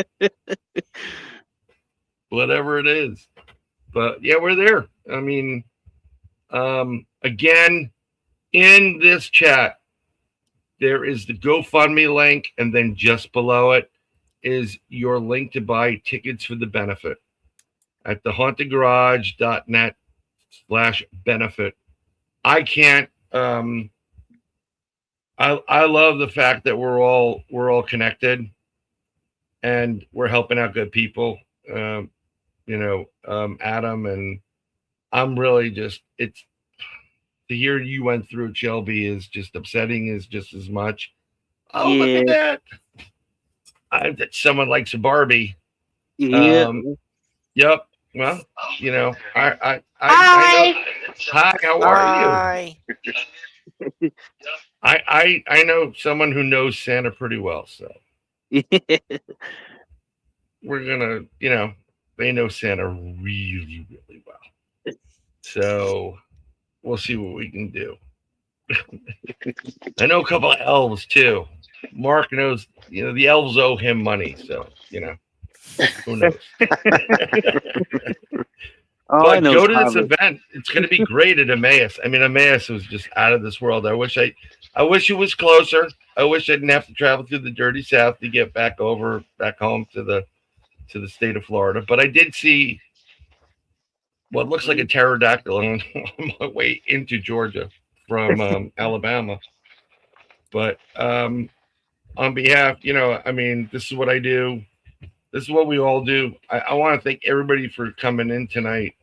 Whatever it is. But yeah, we're there. I mean, again, in this chat, there is the GoFundMe link, and then just below it is your link to buy tickets for the benefit at thehauntedgarage.net/benefit. I can't. I love the fact that we're all connected, and we're helping out good people. Adam, and I'm really just, it's, to hear you went through Shelby is just upsetting, is just as much. Oh, look at that. That someone likes a Barbie. Yeah. Yep. Well, I Hi. know. Hi, how are you? I know someone who knows Santa pretty well, so we're gonna, they know Santa really, really well. So we'll see what we can do. I know a couple of elves too. Mark knows, the elves owe him money, so who knows. But go to this event. It's going to be great at Emmaus. I mean, Emmaus was just out of this world. I wish it was closer. I wish I didn't have to travel through the dirty South to get back home to the state of Florida. But I did see what looks like a pterodactyl on my way into Georgia from Alabama. But on behalf, this is what I do. This is what we all do. I want to thank everybody for coming in tonight.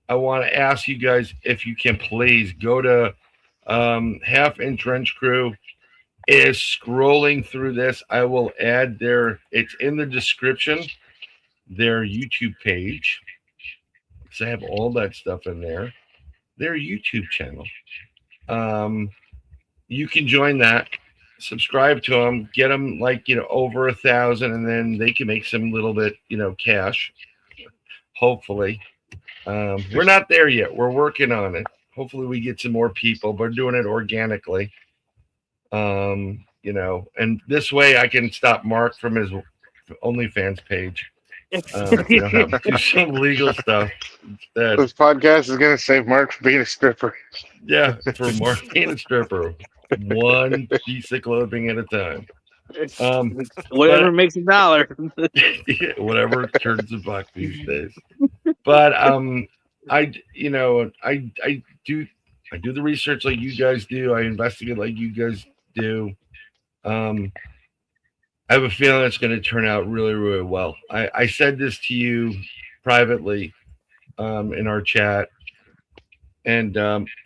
I want to ask you guys if you can please go to Half Inch Wrench Crew is scrolling through this. I will add it's in the description, their YouTube page. So I have all that stuff in there. Their YouTube channel. You can join that. Subscribe to them, get them over 1,000, and then they can make some little bit, cash. Hopefully, we're not there yet. We're working on it. Hopefully, we get some more people, but we're doing it organically. And this way I can stop Mark from his OnlyFans page. Have to do some legal stuff instead. This podcast is going to save Mark from being a stripper. Yeah, for Mark being a stripper. One piece of clothing at a time. Whatever makes $1. Whatever turns a buck these days. But I do the research like you guys do. I investigate like you guys do. I have a feeling it's going to turn out really, really well. I said this to you privately in our chat, and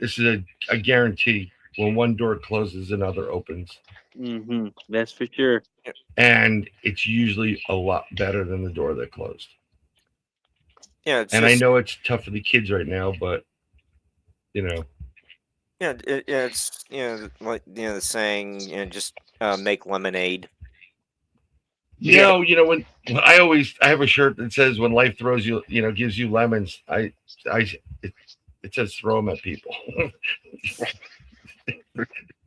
this is a guarantee. When one door closes, another opens. Mm-hmm. That's for sure. And it's usually a lot better than the door that closed. Yeah, I know it's tough for the kids right now, but Yeah, it's like the saying, just make lemonade. When I have a shirt that says when life throws you, gives you lemons. It says throw them at people.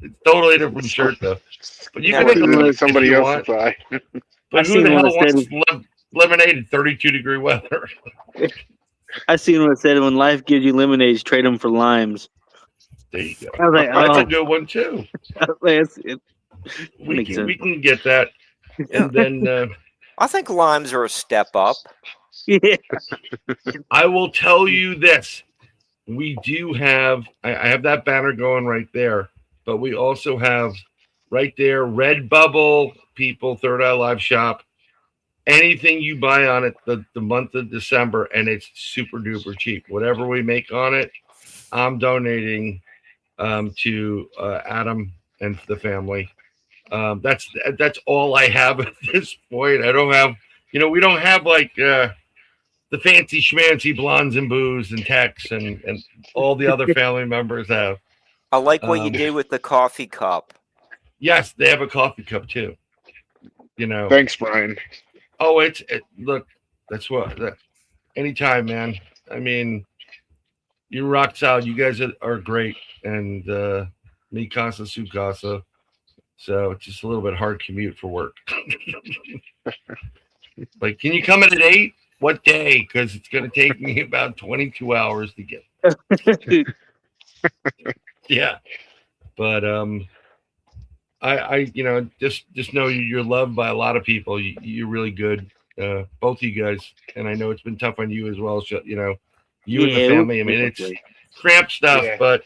It's totally a different shirt though. But you can make somebody else buy. But who the hell wants lemonade in 32-degree weather? I seen what it said, when life gives you lemonades, trade them for limes. There you go. I was like, that's a good one too. We can get that. And then I think limes are a step up. Yeah. I will tell you this. We do have, I have that banner going right there, but we also have right there, Redbubble people, Third Eye Live shop. Anything you buy on it the month of December, and it's super duper cheap. Whatever we make on it, I'm donating to Adam and the family. That's all I have at this point. I don't have, we don't have like the fancy schmancy blondes and booze and Tex and all the other family members have. I like what you did with the coffee cup. Yes, they have a coffee cup too. Thanks, Brian. Oh, look, that's anytime, man. I mean, you rock solid. You guys are great. And mi casa, su casa. So it's just a little bit hard commute for work. Like, can you come in at 8? What day? Because it's going to take me about 22 hours to get. Yeah. But you know, just know you're loved by a lot of people. You're really good, both of you guys, and I know it's been tough on you as well. So, you know, you and the Yeah, family. I mean, it's cramped stuff, Yeah. but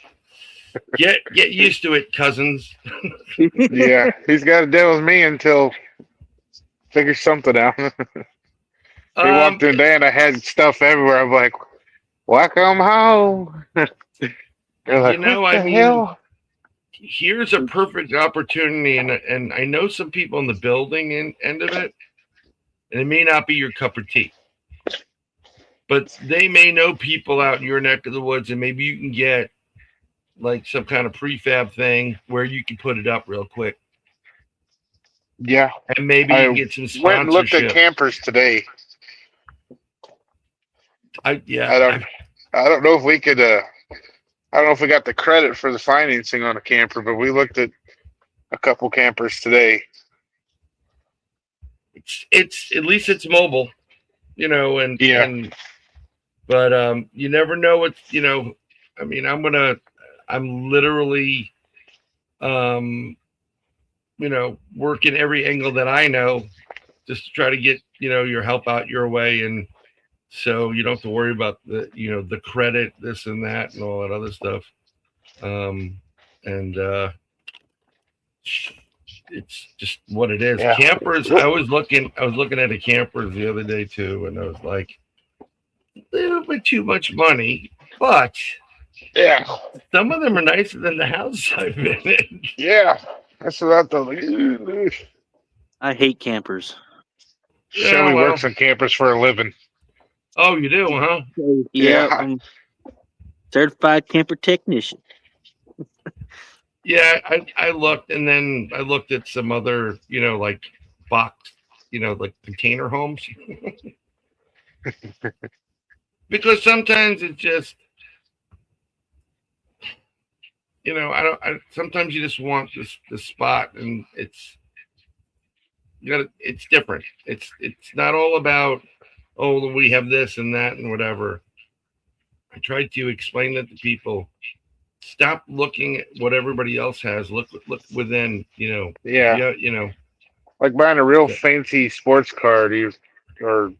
get used to it, cousins. Yeah, he's got to deal with me until figure something out. He walked in there and I had stuff everywhere. I'm like, welcome home. They're like, you know, what the I mean, hell? here's a perfect opportunity, and I know some people in the building end of it, and it may not be your cup of tea, but they may know people out in your neck of the woods, and maybe you can get like some kind of prefab thing where you can put it up real quick, Yeah, and maybe you I can get some went and looked at sponsorship. campers today. I Yeah, don't know if we could. I don't know if we got the credit for the financing on a camper, but we looked at a couple campers today. it's at least it's mobile, you know, Yeah. and but you never know what's, you know, I mean, I'm literally you know, working every angle that I know just to try to get, you know, your help out your way, and so you don't have to worry about the, you know, the credit, this and that and all that other stuff. And it's just what it is. Yeah. Campers, I was looking at a camper the other day too, and I was like, a little bit too much money, but Yeah, some of them are nicer than the house I've been in. yeah. That's what I thought. I hate campers. Shelly well. works on campers for a living. Oh, you do, huh? Yeah, Yeah. I'm certified camper technician. Yeah, I looked, and then I looked at some other, you know, like box, you know, like container homes. Because sometimes it's just, you know, sometimes you just want this spot, and it's, you gotta, it's different. It's not all about, oh, we have this and that and whatever. I tried to explain that to people. Stop looking at what everybody else has. Look within, you know. Yeah. You know. Like buying a real Yeah. fancy sports car, you don't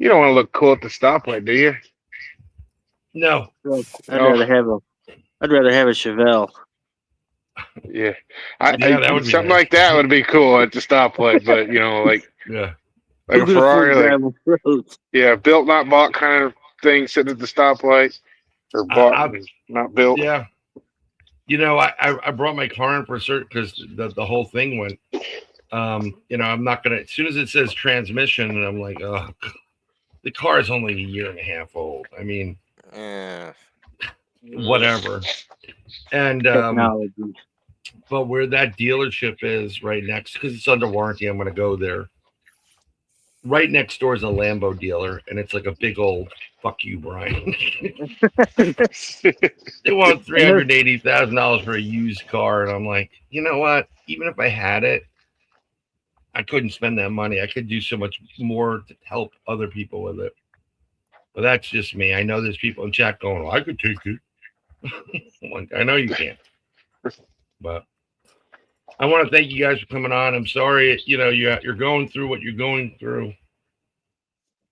want to look cool at the stoplight, do you? No. I'd rather have a Chevelle. Yeah, that would be something nice. like that would be cool at the stoplight, but like Yeah. a Who can afford Ferrari, like, gravel roads? yeah, built not bought kind of thing, sitting at the stoplight, or bought and not built. Yeah. You know, I brought my car in for a certain, because the whole thing went. You know, I'm not gonna, as soon as it says transmission, and I'm like, oh, the car is only a year and a half old. I mean, Yeah. whatever. And Technology. but where that dealership is right next, because it's under warranty, I'm gonna go there. Right next door is a Lambo dealer, and it's like a big old fuck you, Brian. They want $380,000 for a used car, and I'm like, you know what? Even if I had it, I couldn't spend that money. I could do so much more to help other people with it. But that's just me. I know there's people in chat going, well, I could take it. I'm like, I know you can't. But I want to thank you guys for coming on. I'm sorry, you know, you're going through what you're going through.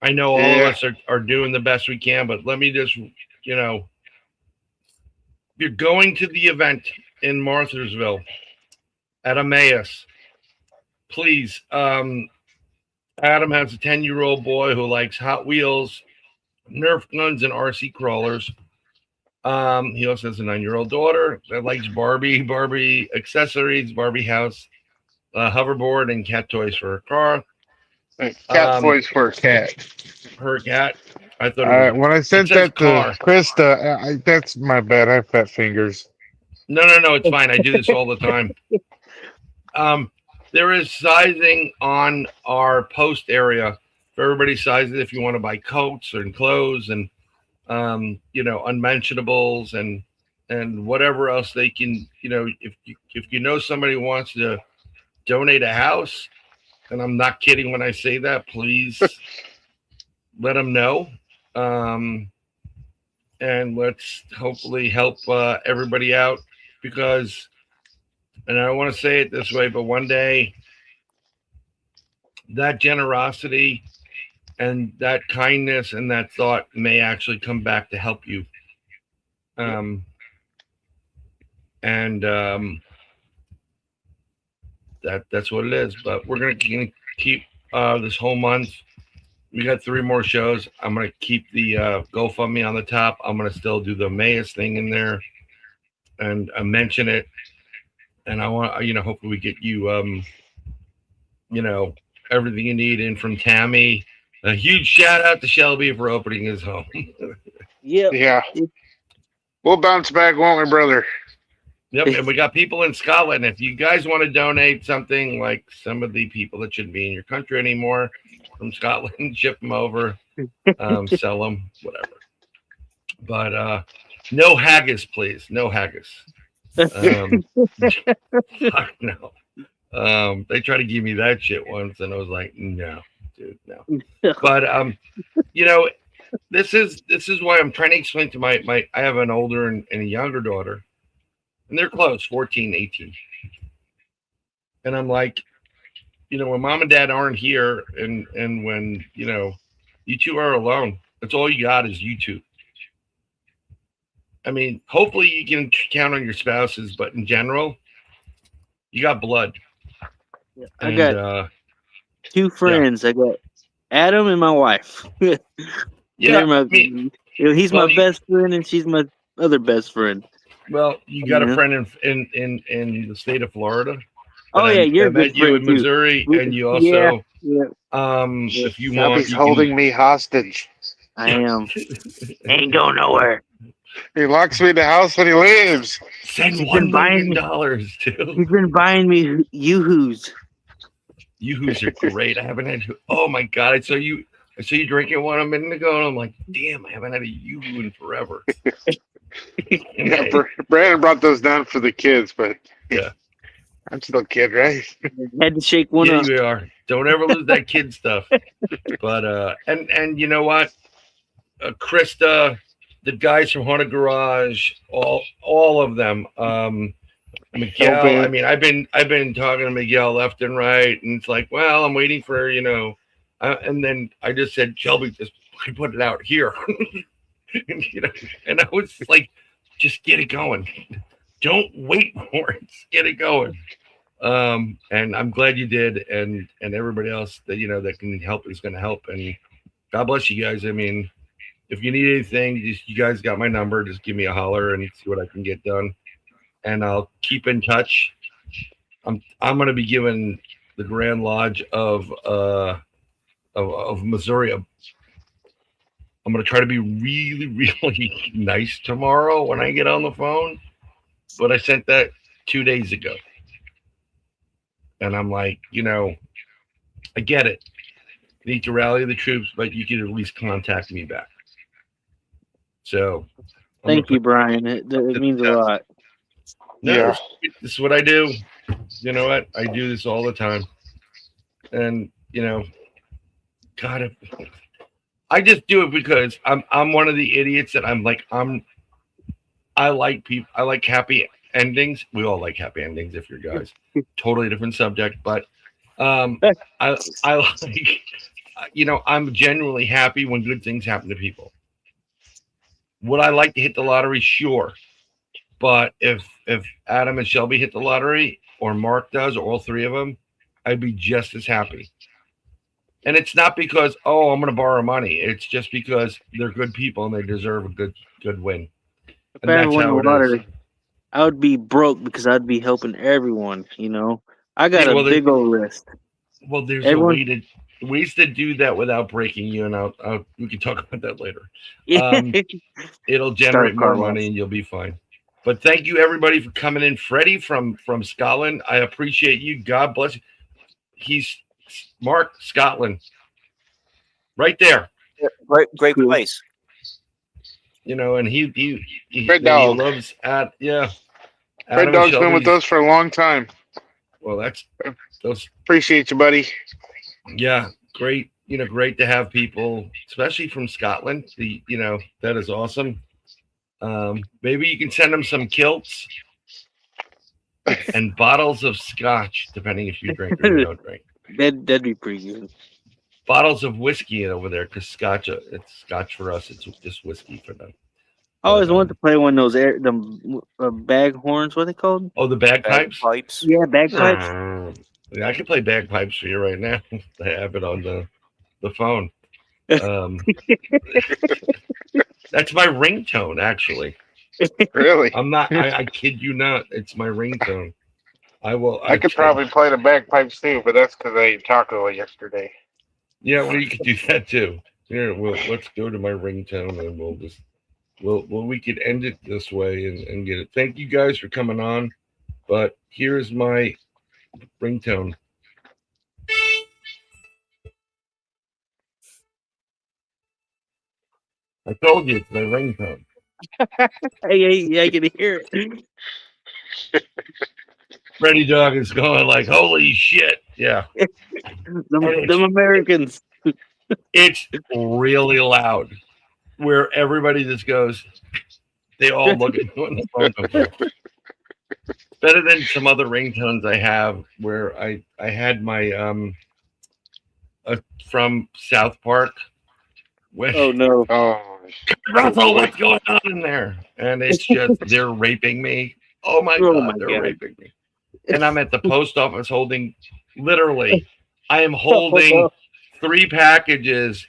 I know all of us are doing the best we can, but let me just, you know, if you're going to the event in Marthersville at Emmaus, please, Adam has a 10-year-old boy who likes Hot Wheels, Nerf guns, and RC crawlers. He also has a 9-year-old daughter that likes Barbie accessories, Barbie house, hoverboard, and cat toys for her car. Cat toys for a cat. Her cat. I thought When I sent it says that car. to Krista, that's my bad. I have fat fingers. No, it's fine. I do this all the time. There is sizing on our post area for everybody's sizes. If you want to buy coats and clothes and you know, unmentionables and whatever else they can, you know, if you know somebody who wants to donate a house, and I'm not kidding when I say that, please let them know. And let's hopefully help everybody out, because and I don't want to say it this way, but one day that generosity and that kindness and that thought may actually come back to help you. That's what it is. But we're gonna keep this whole month. We got 3 more shows. I'm gonna keep the GoFundMe on the top. I'm gonna still do the Emmaus thing in there and mention it. And I want, hopefully we get you, everything you need in from Tammy. A huge shout out to Shelby for opening his home. Yep. Yeah. We'll bounce back, won't we, brother? Yep, and we got people in Scotland. If you guys want to donate something, like some of the people that shouldn't be in your country anymore from Scotland, ship them over, sell them, whatever. But no haggis, please. No haggis. Fuck no. They tried to give me that shit once, and I was like, no, dude, no. But this is why I'm trying to explain to my I have an older and a younger daughter, and they're close, 14, 18. And I'm like, when mom and dad aren't here, and when you two are alone, that's all you got is you two. I mean, hopefully you can count on your spouses, but in general, you got blood. Yeah, I got 2 friends. Yeah. I got Adam and my wife. Yeah, he's my best friend, and she's my other best friend. Well, you got a friend in the state of Florida. Oh yeah, you're I met you in Missouri, and you also if you want, he's holding me hostage. I am. Ain't going nowhere. He locks me in the house when he leaves. Send $1 million too. He's been buying me Yoo-hoos. Yoo-hoos are great. I haven't had. Oh my god! I saw you drinking one a minute ago, and I'm like, damn, I haven't had a Yoo-hoo in forever. Yeah, Brandon brought those down for the kids, but yeah, I'm still a kid, right? Had to shake one up. You are. Don't ever lose that kid stuff. But and you know what, Krista, the guys from Haunted Garage, all of them. Miguel. Okay. I mean, I've been talking to Miguel left and right, and it's like, well, I'm waiting for and then I just said, Shelby, just put it out here. And I was like, just get it going. Don't wait for it. Just get it going. And I'm glad you did, and everybody else that that can help is going to help. And God bless you guys. I mean, if you need anything, you guys got my number. Just give me a holler and see what I can get done. And I'll keep in touch. I'm going to be giving the Grand Lodge of Missouri. I'm going to try to be really, really nice tomorrow when I get on the phone. But I sent that 2 days ago. And I'm like, I get it. You need to rally the troops, but you can at least contact me back. So. Thank you, Brian. It means a lot. No, Yeah. This is what I do. You know what? I do this all the time. And, God, I just do it because I'm one of the idiots that I like people. I like happy endings. We all like happy endings if you're guys. Totally different subject, but I like, I'm genuinely happy when good things happen to people. Would I like to hit the lottery? Sure. But if Adam and Shelby hit the lottery, or Mark does, or all 3 of them, I'd be just as happy. And it's not because, I'm going to borrow money. It's just because they're good people and they deserve a good win. If I won the lottery, I would be broke because I'd be helping everyone. I got a big old list. Well, there's ways to do that without breaking you, and we can talk about that later. It'll generate more money, and you'll be fine. But thank you, everybody, for coming in. Freddie from Scotland, I appreciate you. God bless you. He's Mark, Scotland. Right there. Great place. And he Red Dog. loves Red Dog's been with us for a long time. Well, those appreciate you, buddy. Yeah, great. Great to have people, especially from Scotland. That is awesome. Maybe you can send them some kilts. and bottles of scotch, depending if you drink or you don't drink. That'd be pretty good. Bottles of whiskey over there because scotch, it's scotch for us. It's just whiskey for them. I always wanted to play one of those bag horns. What are they called? Oh, the bagpipes? Bagpipes. Yeah, bagpipes. Yeah, I can play bagpipes for you right now. I have it on the phone. That's my ringtone, actually. Really? I'm not. I kid you not. It's my ringtone. I could probably play the bagpipes too, but that's because I ate taco yesterday. Yeah, well, you could do that too. Here, let's go to my ringtone, and we could end it this way and get it. Thank you guys for coming on, but here's my ringtone. I told you it's my ringtone. Hey, I can hear it. Freddy Dog is going like, holy shit. Yeah. Them Americans. It's really loud. Where everybody just goes, they all look at when the phone comes up. Better than some other ringtones I have where I had my from South Park. Oh no. Oh, Russell, what's going on in there? And it's just they're raping me. Oh my god, they're raping me. And I'm at the post office holding, literally, I am holding 3 packages.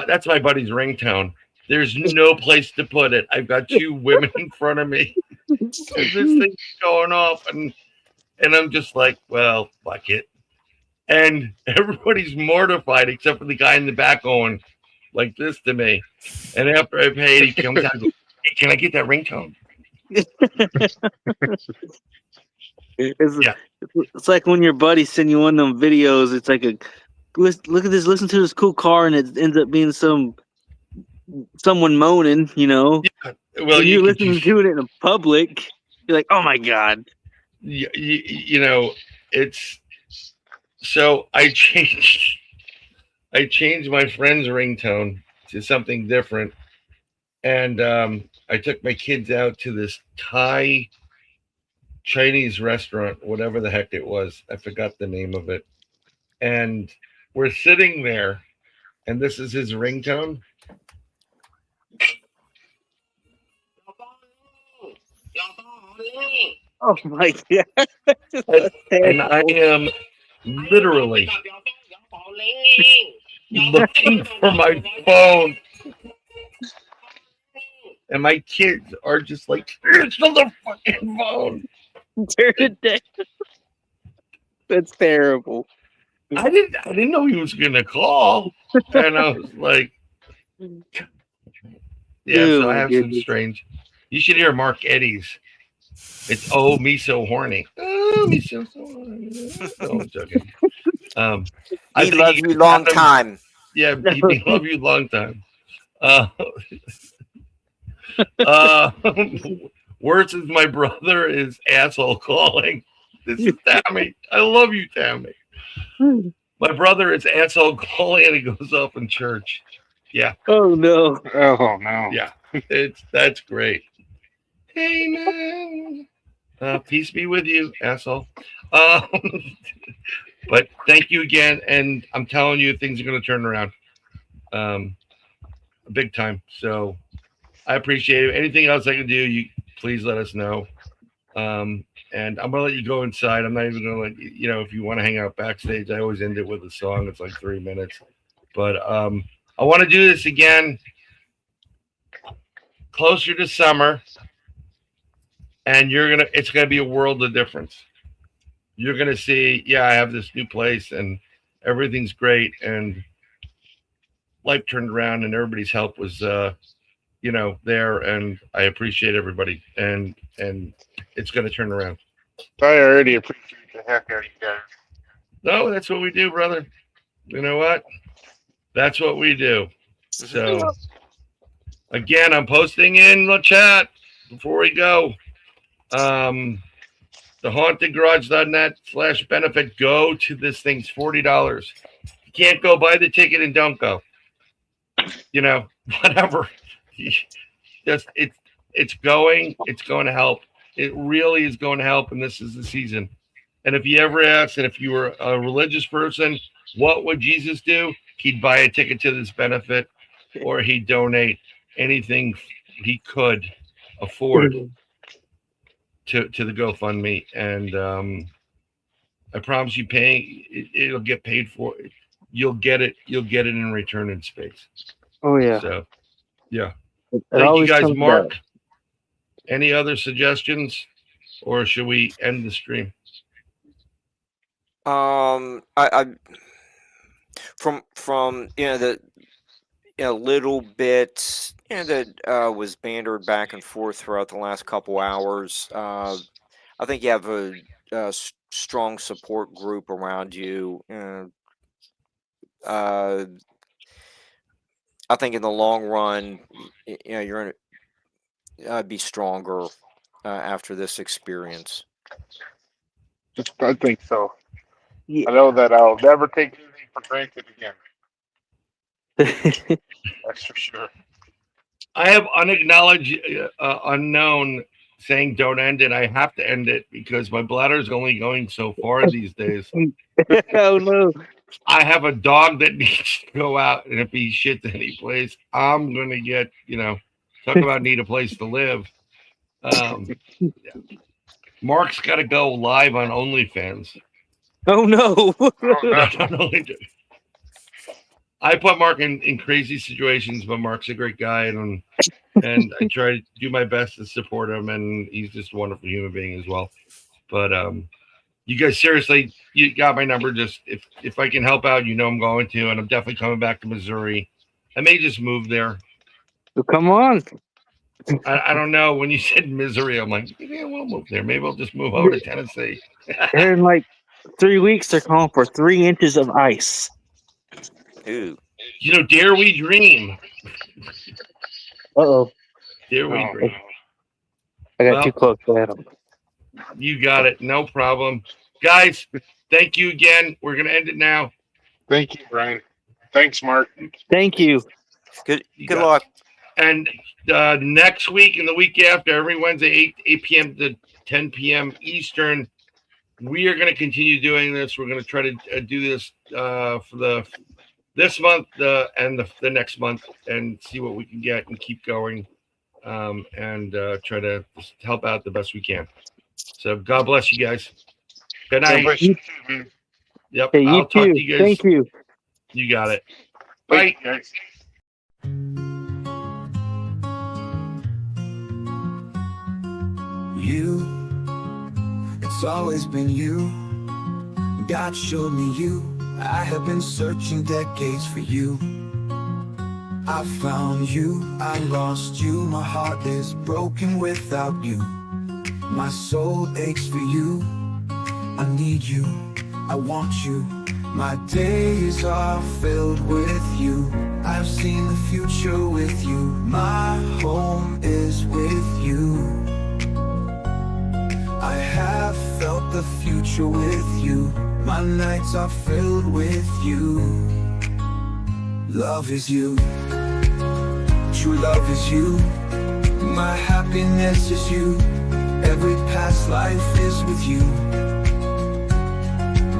That's my buddy's ringtone. There's no place to put it. I've got 2 women in front of me. This thing's going off, and I'm just like, well, fuck it. And everybody's mortified except for the guy in the back going like this to me. And after I paid, he comes out and goes, hey, can I get that ringtone? It's like when your buddy send you one of them videos. It's like look at this, listen to this cool car, and it ends up being someone moaning. You know, well, you listen to it in public. You're like, oh my god. You know, it's so I changed my friend's ringtone to something different, and I took my kids out to this Thai Chinese restaurant, whatever the heck it was. I forgot the name of it. And we're sitting there, and this is his ringtone. Oh my god. And I am literally looking for my phone. And my kids are just like, it's on the fucking phone. Turn it down. That's terrible. I didn't know he was gonna call. And I was like, yeah, so I have some strange. You should hear Mark Eddy's. It's oh me so horny. Oh me so horny. No, I'm joking. I love you long time. Yeah, he love you long time. Worse is my brother is asshole calling. This is Tammy. I love you, Tammy. My brother is asshole calling, and he goes off in church. Yeah. Oh no. Oh no. Yeah. That's great. Hey man. Peace be with you, asshole. But thank you again, and I'm telling you, things are going to turn around, big time. So I appreciate it. Anything else I can do, you please let us know. And I'm gonna let you go inside. I'm not even gonna let you know if you want to hang out backstage. I always end it with a song. It's like 3 minutes, but I want to do this again closer to summer, and it's gonna be a world of difference. You're gonna see, yeah, I have this new place and everything's great, and life turned around, and everybody's help was there, and I appreciate everybody, and it's gonna turn around. I already appreciate the heck out of you guys. No, that's what we do, brother. You know what? That's what we do. So again, I'm posting in the chat before we go. thehauntedgarage.net/benefit. Go to this thing's $40. You can't go, buy the ticket and don't go. Whatever. Just it's going to help. It really is going to help, and this is the season. And if you ever ask, and if you were a religious person, what would Jesus do? He'd buy a ticket to this benefit, or he'd donate anything he could afford to the GoFundMe. And I promise you, it'll get paid for. You'll get it. You'll get it in return in space. Oh yeah. So, yeah. It Thank you always guys, comes Mark. back. Any other suggestions, or should we end the stream? I from the little bit that was bantered back and forth throughout the last couple hours. I think you have a strong support group around you. I think in the long run, you're going to be stronger after this experience. I think so. Yeah. I know that I'll never take anything for granted again. That's for sure. I have unacknowledged unknown saying don't end it. I have to end it because my bladder is only going so far these days. Oh no. I have a dog that needs to go out, and if he shits any place, I'm going to get, talk about need a place to live. Mark's got to go live on OnlyFans. Oh no. I put Mark in crazy situations, but Mark's a great guy, and I try to do my best to support him, and he's just a wonderful human being as well. But you guys, seriously, you got my number. Just if I can help out, I'm going to, and I'm definitely coming back to Missouri. I may just move there. Well, come on. I don't know. When you said Missouri, I'm like, maybe I will move there. Maybe I'll just move over to Tennessee. They're in like 3 weeks. They're calling for 3 inches of ice. Ooh. Dare we dream? Uh-oh. Dare we dream? I got Well, too close to Adam. You got it. No problem. Guys, thank you again. We're going to end it now. Thank you, Brian. Thanks, Mark. Thank you. Good got it. luck. And next week and the week after, every Wednesday, 8 p.m. to 10 p.m. Eastern, we are going to continue doing this. We're going to try to do this for this month and the next month, and see what we can get and keep going, and try to just help out the best we can. So God bless you guys. Good night. Yep. Hey, you I'll talk too. to you guys. Thank you. You got it. Bye. Guys. You, it's always been you. God showed me you. I have been searching decades for you. I found you, I lost you. My heart is broken without you. My soul aches for you. I need you, I want you. My days are filled with you. I've seen the future with you. My home is with you. I have felt the future with you. My nights are filled with you. Love is you. True love is you. My happiness is you. Every past life is with you.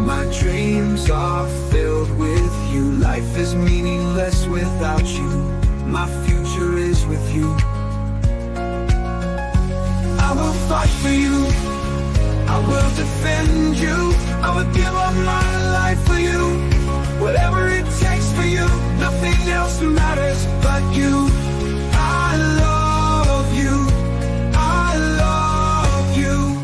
My dreams are filled with you. Life is meaningless without you. My future is with you. I will fight for you. I will defend you. I will give up my life for you. Whatever it takes for you. Nothing else matters but you. I love you. I love you.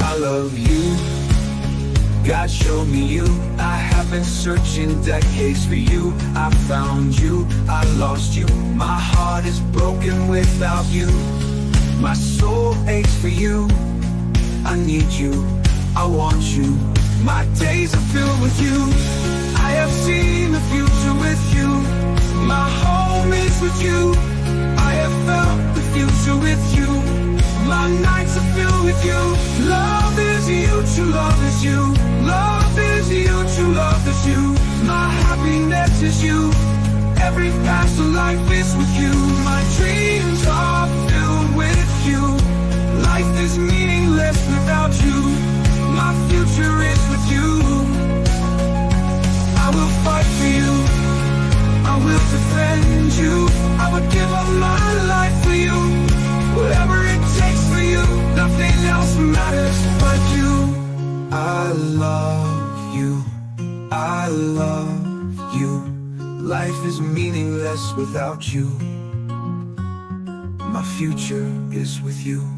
I love you. God showed me you. I have been searching decades for you. I found you, I lost you. My heart is broken without you. My soul aches for you. I need you, I want you. My days are filled with you. I have seen the future with you. My home is with you. I have felt the future with you. My nights are filled with you. Love is you, true love is you. Love is you, true love is you. My happiness is you. Every facet of life is with you. My dreams are filled with you. Life is meaningless without you. My future is with you. I will fight for you. I will defend you. I would give up my life for you. Whatever it takes for you. Nothing else matters but you. I love you. I love you. Life is meaningless without you. My future is with you.